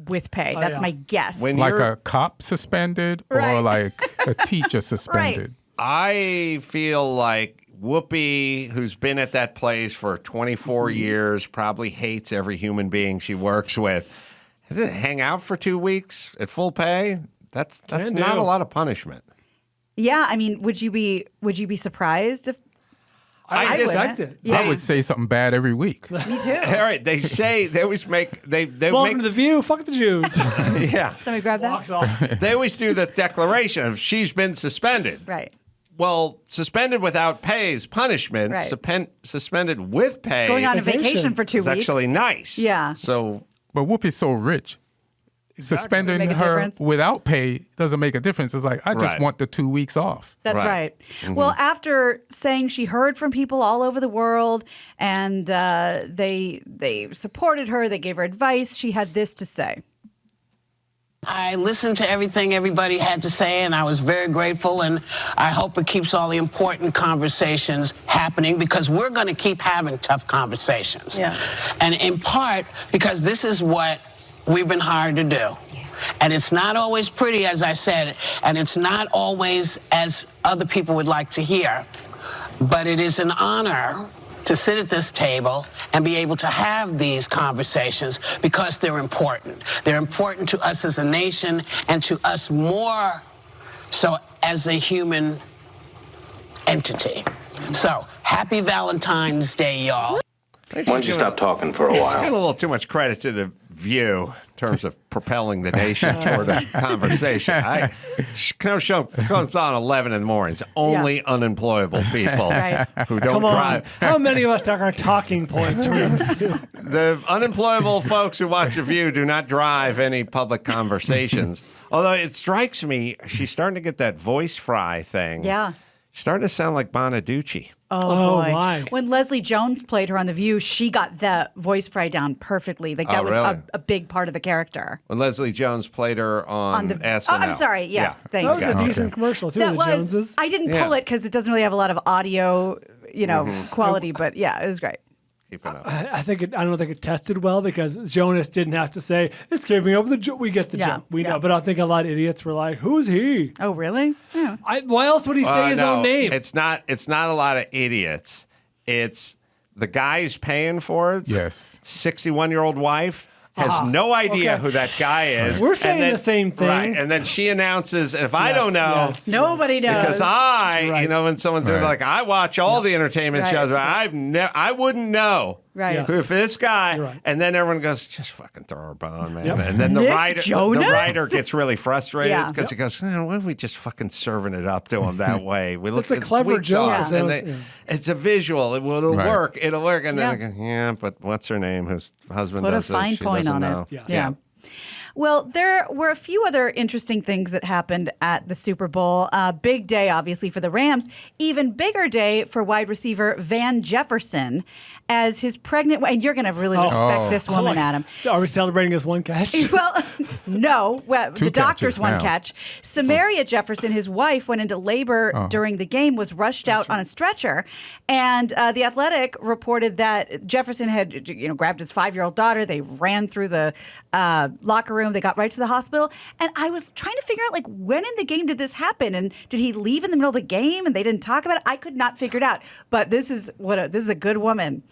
with pay. That's my guess. Like a cop suspended or like a teacher suspended? I feel like Whoopi, who's been at that place for 24 years, probably hates every human being she works with. Doesn't hang out for 2 weeks at full pay? That's not a lot of punishment. Yeah, I mean, would you be surprised if I expect it. Yeah. I would say something bad every week. Me too. All right, they always make Welcome to The View. Fuck the Jews. Yeah. Somebody grab that. Walks off. They always do the declaration of she's been suspended. Right. Well, suspended without pay is punishment. Right. Suspended with pay. Going on a vacation for 2 is weeks. actually nice. Yeah. So, but Whoopi's so rich. Suspending Make a her difference. without pay doesn't make a difference. It's like, I just want the 2 weeks off. That's right. Well, after saying she heard from people all over the world and they supported her, they gave her advice, she had this to say. I listened to everything everybody had to say, and I was very grateful, and I hope it keeps all the important conversations happening, because we're going to keep having tough conversations. Yeah. And in part because this is what we've been hired to do. And it's not always pretty, as I said, and it's not always as other people would like to hear, but it is an honor to sit at this table and be able to have these conversations, because they're important. They're important to us as a nation, and to us more so as a human entity. So, happy Valentine's Day, y'all. Why don't you stop talking for a while? Give a little too much credit to The View in terms of propelling the nation toward a conversation. Show comes on 11 in the morning. It's only unemployable people who don't drive. How many of us take our talking points from The View? The unemployable folks who watch The View do not drive any public conversations. Although it strikes me, she's starting to get that voice fry thing. Yeah. She's starting to sound like Bonaducci. Oh, boy. My. When Leslie Jones played her on The View, she got the voice fry down perfectly. Like that was really? a big part of the character. When Leslie Jones played her on SNL. Oh, I'm sorry. Yes, thank you. That was a decent commercial too. That The was. Joneses. I didn't pull it because it doesn't really have a lot of audio, quality. But yeah, it was great. Keeping up. I don't think it tested well, because Jonas didn't have to say it's keeping up with the joke. We get the joke. We know, but I think a lot of idiots were like, "Who's he?" Oh, really? Yeah. Why else would he say his own name? It's not a lot of idiots. It's the guy who's paying for it. Yes. 61-year-old wife has no idea who that guy is. We're saying the same thing. Right. And then she announces, and if I don't know, nobody knows. Because when someone's like, I watch all the entertainment shows, but I wouldn't know. Right. If this guy, and then everyone goes, just fucking throw her a bone, man. Yep. And then the writer gets really frustrated because he goes, why don't we just fucking serving it up to him that way? We look, it's a clever joke. And it's a visual. It'll work. It'll work. And then they go, but what's her name? Whose husband Put does a fine this? She point doesn't on know. it. Yeah. Well, there were a few other interesting things that happened at the Super Bowl. Big day, obviously, for the Rams. Even bigger day for wide receiver Van Jefferson, as his pregnant wife, and you're going to really respect this woman, Adam. Are we celebrating his one catch? Well, no. Well, Two the doctor's catches one now. catch. Samaria Jefferson, his wife, went into labor during the game, was rushed out on a stretcher. And The Athletic reported that Jefferson had grabbed his 5-year-old daughter. They ran through the locker room room. They got right to the hospital. And I was trying to figure out, like, when in the game did this happen? And did he leave in the middle of the game and they didn't talk about it? I could not figure it out. But this is a good woman.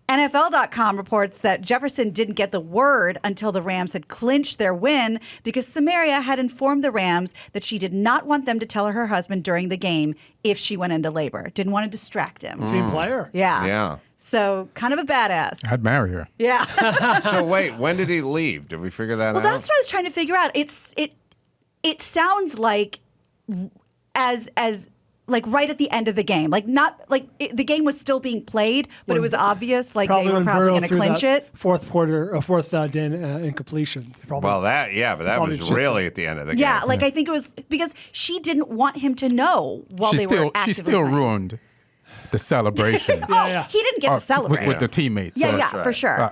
NFL.com reports that Jefferson didn't get the word until the Rams had clinched their win because Samaria had informed the Rams that she did not want them to tell her husband during the game if she went into labor. Didn't want to distract him. Team player. Yeah. Yeah. So kind of a badass. I'd marry her. Yeah. So wait, when did he leave? Did we figure that out? Well, that's what I was trying to figure out. It sounds like as like right at the end of the game, like not like the game was still being played, but it was obvious like they were probably going to clinch it. Fourth down incompletion. Well, but that was really at the end of the game. Yeah, like I think it was because she didn't want him to know while they were actively She still playing. Ruined the celebration. He didn't get to celebrate with the teammates. Yeah, for sure.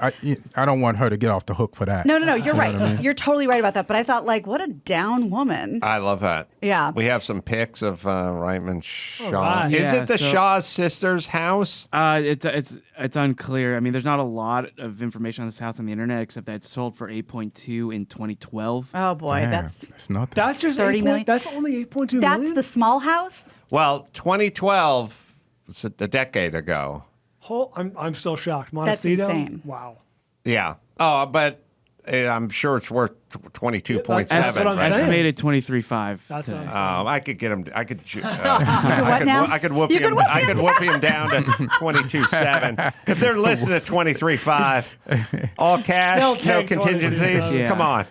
I don't want her to get off the hook for that. No, you're right. What I mean? You're totally right about that. But I thought, like, what a down woman. I love that. Yeah. We have some pics of Reitman Shaw. right. Is Yeah, it the so- Shaw's sister's house? It's unclear. I mean, there's not a lot of information on this house on the internet except that it sold for 8.2 in 2012. Oh boy, Damn, that's not That's just 30 $8 million. That's only 8.2 That's million? the small house. Well, 2012, it's a decade ago. I'm still shocked. That's Montecito? insane. Wow. Yeah. Oh, but I'm sure it's worth 22.7. That's what I'm saying. Estimated 23.5. That's what I'm saying. I could get him. I could. now? I could whoop You him. could whoop I him could whoop him down to 22.7. If they're listed at 23.5, all They'll cash, no take contingencies. 22.7. Yeah. Come on.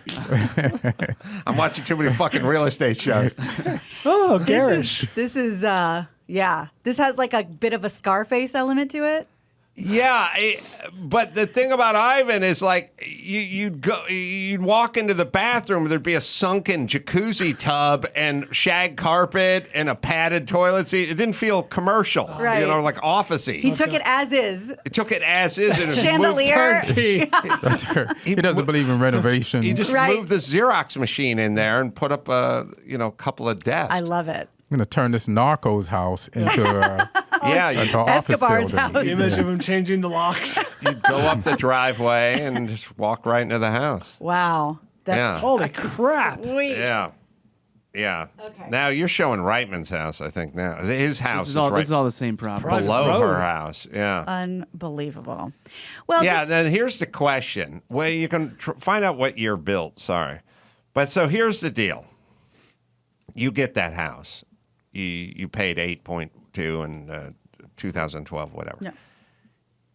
I'm watching too many fucking real estate shows. Oh, garish. This is This has like a bit of a Scarface element to it. Yeah, but the thing about Ivan is like you'd walk into the bathroom, there'd be a sunken jacuzzi tub and shag carpet and a padded toilet seat. It didn't feel commercial, Right. like office-y. He took it as is. It took it as is and it Chandelier. He doesn't believe in renovations. He just Right. moved the Xerox machine in there and put up a couple of desks. I love it. I'm gonna turn this narco's house into an office Escobar's building. house. The image of him changing the locks. You'd go up the driveway and just walk right into the house. Wow. That's Yeah. Holy crap. sweet. Yeah. Yeah. Okay. Now you're showing Reitman's house, I think now. His house This is all right the same property. Private below road. her house. Yeah. Unbelievable. Well, Yeah, just- then here's the question. Well, you can find out what year built, sorry. But so here's the deal. You get that house. You paid 8.2 in 2012, whatever. Yeah.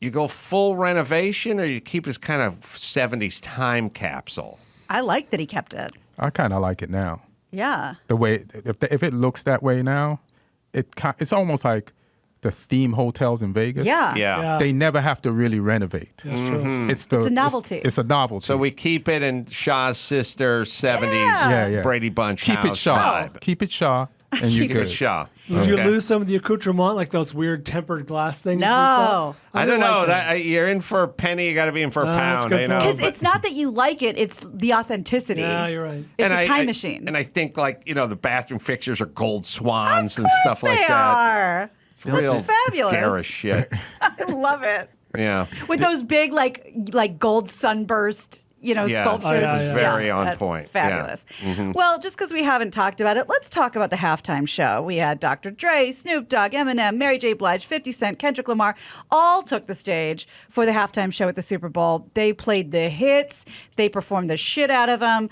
You go full renovation or you keep this kind of 70s time capsule? I like that he kept it. I kind of like it now. Yeah. The way if it looks that way now, it's almost like the theme hotels in Vegas. Yeah. Yeah. They never have to really renovate. That's true. It's a novelty. It's a novelty. So we keep it in Shaw's sister 70s Yeah. Brady Bunch keep house it Shaw. vibe. Keep it Shaw. And you Keep it good. Shaw. Would you Okay. lose some of the accoutrement, like those weird tempered glass things? No. I don't know. That You're in for a penny, you got to be in for a that's a pound. good You know? point. Because it's not that you like it, it's the authenticity. Yeah, you're right. It's And a time machine. And I think, the bathroom fixtures are gold swans and stuff like they that. are. Real That's fabulous. garish shit. I love it. Yeah. With those big, like gold sunburst, Yeah, sculptures. it's very on that's point. Fabulous. Yeah. Mhm. Well, just because we haven't talked about it, let's talk about the halftime show. We had Dr. Dre, Snoop Dogg, Eminem, Mary J. Blige, 50 Cent, Kendrick Lamar, all took the stage for the halftime show at the Super Bowl. They played the hits. They performed the shit out of them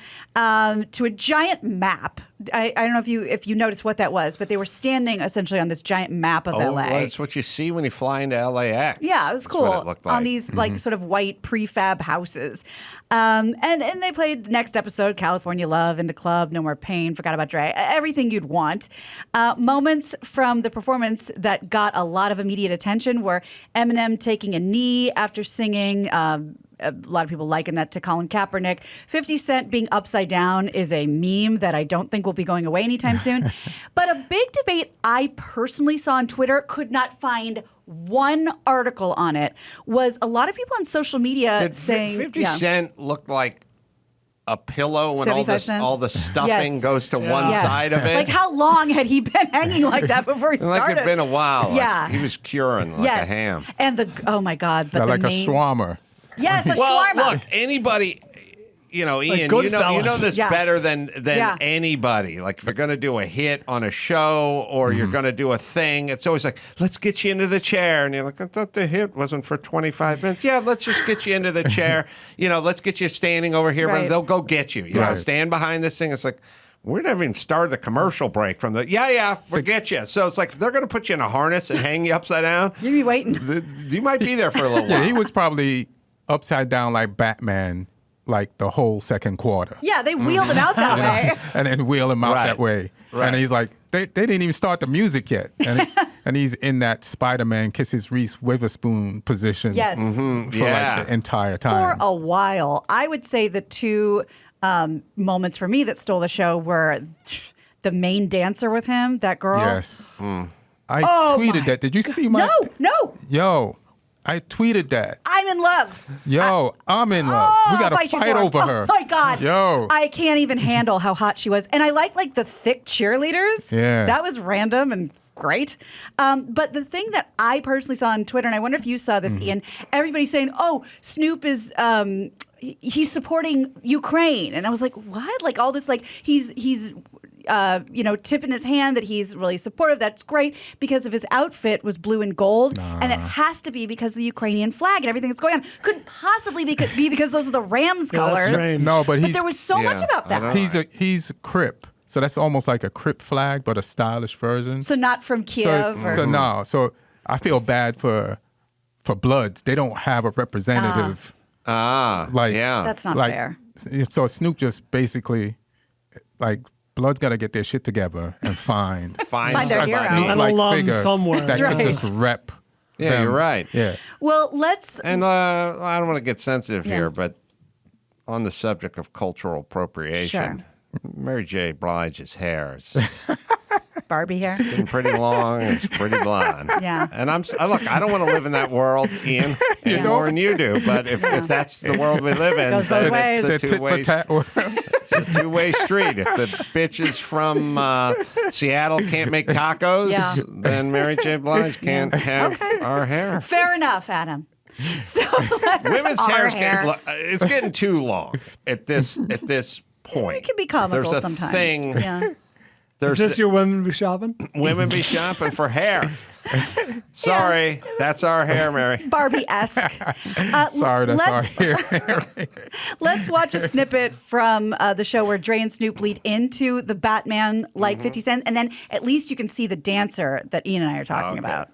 to a giant map. I don't know if you noticed what that was, but they were standing essentially on this giant map of LA. Well, that's what you see when you fly into LAX. Yeah, it was That's cool what it looked like. on these like sort of white prefab houses. And they played the next episode, California Love, In the Club, No More Pain, Forgot About Dre, everything you'd want. Moments from the performance that got a lot of immediate attention were Eminem taking a knee after singing. A lot of people liken that to Colin Kaepernick. 50 Cent being upside down is a meme that I don't think will be going away anytime soon. But a big debate I personally saw on Twitter, could not find one article on it, was a lot of people on social media Did saying 50 Cent looked like a pillow when 75 cents? all the stuffing Yes. goes to one Yes. side of it? Like, how long had he been hanging like that before he started? Like it'd been a while. Yeah. Like he was curing like Yes. a ham. And oh my God. But Yeah, the like a name, shawarma. Yes, a Well, shawarma. look, anybody, Ian, Like you know Goodfellas. this better than anybody. Like if you're going to do a hit on a show or you're going to do a thing, it's always like, let's get you into the chair. And you're like, I thought the hit wasn't for 25 minutes. Yeah, let's just get you into the chair. Let's get you standing over here. Right. They'll go get you. You know, stand behind this thing. It's like, we never even started the commercial break from the, we'll get you. So it's like, if they're going to put you in a harness and hang you upside down, you'd be waiting. You might be there for a little while. Yeah, he was probably upside down like Batman, like the whole second quarter. Yeah, they wheeled him out that way. And then wheel him out that way. Right. And he's like, they didn't even start the music yet. And he's in that Spider-Man kisses Reese Witherspoon position Yes. for like the entire time. For a while. I would say the two moments for me that stole the show were the main dancer with him, that girl. Yes. I tweeted that. Did you see my... No. Yo, I tweeted that. I'm in love. Yo, I'm in love. We got to fight over her. Oh, my God. Yo. I can't even handle how hot she was. And I like the thick cheerleaders. Yeah. That was random and great. But the thing that I personally saw on Twitter, and I wonder if you saw this, Ian, everybody's saying, oh, Snoop is... he's supporting Ukraine. And I was like, what? Like all this, like he's tipping his hand that he's really supportive. That's great because of his outfit was blue and gold. And it has to be because of the Ukrainian flag and everything that's going on. Couldn't possibly be because those are the Rams colors. No, but there was so much about that. He's a Crip. So that's almost like a Crip flag, but a stylish version. So not from Kiev. So I feel bad for Bloods. They don't have a representative. That's not fair. So Snoop just basically, like, Blood's got to get their shit together and find their a hero. Snoop-like figure somewhere. that can just rep. Yeah, them. you're right. Yeah. Well, let's... And I don't want to get sensitive here, but on the subject of cultural appropriation, Mary J. Blige's hair is... Barbie hair. It's getting pretty long. It's pretty blonde. Yeah. And look, I don't want to live in that world, Ian, any more than you do. But if that's the world we live in, goes both ways. It's a two-way street. If the bitches from Seattle can't make tacos, then Mary J. Blige can't have our hair. Fair enough, Adam. So women's hair it's getting too long at this point. It can be comical There's a sometimes. thing. Yeah. Is this your women be shopping? Women be shopping for hair. Sorry, that's our hair, Mary. Barbie-esque. Sorry, that's our hair. Let's watch a snippet from the show where Dre and Snoop lead into the Batman like 50 Cent, and then at least you can see the dancer that Ian and I are talking about.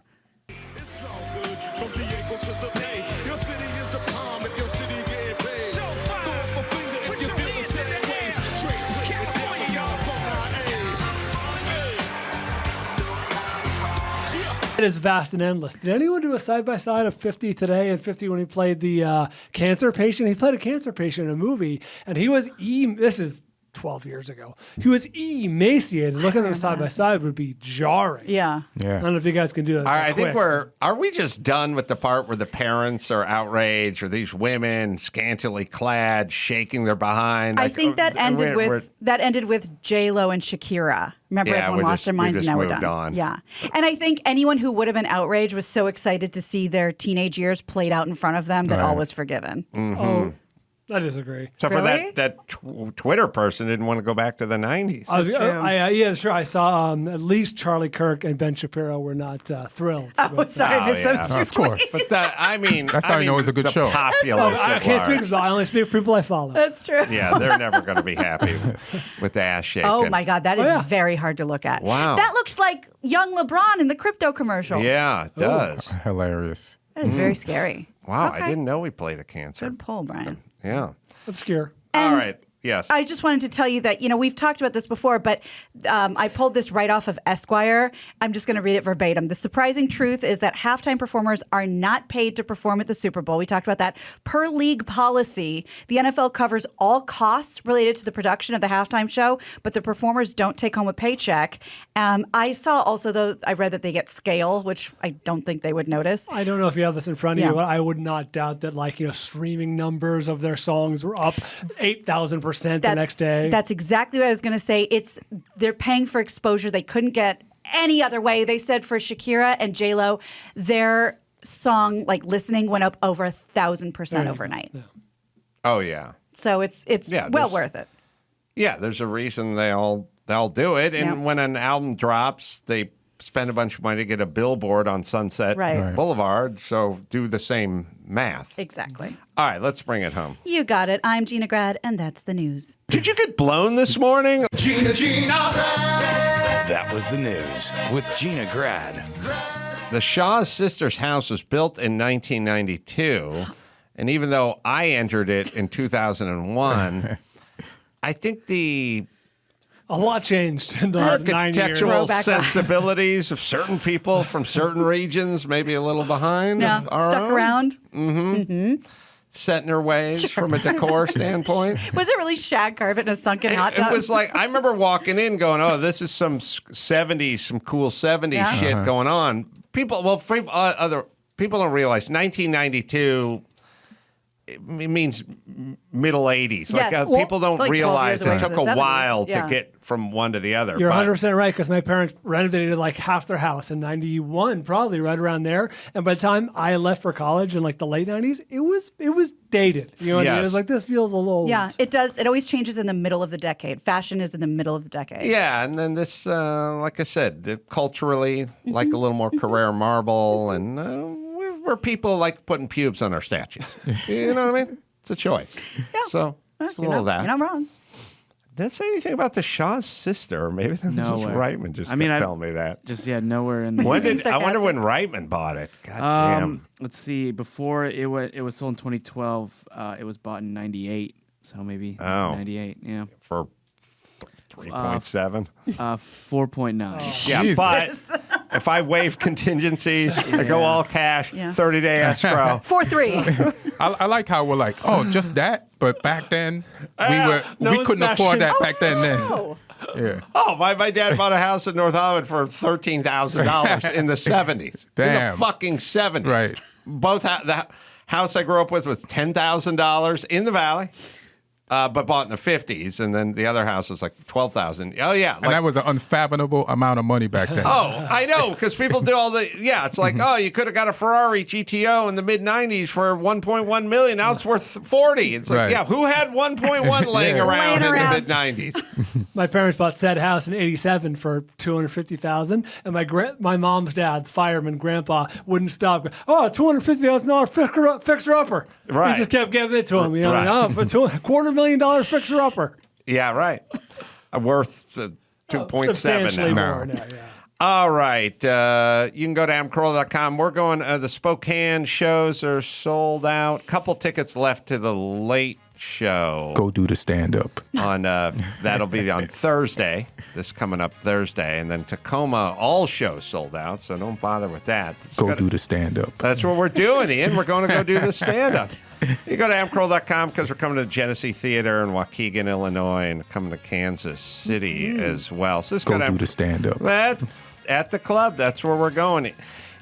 It is vast and endless. Did anyone do a side-by-side of 50 today and 50 when he played the cancer patient? He played a cancer patient in a movie, and he was this is 12 years ago. He was emaciated. Looking at them side by side would be jarring. Yeah. I don't know if you guys can do that. All right, I think are we just done with the part where the parents are outraged or these women scantily clad shaking their behind? I think that ended with J-Lo and Shakira. Remember, everyone lost their minds and now we're done. On. Yeah. And I think anyone who would have been outraged was so excited to see their teenage years played out in front of them that all was forgiven. Mm-hmm. Oh, I disagree. Except for that Twitter person didn't want to go back to the 90s. Yeah, sure. I saw at least Charlie Kirk and Ben Shapiro were not thrilled. Oh, sorry, I missed those two. Of course. But that's how you know it's a good show. Populace I can't speak for I only speak for people I follow. That's true. Yeah, they're never going to be happy with the ass shaking. Oh my God, that is very hard to look at. Wow. That looks like young LeBron in the crypto commercial. Yeah, it does. Hilarious. That is very scary. Wow, Okay. I didn't know we played a cancer. Good pull, Brian. Yeah. Obscure. And all right. Yes. I just wanted to tell you that, we've talked about this before, but I pulled this right off of Esquire. I'm just going to read it verbatim. The surprising truth is that halftime performers are not paid to perform at the Super Bowl. We talked about that. Per league policy, the NFL covers all costs related to the production of the halftime show, but the performers don't take home a paycheck. I saw also, though, I read that they get scale, which I don't think they would notice. I don't know if you have this in front of you, but I would not doubt that, streaming numbers of their songs were up 8,000% the next day. That's exactly what I was going to say. They're paying for exposure they couldn't get any other way. They said for Shakira and J-Lo, their song listening went up over 1,000% overnight. Yeah. Oh, yeah. So it's well worth it. Yeah, there's a reason they all do it. And when an album drops, they spend a bunch of money to get a billboard on Sunset Boulevard. So do the same math. Exactly. All right, let's bring it home. You got it. I'm Gina Grad, and that's the news. Did you get blown this morning? Gina. That was the news with Gina Grad. The Shaw's sister's house was built in 1992. And even though I entered it in 2001, I think a lot changed in the last 9 years. Architectural sensibilities of certain people from certain regions, maybe a little behind. Yeah, stuck around. Set in their ways from a decor standpoint. Was it really shag carpet in a sunken hot tub? It was like, I remember walking in going, oh, this is some 70s, some cool 70s shit going on. People don't realize 1992... It means middle 80s. Yes. People don't like realize it took a 70s. while to get from one to the other. You're 100% right, because my parents renovated like half their house in 91, probably right around there. And by the time I left for college in like the late 90s, it was dated. You know what I mean? It was like, this feels a little old. Yeah, it does. It always changes in the middle of the decade. Fashion is in the middle of the decade. Yeah, and then this, like I said, culturally, like a little more Carrera marble, and where people like putting pubes on their statues. You know what I mean? It's a choice. Yeah. So it's a little of that. You're not wrong. Did it say anything about the Shaw's sister? Or maybe that was just Reitman just kept telling me that. Just nowhere in. I wonder when Reitman bought it. God damn. Let's see. Before it was sold in 2012. It was bought in 98. So maybe 98. Yeah. For 3.7. 4.9. Yeah, Jesus. but if I waive contingencies, I go all cash, 30-day escrow. 4-3. I like how we're like, oh, just that. But back then, we couldn't afford that back then. Yeah. Oh, my dad bought a house in North Hollywood for $13,000 in the 70s. Damn. In the fucking 70s. Right. Both the house I grew up with was $10,000 in the Valley. But bought in the 50s, and then the other house was like $12,000. Oh, yeah. And that was an unfathomable amount of money back then. Oh, I know, because people do all the, it's like, oh, you could have got a Ferrari GTO in the mid-90s for $1.1 million. Now it's worth $40. It's like, who had $1.1 laying around in the mid-90s? My parents bought said house in '87 for $250,000, and my mom's dad, fireman grandpa, wouldn't stop. Oh, $250,000 fixer-upper. Right. He just kept giving it to him. You know, for $250,000 fixer-upper. Yeah, right. Worth 2.7 substantially now. more now. Yeah. All right. You can go to amcarolla.com. We're going, the Spokane shows are sold out. Couple tickets left to the late show. Go do the stand-up. That'll be on Thursday, this coming up Thursday. And then Tacoma, all shows sold out, so don't bother with that. Do the stand-up. That's what we're doing, Ian. We're going to go do the stand-up. You go to amcarolla.com because we're coming to the Genesee Theater in Waukegan, Illinois, and coming to Kansas City as well. So go do the stand-up. At the club, that's where we're going.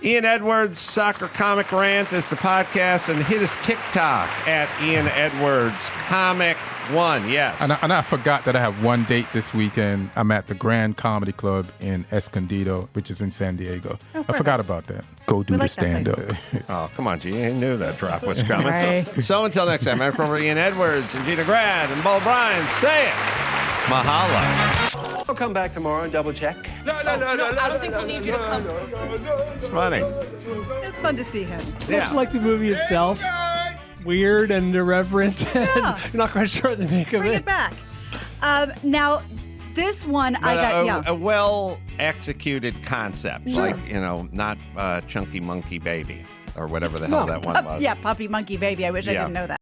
Ian Edwards, Soccer Comic Rant is the podcast, and hit his TikTok at Ian Edwards Comic 1. Yes. And I forgot that I have one date this weekend. I'm at the Grand Comedy Club in Escondido, which is in San Diego. I forgot about that. Go do the stand-up. Oh, come on, Gina. I knew that drop was coming. So until next time, I'm from Ian Edwards and Gina Grad and Bo Bryan. Say it. Mahalo. I'll come back tomorrow and double check. No, I don't think we'll need you to come. It's funny. It's fun to see him. Much like the movie itself. Weird and irreverent. Yeah. You're not quite sure what to make of Bring it back. Now, this one I got, a well-executed concept. Sure. Like, not Chunky Monkey Baby or whatever the hell that one was. Yeah, Puppy Monkey Baby. I wish I didn't know that.